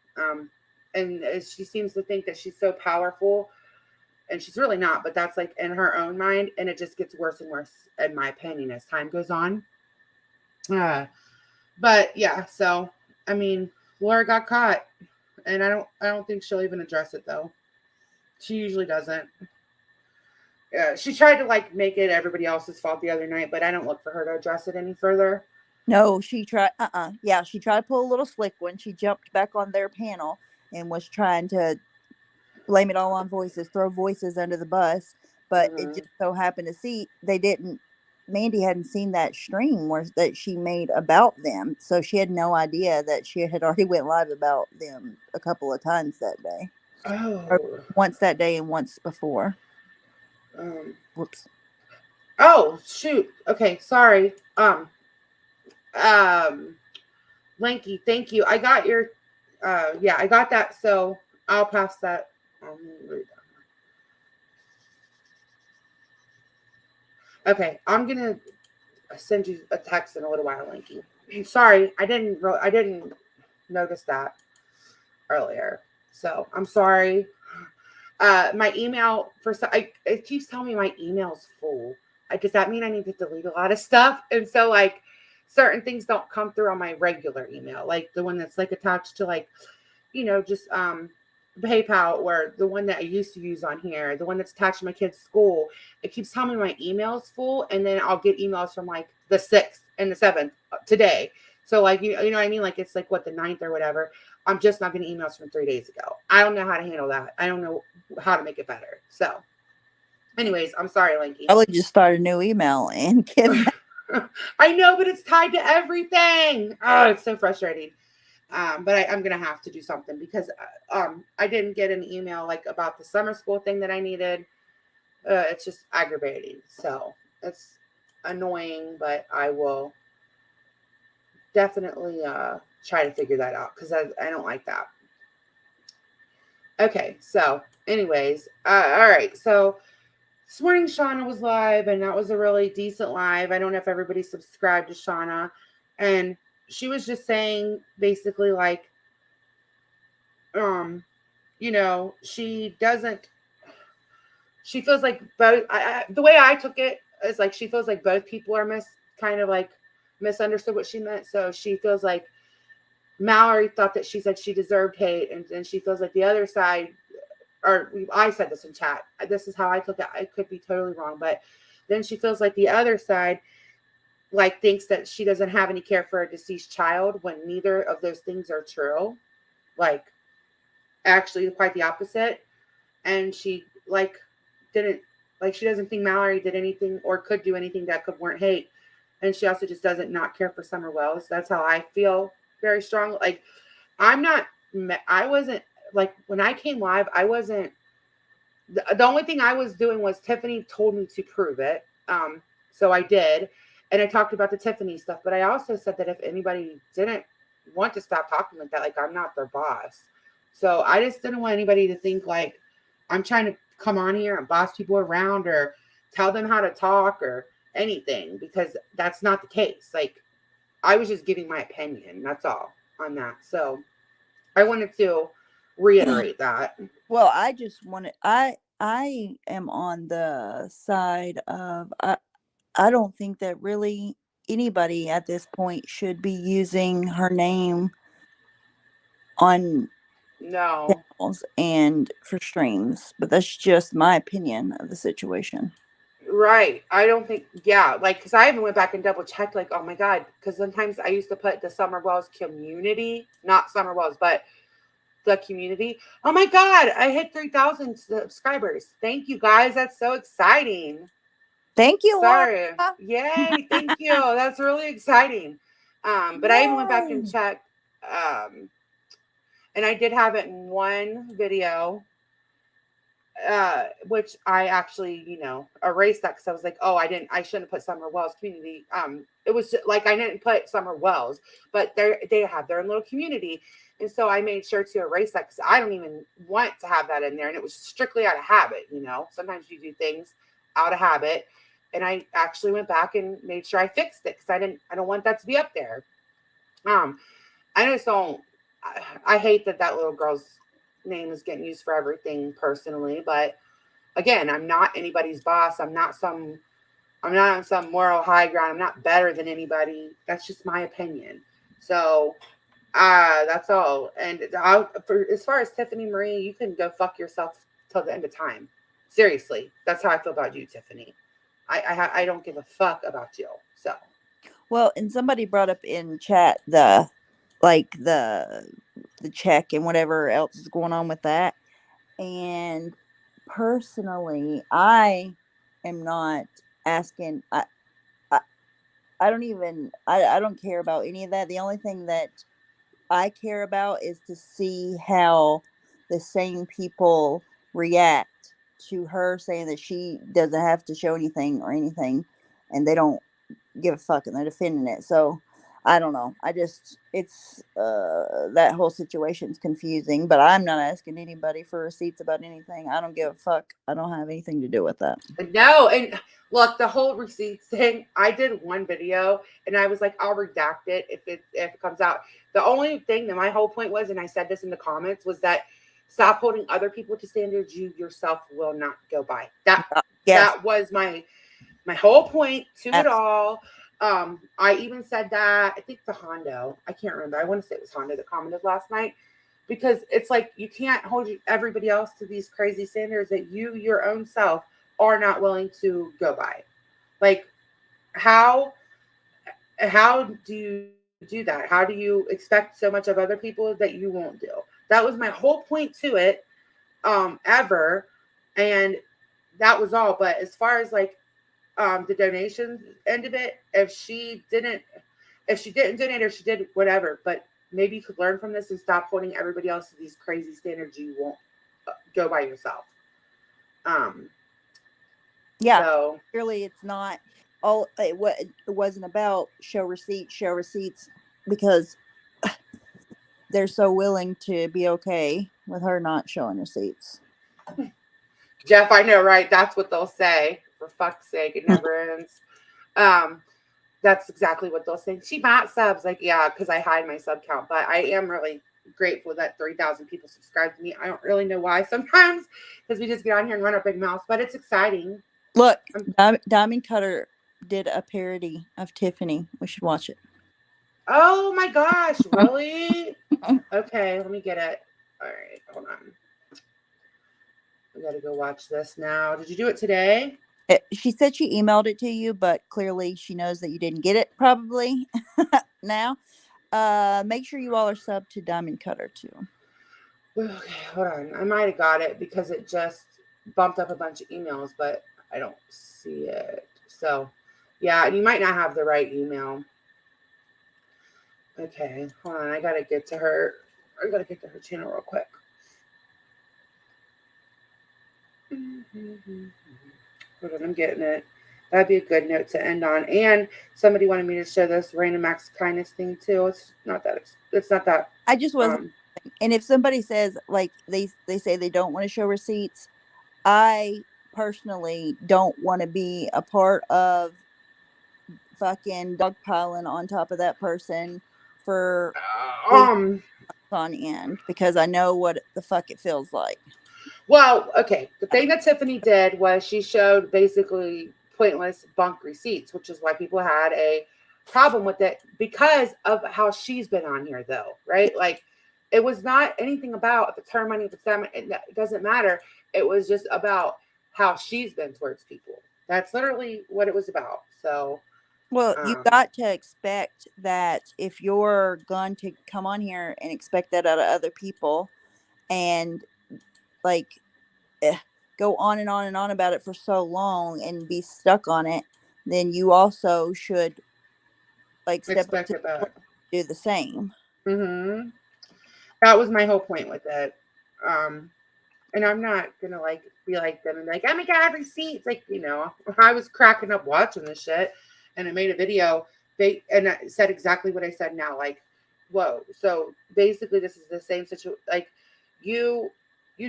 and she seems to think that she's so powerful, and she's really not. But that's like in her own mind, and it just gets worse and worse, in my opinion, as time goes on. But yeah, so I mean, Laura got caught, and I don't think she'll even address it though. She usually doesn't. Yeah, she tried to make it everybody else's fault the other night, but I don't look for her to address it any further. No, she tried. Yeah, she tried to pull a little slick one. She jumped back on their panel and was trying to blame it all on Voices, throw Voices under the bus. But it just so happened to see Mandy hadn't seen that stream that she made about them, so she had no idea that she had already went live about them a couple of times that day. Or once that day and once before. Whoops. Oh shoot. Okay, sorry. Lanky, thank you. I got your I got that, so I'll pass that on. Okay, I'm gonna send you a text in a little while, Linky. Sorry, I didn't notice that earlier. So I'm sorry. My email it keeps telling me my email's full. Does that mean I need to delete a lot of stuff? And so like certain things don't come through on my regular email, like the one that's like attached to like, just PayPal, or the one that I used to use on here, the one that's attached to my kid's school. It keeps telling me my email's full, and then I'll get emails from like the 6th and the 7th today. So like, you know what I mean? Like it's like what, the 9th or whatever. I'm just not getting emails from 3 days ago. I don't know how to handle that. I don't know how to make it better. So anyways, I'm sorry, Linky. I would just start a new email and give that. I know, but it's tied to everything. Oh, it's so frustrating. But I'm going to have to do something because I didn't get an email like about the summer school thing that I needed. It's just aggravating. So it's annoying, but I will definitely try to figure that out because I don't like that. Okay, so anyways, all right. So this morning Shauna was live, and that was a really decent live. I don't know if everybody subscribed to Shauna, and she was just saying basically like, she feels like both, the way I took it is like, she feels like both people are kind of like misunderstood what she meant. So she feels like Mallory thought that she said she deserved hate, and then she feels like the other side, or I said this in chat, this is how I took it. I could be totally wrong, but then she feels like the other side like thinks that she doesn't have any care for a deceased child, when neither of those things are true. Like actually quite the opposite. And she like didn't, like, she doesn't think Mallory did anything or could do anything that could warrant hate. And she also just doesn't not care for Summer Wells. That's how I feel very strongly. Like I wasn't like, when I came live, I wasn't, the only thing I was doing was Tiffany told me to prove it. So I did. And I talked about the Tiffany stuff, but I also said that if anybody didn't want to stop talking like that, like, I'm not their boss. So I just didn't want anybody to think like I'm trying to come on here and boss people around or tell them how to talk or anything, because that's not the case. Like, I was just giving my opinion. That's all on that. So I wanted to reiterate that. Well, I just wanted, I am on the side of, I don't think that really anybody at this point should be using her name on channels and for streams, but that's just my opinion of the situation. Right. I don't think, yeah, like, because I even went back and double checked, like, oh my God, because sometimes I used to put the Summer Wells community, not Summer Wells, but the community. Oh my God, I hit 3,000 subscribers. Thank you guys. That's so exciting. Thank you. Sorry. Laura. Yay. Thank you. That's really exciting. But I even went back and checked. And I did have it in one video, which I actually, erased that because I was like, oh, I shouldn't have put Summer Wells community. It was like, I didn't put Summer Wells, but they have their own little community. And so I made sure to erase that because I don't even want to have that in there. And it was strictly out of habit. Sometimes you do things out of habit. And I actually went back and made sure I fixed it because I don't want that to be up there. I just don't, I hate that little girl's name is getting used for everything personally. But again, I'm not anybody's boss. I'm not on some moral high ground. I'm not better than anybody. That's just my opinion. So that's all. And as far as Tiffany Marie, you can go fuck yourself till the end of time. Seriously, that's how I feel about you, Tiffany. I don't give a fuck about you. So, well, and somebody brought up in chat the check and whatever else is going on with that. And personally, I am not asking. I don't care about any of that. The only thing that I care about is to see how the same people react to her saying that she doesn't have to show anything or anything, and they don't give a fuck and they're defending it. So I don't know. It's that whole situation's confusing, but I'm not asking anybody for receipts about anything. I don't give a fuck. I don't have anything to do with that. No, and look, the whole receipts thing, I did one video and I was like, I'll redact it if it comes out. The only thing that my whole point was, and I said this in the comments, was that stop holding other people to standards you yourself will not go by. That was my whole point to it all. I even said that, I think to Hondo, I can't remember. I want to say it was Hondo that commented last night, because it's like you can't hold everybody else to these crazy standards that you, your own self, are not willing to go by. Like, how do you do that? How do you expect so much of other people that you won't do? That was my whole point to it, ever, and that was all. But as far as like the donation end of it, if she didn't donate, or she did whatever, but maybe you could learn from this and stop holding everybody else to these crazy standards you won't go by yourself. Yeah, so clearly it's not all. It wasn't about show receipts, because they're so willing to be okay with her not showing receipts. Jeff, I know, right? That's what they'll say. For fuck's sake, it never ends. That's exactly what they'll say. She bought subs, like, yeah, because I hide my sub count. But I am really grateful that 3,000 people subscribe to me. I don't really know why sometimes, because we just get on here and run our big mouths, but it's exciting. Look, Diamond Cutter did a parody of Tiffany. We should watch it. Oh my gosh, really? Okay, let me get it. All right, hold on. We gotta go watch this now. Did you do it today? She said she emailed it to you, but clearly she knows that you didn't get it probably now. Make sure you all are subbed to Diamond Cutter too. Okay, hold on. I might have got it because it just bumped up a bunch of emails, but I don't see it. So, yeah, and you might not have the right email. Okay, hold on. I gotta get to her. I gotta get to her channel real quick. Hold on, I'm getting it. That'd be a good note to end on. And somebody wanted me to show this random acts of kindness thing too. It's not that. I just wasn't. And if somebody says like they say they don't want to show receipts, I personally don't want to be a part of fucking dogpiling on top of that person for on end, because I know what the fuck it feels like. Well, okay. The thing that Tiffany did was she showed basically pointless bunk receipts, which is why people had a problem with it, because of how she's been on here, though, right? Like, it was not anything about if it's her money, if it's them, it doesn't matter. It was just about how she's been towards people. That's literally what it was about. So, well, you got to expect that if you're going to come on here and expect that out of other people, and like go on and on and on about it for so long and be stuck on it, then you also should like step up to do the same. Mm-hmm. That was my whole point with it. And I'm not gonna like be like them and be like, oh my god, receipts. Like, you know, I was cracking up watching this shit, and I made a video. And I said exactly what I said now. Like, whoa. So basically, this is the same situation. Like, you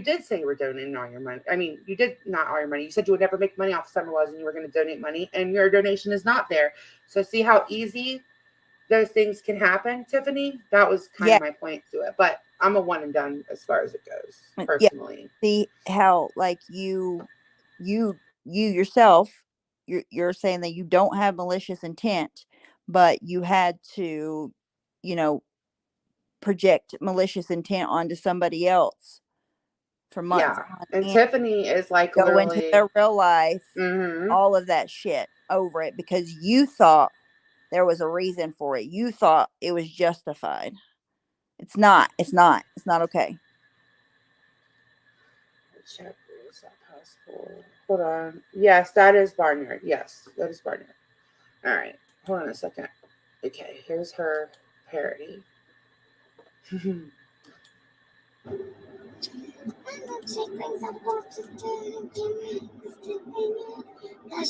did say you were donating all your money. I mean, you did not all your money. You said you would never make money off Summer Was, and you were going to donate money, and your donation is not there. So see how easy those things can happen, Tiffany? That was kind of my point to it. But I'm a one and done as far as it goes, personally. Yeah. See how like you yourself, you're saying that you don't have malicious intent, but you had to, you know, project malicious intent onto somebody else for months. Yeah. And Tiffany is like go literally into their real life, all of that shit over it because you thought there was a reason for it. You thought it was justified. It's not. It's not. It's not okay. Check, is that possible? Hold on. Yes, that is Barnyard. Yes, that is Barnyard. All right. Hold on a second. Okay, here's her parody. Gosh,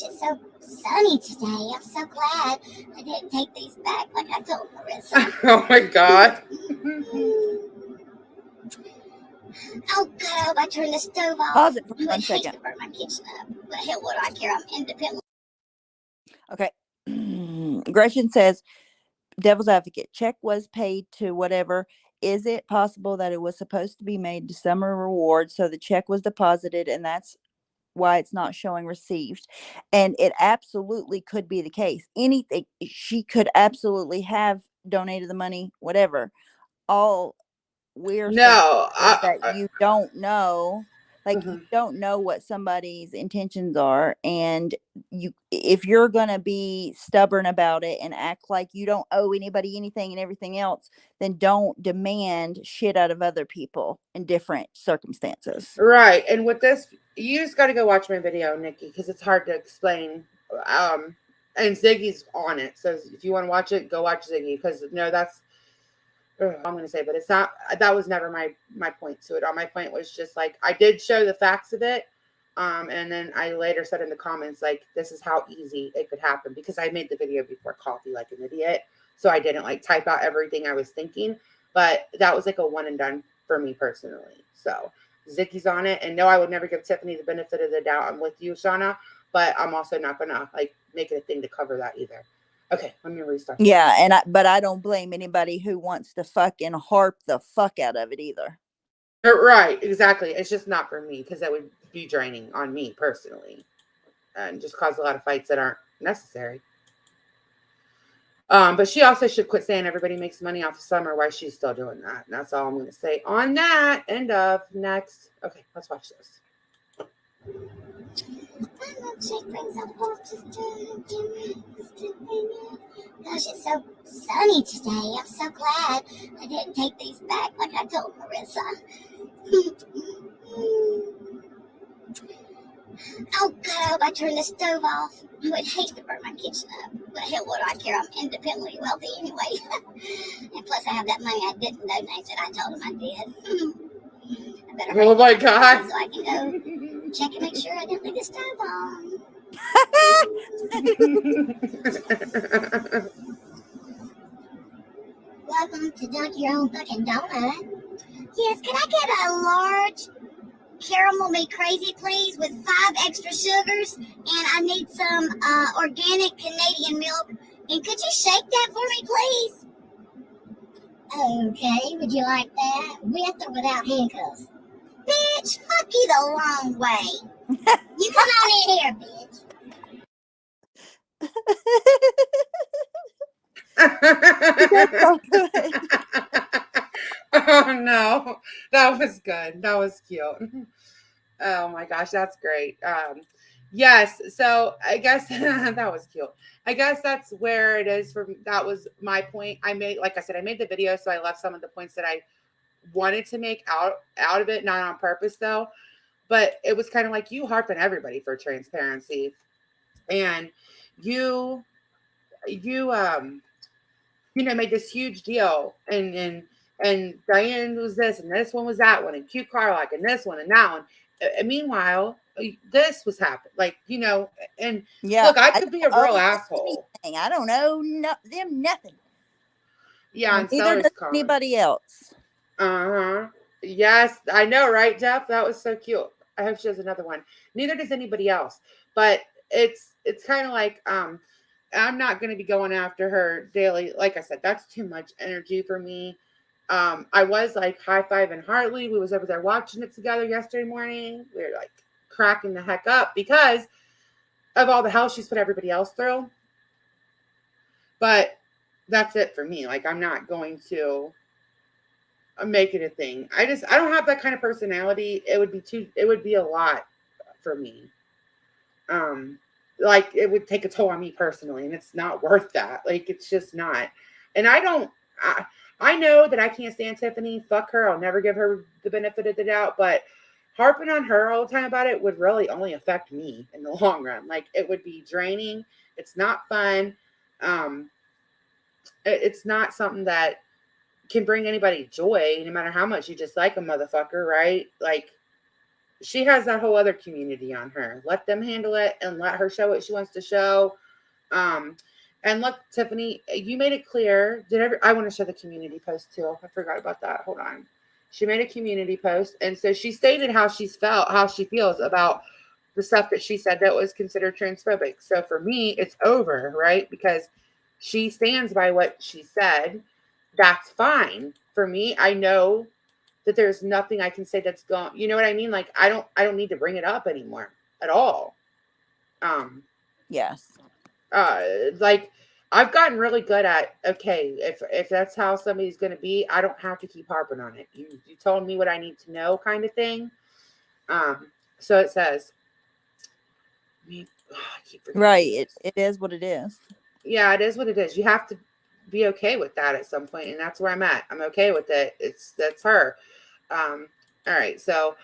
it's so sunny today. I'm so glad I didn't take these back like I told Marissa. Oh my God. Oh God, I hope I turned the stove off. Pause it for I would 1 hate second. to burn my kitchen up. But hell, what do I care? I'm independent. Okay. Gretchen says, devil's advocate, check was paid to whatever. Is it possible that it was supposed to be made to summer reward, so the check was deposited and that's why it's not showing received? And it absolutely could be the case. Anything, she could absolutely have donated the money, whatever. All we're saying No, is that you don't know, like you Mhm. don't know what somebody's intentions are, and if you're gonna be stubborn about it and act like you don't owe anybody anything and everything else, then don't demand shit out of other people in different circumstances. Right. And with this, you just got to go watch my video, Nikki, because it's hard to explain. And Ziggy's on it. So if you want to watch it, go watch Ziggy. Because no, that's I'm going to say, but it's not. That was never my point to it. All my point was just like I did show the facts of it, and then I later said in the comments like this is how easy it could happen because I made the video before coffee like an idiot, so I didn't like type out everything I was thinking. But that was like a one and done for me personally. So Ziggy's on it, and no, I would never give Tiffany the benefit of the doubt. I'm with you, Shauna, but I'm also not gonna like make it a thing to cover that either. Okay, let me restart. Yeah, but I don't blame anybody who wants to fucking harp the fuck out of it either. Right, exactly. It's just not for me because that would be draining on me personally and just cause a lot of fights that aren't necessary. But she also should quit saying everybody makes money off of summer while she's still doing that. And that's all I'm going to say on that. End of. Next. Okay, let's watch this. Gosh, it's so sunny today. I'm so glad I didn't take these back like I told Marissa. Oh God, I hope I turned the stove off. I would hate to burn my kitchen up. But hell, what do I care? I'm independently wealthy anyway. And plus I have that money I didn't donate that I told him I did. I better Oh my God. so I can go check and make sure I didn't leave the stove on. Welcome to Dunk Your Own Fucking Donut. Yes, can I get a large caramel me crazy, please, with 5 extra sugars? And I need some organic Canadian milk. And could you shake that for me, please? Okay, would you like that? With or without handcuffs? Bitch, fuck you the long way. You come on in here, bitch. Oh no, that was good. That was cute. Oh my gosh, that's great. Yes, so I guess that was cute. I guess that's where it is for me. That was my point. I made, like I said, I made the video, so I left some of the points that I wanted to make out of it, not on purpose though. But it was kind of like you harping everybody for transparency, and you made this huge deal, and Diane was this, and this one was that one, and Q Carlock, and this one, and that one. And meanwhile, this was happening, like, and Yeah, look, I could be a real asshole. Anything. I don't know them nothing. Yeah, and neither does Sellers anybody else. Yes, I know, right, Jeff? That was so cute. I hope she has another one. Neither does anybody else. But it's kind of like I'm not going to be going after her daily. Like I said, that's too much energy for me. I was like high-fiving Hartley. We was over there watching it together yesterday morning. We were like cracking the heck up because of all the hell she's put everybody else through. But that's it for me. Like, I'm not going to make it a thing. I don't have that kind of personality. It would be a lot for me. Like, it would take a toll on me personally, and it's not worth that. Like, it's just not. And I know that I can't stand Tiffany. Fuck her. I'll never give her the benefit of the doubt, but harping on her all the time about it would really only affect me in the long run. Like, it would be draining. It's not fun. It's not something that can bring anybody joy, no matter how much you dislike a motherfucker, right? Like, she has that whole other community on her. Let them handle it and let her show what she wants to show. Um, and look, Tiffany, you made it clear. I want to show the community post too. I forgot about that. Hold on. She made a community post, and so she stated how she feels about the stuff that she said that was considered transphobic. So for me, it's over, right? Because she stands by what she said. That's fine. For me, I know that there's nothing I can say that's gone. You know what I mean? Like, I don't need to bring it up anymore at all. Yes. Like, I've gotten really good at, okay, if that's how somebody's going to be, I don't have to keep harping on it. You told me what I need to know, kind of thing. So it says, right. It is what it is. Yeah, it is what it is. You have to be okay with that at some point, and that's where I'm at. I'm okay with it. That's her. All right, so,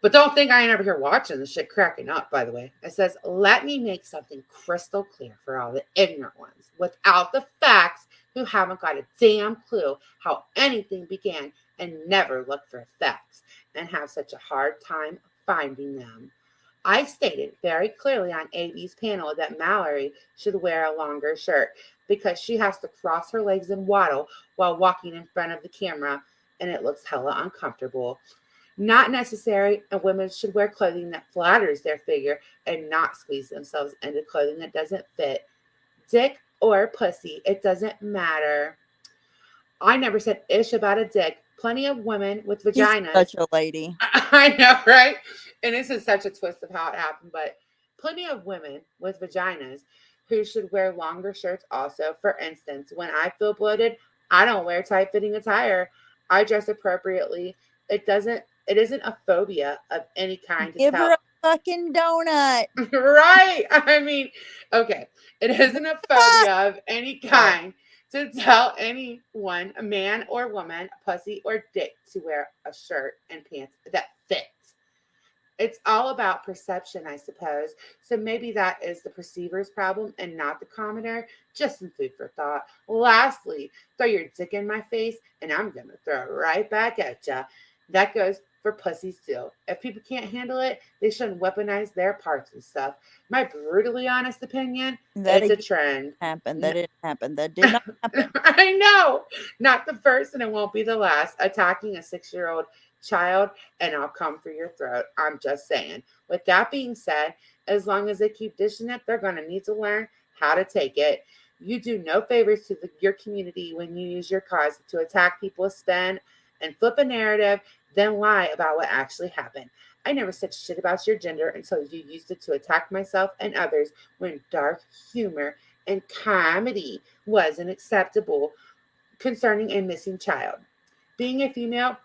but don't think I ain't over here watching this shit cracking up, by the way. It says, let me make something crystal clear for all the ignorant ones without the facts who haven't got a damn clue how anything began and never look for facts and have such a hard time finding them. I stated very clearly on AB's panel that Mallory should wear a longer shirt because she has to cross her legs and waddle while walking in front of the camera, and it looks hella uncomfortable. Not necessary, and women should wear clothing that flatters their figure and not squeeze themselves into clothing that doesn't fit. Dick or pussy, it doesn't matter. I never said ish about a dick. Plenty of women with vaginas. She's such a lady. I know, right? And this is such a twist of how it happened, but plenty of women with vaginas who should wear longer shirts also. For instance, when I feel bloated, I don't wear tight-fitting attire. I dress appropriately. It isn't a phobia of any kind. Give her a fucking donut. Right. I mean, okay. It isn't a phobia of any kind to tell anyone, a man or woman, pussy or dick, to wear a shirt and pants that fit. It's all about perception, I suppose. So maybe that is the perceiver's problem and not the commenter. Just some food for thought. Lastly, throw your dick in my face and I'm going to throw it right back at ya. That goes for pussies too. If people can't handle it, they shouldn't weaponize their parts and stuff. My brutally honest opinion, it's a trend. That didn't happen. That did not happen. I know. Not the first and it won't be the last. Attacking a 6-year-old child and I'll come for your throat. I'm just saying. With that being said, as long as they keep dishing it, they're going to need to learn how to take it. You do no favors to your community when you use your cause to attack people's spin and flip a narrative, then lie about what actually happened. I never said shit about your gender until you used it to attack myself and others when dark humor and comedy wasn't acceptable concerning a missing child. Being a female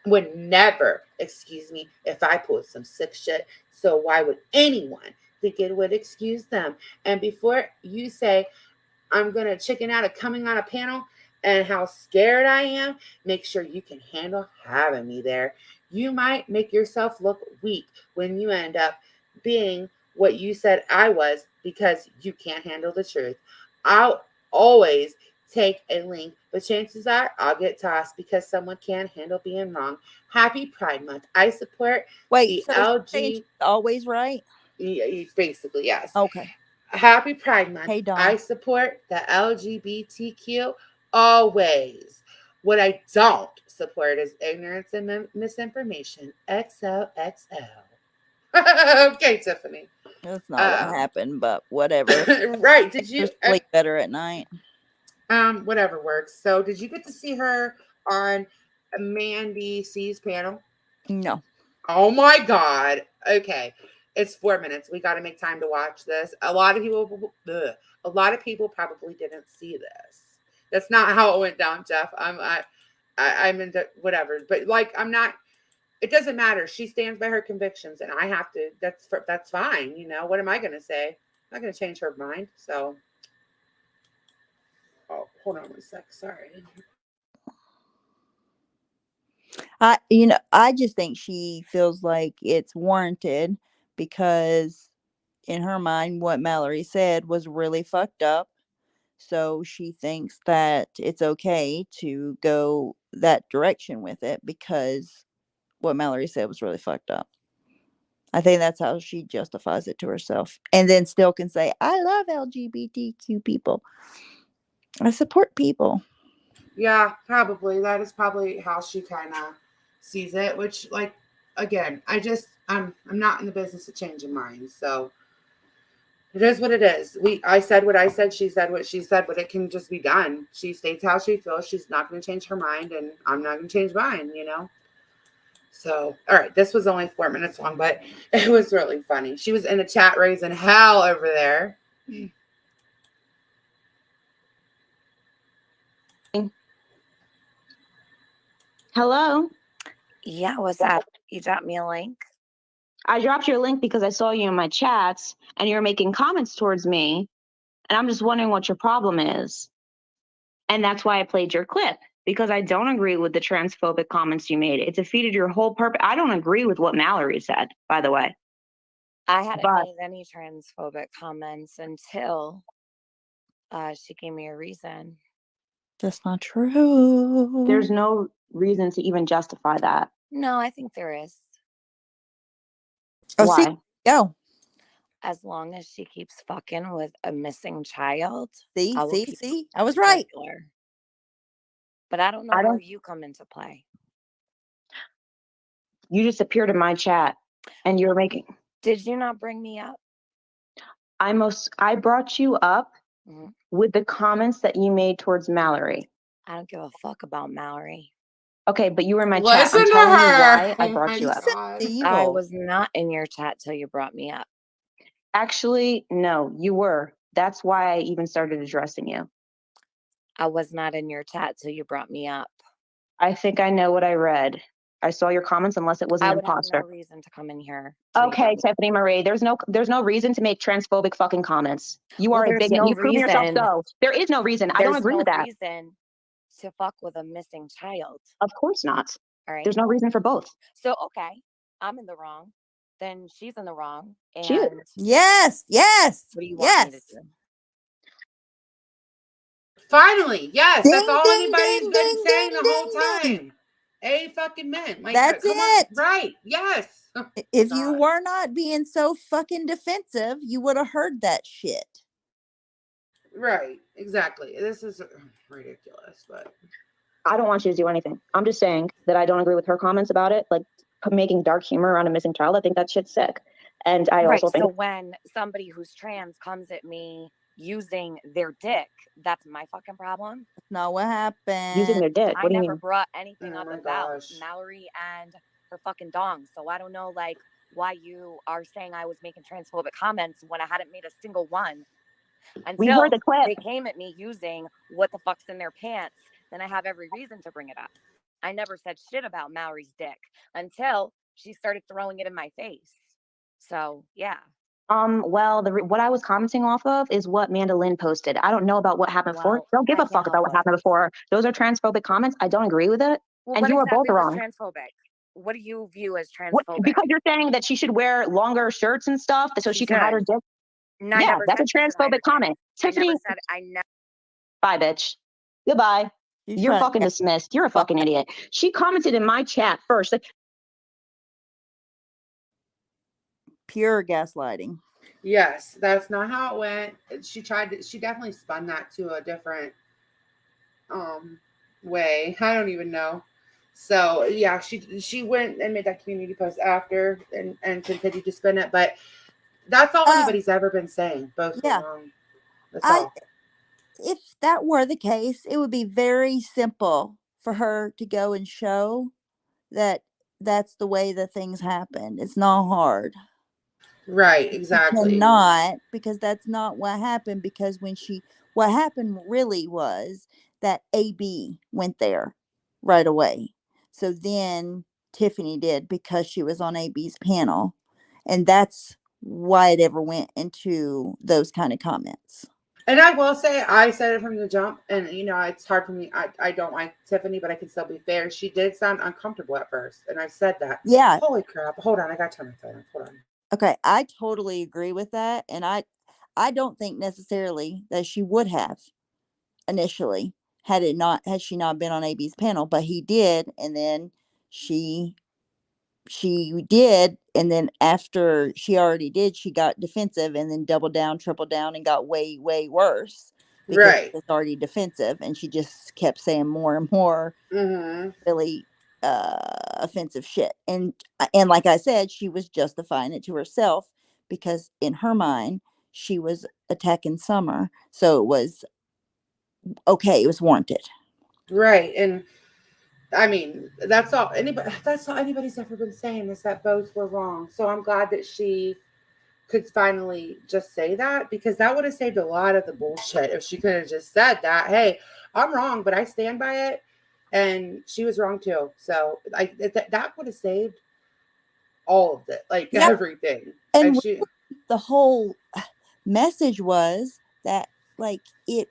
would never excuse me if I pulled some sick shit. So why would anyone think it would excuse them? And before you say I'm going to chicken out of coming on a panel and how scared I am, make sure you can handle having me there. You might make yourself look weak when you end up being what you said I was because you can't handle the truth. I'll always take a link, but chances are I'll get tossed because someone can't handle being wrong. Happy Pride Month. I support the LG. Always right? Yeah, basically, yes. Okay. Happy Pride Month. Hey, Dawn. I support the LGBTQ always. What I don't support is ignorance and misinformation. XOXO. Okay, Tiffany. That's not what happened, but whatever. Right. Did you sleep better at night? Whatever works. So did you get to see her on Mandy C's panel? No. Oh my God. Okay. It's 4 minutes. We got to make time to watch this. A lot of people probably didn't see this. That's not how it went down, Jeff. I'm into whatever, but like, I'm not, it doesn't matter. She stands by her convictions and I have to, that's fine. You know, what am I going to say? I'm not going to change her mind. So, oh, hold on 1 sec. Sorry. I just think she feels like it's warranted because in her mind, what Mallory said was really fucked up. So she thinks that it's okay to go that direction with it because what Mallory said was really fucked up. I think that's how she justifies it to herself. And then still can say, I love LGBTQ people. I support people. Yeah, probably. That is probably how she kind of sees it, which like again, I'm not in the business of changing minds. So it is what it is. I said what I said, she said what she said, but it can just be done. She states how she feels. She's not going to change her mind, and I'm not going to change mine, you know? So, all right, this was only 4 minutes long, but it was really funny. She was in the chat raising hell over there. Hello? Yeah, what's up? You dropped me a link? I dropped your link because I saw you in my chats and you're making comments towards me. And I'm just wondering what your problem is. And that's why I played your clip, because I don't agree with the transphobic comments you made. It defeated your whole purpose. I don't agree with what Mallory said, by the way. I hadn't made any transphobic comments until she gave me a reason. That's not true. There's no reason to even justify that. No, I think there is. Oh, Why? see, go. As long as she keeps fucking with a missing child. See, I will keep I was right. regular. But I don't know where you come into play. You just appeared in my chat and you're making. Did you not bring me up? I brought you up with the comments that you made towards Mallory. I don't give a fuck about Mallory. Okay, but you were in my chat. Listen I'm to telling you her. why I brought you up. I was not in your chat till you brought me up. Actually, no, you were. That's why I even started addressing you. I was not in your chat till you brought me up. I think I know what I read. I saw your comments, unless it was an imposter. I would have no reason to come in here. Okay, Tiffany Marie, there's no reason to make transphobic fucking comments. You are a there's bigot. no You prove yourself reason. so. There is no reason. I don't agree with that. There's no reason to fuck with a missing child. Of course not. All right. There's no reason for both. So, okay, I'm in the wrong. Then she's in the wrong. And She is. Yes. What do you want me to do? Finally, yes, Ding, that's all ding, anybody's ding, been ding, saying ding, the whole ding, time. A fucking men. Like, That's come it. On. Right. Yes. If you were not being so fucking defensive, you would have heard that shit. Right. Exactly. This is ridiculous, but I don't want you to do anything. I'm just saying that I don't agree with her comments about it, like making dark humor around a missing child. I think that shit's sick. And I also think. So when somebody who's trans comes at me using their dick, that's my fucking problem. That's not what happened. Using their dick. I What do you never mean? brought anything up about gosh. Mallory and her fucking dong. So I don't know, like, why you are saying I was making transphobic comments when I hadn't made a single one. We Until heard the clip. they came at me using what the fuck's in their pants, then I have every reason to bring it up. I never said shit about Mallory's dick until she started throwing it in my face. So yeah. Well, what I was commenting off of is what Mandolin posted. I don't know about what happened before. Don't give a fuck about what happened before. Those are transphobic comments. I don't agree with it. Well, and what you are exactly both was wrong. transphobic? What do you view as transphobic? Because you're saying that she should wear longer shirts and stuff so she can hide her dick. No, yeah, that's a transphobic comment. Tiffany. I never. Bye, bitch. Goodbye. You're fucking dismissed. You're a fucking idiot. She commented in my chat first. Like, pure gaslighting. yes, that's not how it went. She definitely spun that to a different way. I don't even know. So yeah, she went and made that community post after and continued to spin it, but that's all anybody's ever been saying. Both were wrong. That's all. If that were the case, it would be very simple for her to go and show that that's the way that things happen. It's not hard. Right, exactly. Not because that's not what happened. Because what happened really was that AB went there right away. So then Tiffany did because she was on AB's panel. And that's why it ever went into those kind of comments. And I will say, I said it from the jump, and it's hard for me. I don't like Tiffany, but I can still be fair. She did sound uncomfortable at first, and I said that. Yeah. Holy crap! Hold on, I got to turn my phone off. Hold on. Okay, I totally agree with that, and I don't think necessarily that she would have. initially, had she not been on AB's panel, but he did, and then she did, and then after she already did, she got defensive and then doubled down, tripled down, and got way, way worse because Right. she was already defensive, and she just kept saying more and more really offensive shit. And like I said, she was justifying it to herself because in her mind she was attacking Summer, so it was okay, it was warranted. Right. And I mean, that's all anybody's ever been saying, is that both were wrong. So I'm glad that she could finally just say that, because that would have saved a lot of the bullshit if she could have just said that, hey, I'm wrong, but I stand by it, and she was wrong too. So that would have saved all of it, like everything. And she, the whole message was that, like, it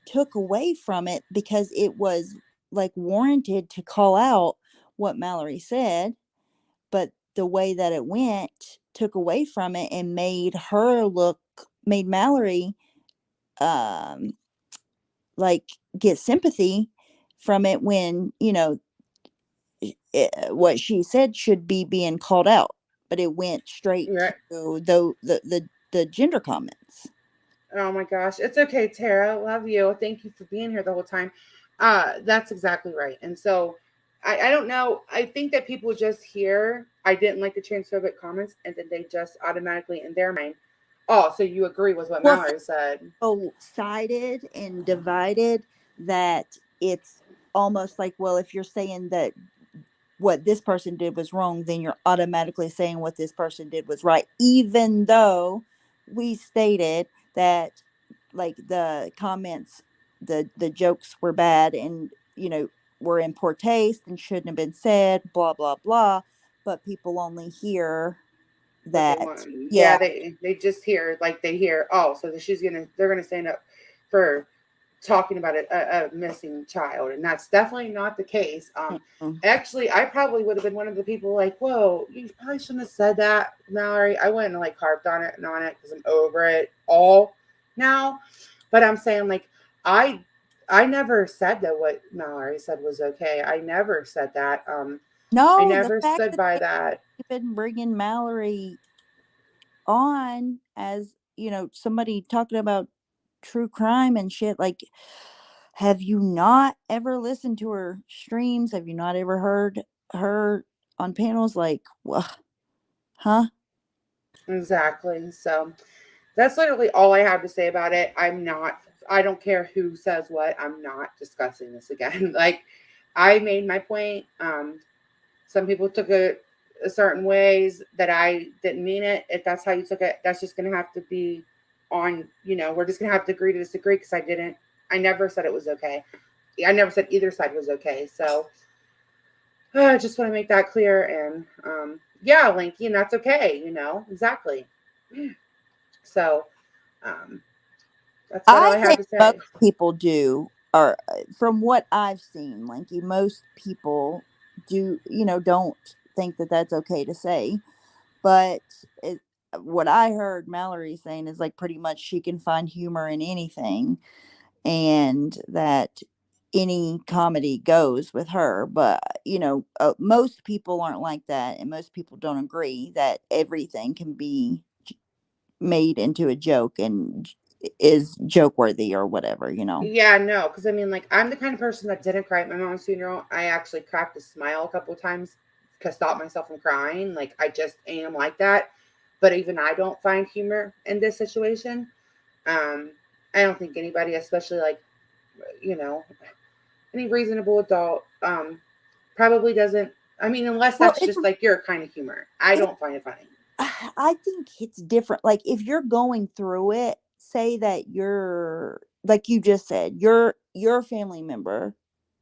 took away from it because it was like warranted to call out what Mallory said, but the way that it went took away from it and made Mallory like get sympathy from it, when what she said should be being called out, but it went straight to the gender comments. Oh my gosh. It's okay, Tara. Love you. Thank you for being here the whole time. That's exactly right. And so I don't know. I think that people just hear, I didn't like the transphobic comments, and then they just automatically in their mind, oh, so you agree with what Mallory said. So sided and divided that it's almost like, well, if you're saying that what this person did was wrong, then you're automatically saying what this person did was right, even though we stated that, like, the comments, the jokes were bad and were in poor taste and shouldn't have been said, blah blah blah, but people only hear that. Yeah, they just hear, like, they hear, oh, so they're gonna stand up for talking about a missing child, and that's definitely not the case. Actually, I probably would have been one of the people like, whoa, you probably shouldn't have said that, Mallory. I wouldn't have like harped on it because I'm over it all now. But I'm saying, like, I never said that what Mallory said was okay. I never said that. No, I never stood by that. Been bringing Mallory on as somebody talking about true crime and shit. Like, have you not ever listened to her streams? Have you not ever heard her on panels? Like, huh? Exactly. So that's literally all I have to say about it. I don't care who says what. I'm not discussing this again. Like, I made my point. Some people took it a certain ways that I didn't mean it. If that's how you took it, that's just going to have to be on, we're just going to have to agree to disagree, because I never said it was okay. I never said either side was okay. So I just want to make that clear. And yeah, Linky, and that's okay, exactly. So that's what I have to say. Most people do, or from what I've seen, Linky, most people do, don't think that that's okay to say. But what I heard Mallory saying is, like, pretty much she can find humor in anything, and that any comedy goes with her. But most people aren't like that, and most people don't agree that everything can be made into a joke and is joke worthy or whatever. Yeah, no, because I mean, like, I'm the kind of person that didn't cry at my mom's funeral. I actually cracked a smile a couple of times to stop myself from crying. Like, I just am like that. But even I don't find humor in this situation. I don't think anybody, especially like, any reasonable adult, probably doesn't. I mean, unless that's just like your kind of humor. I don't find it funny. I think it's different. Like, if you're going through it, say that you're, like you just said, your family member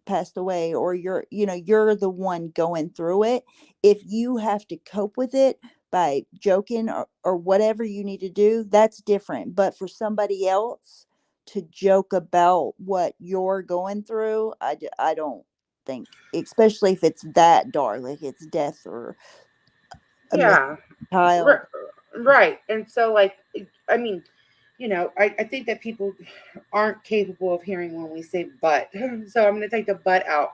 passed away, or you're the one going through it. If you have to cope with it by joking or whatever you need to do, that's different. But for somebody else to joke about what you're going through, I don't think, especially if it's that dark, like it's death or a Yeah. child. Right. And so, like, I mean, I think that people aren't capable of hearing when we say but. So I'm going to take the but out.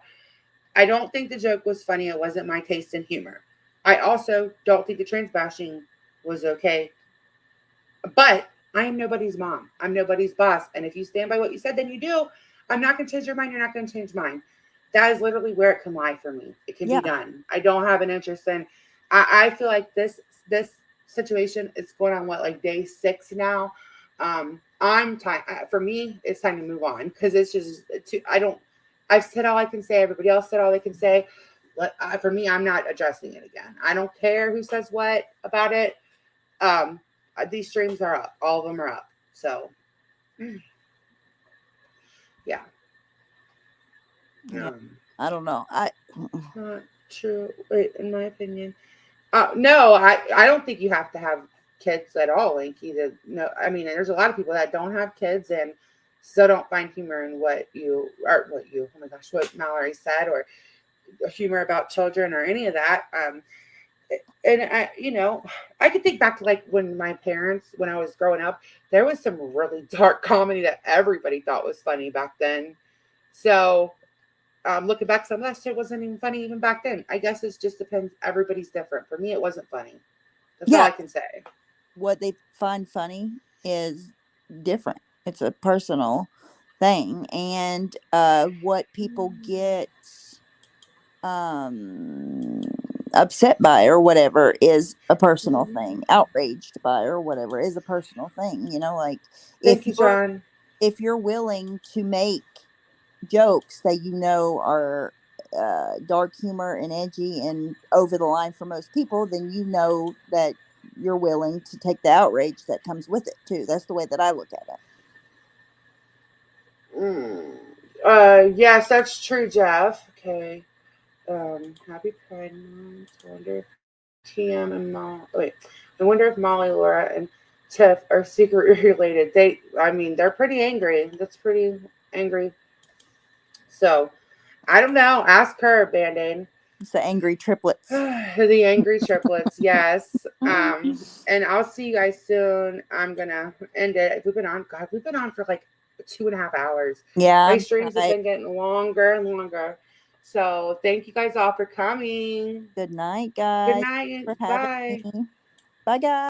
I don't think the joke was funny. It wasn't my taste in humor. I also don't think the trans bashing was okay. But I am nobody's mom. I'm nobody's boss. And if you stand by what you said, then you do. I'm not going to change your mind. You're not going to change mine. That is literally where it can lie for me. It can be done. I don't have an interest in. I feel like this situation is going on like day 6 now. I'm time for me. It's time to move on because it's just too. I've said all I can say. Everybody else said all they can say. But for me, I'm not addressing it again. I don't care who says what about it. These streams are up. All of them are up. So, yeah. I don't know. Not true. Wait, in my opinion, no. I don't think you have to have kids at all, Linky. No, I mean, there's a lot of people that don't have kids and still don't find humor in what Mallory said, or humor about children or any of that. And I could think back to like when I was growing up, there was some really dark comedy that everybody thought was funny back then. So looking back, some of that shit wasn't even funny even back then. I guess it just depends. Everybody's different. For me, it wasn't funny. That's all I can say. What they find funny is different. It's a personal thing. And what people get upset by or whatever is a personal thing. Outraged by or whatever is a personal thing. Like Thank you, John. If you're willing to make jokes that are dark humor and edgy and over the line for most people, then that you're willing to take the outrage that comes with it too. That's the way that I look at it. Yes, that's true, Jeff. Okay. Happy Pride Month. I wonder if TM and I wonder if Molly, Laura, and Tiff are secret related. They're pretty angry. That's pretty angry. So, I don't know. Ask her, Band-Aid. It's the angry triplets. The angry triplets, yes. And I'll see you guys soon. I'm gonna end it. We've been on for like 2.5 hours. Yeah. My streams have been getting longer and longer. So thank you guys all for coming. Good night, guys. Good night. Bye. Bye, guys.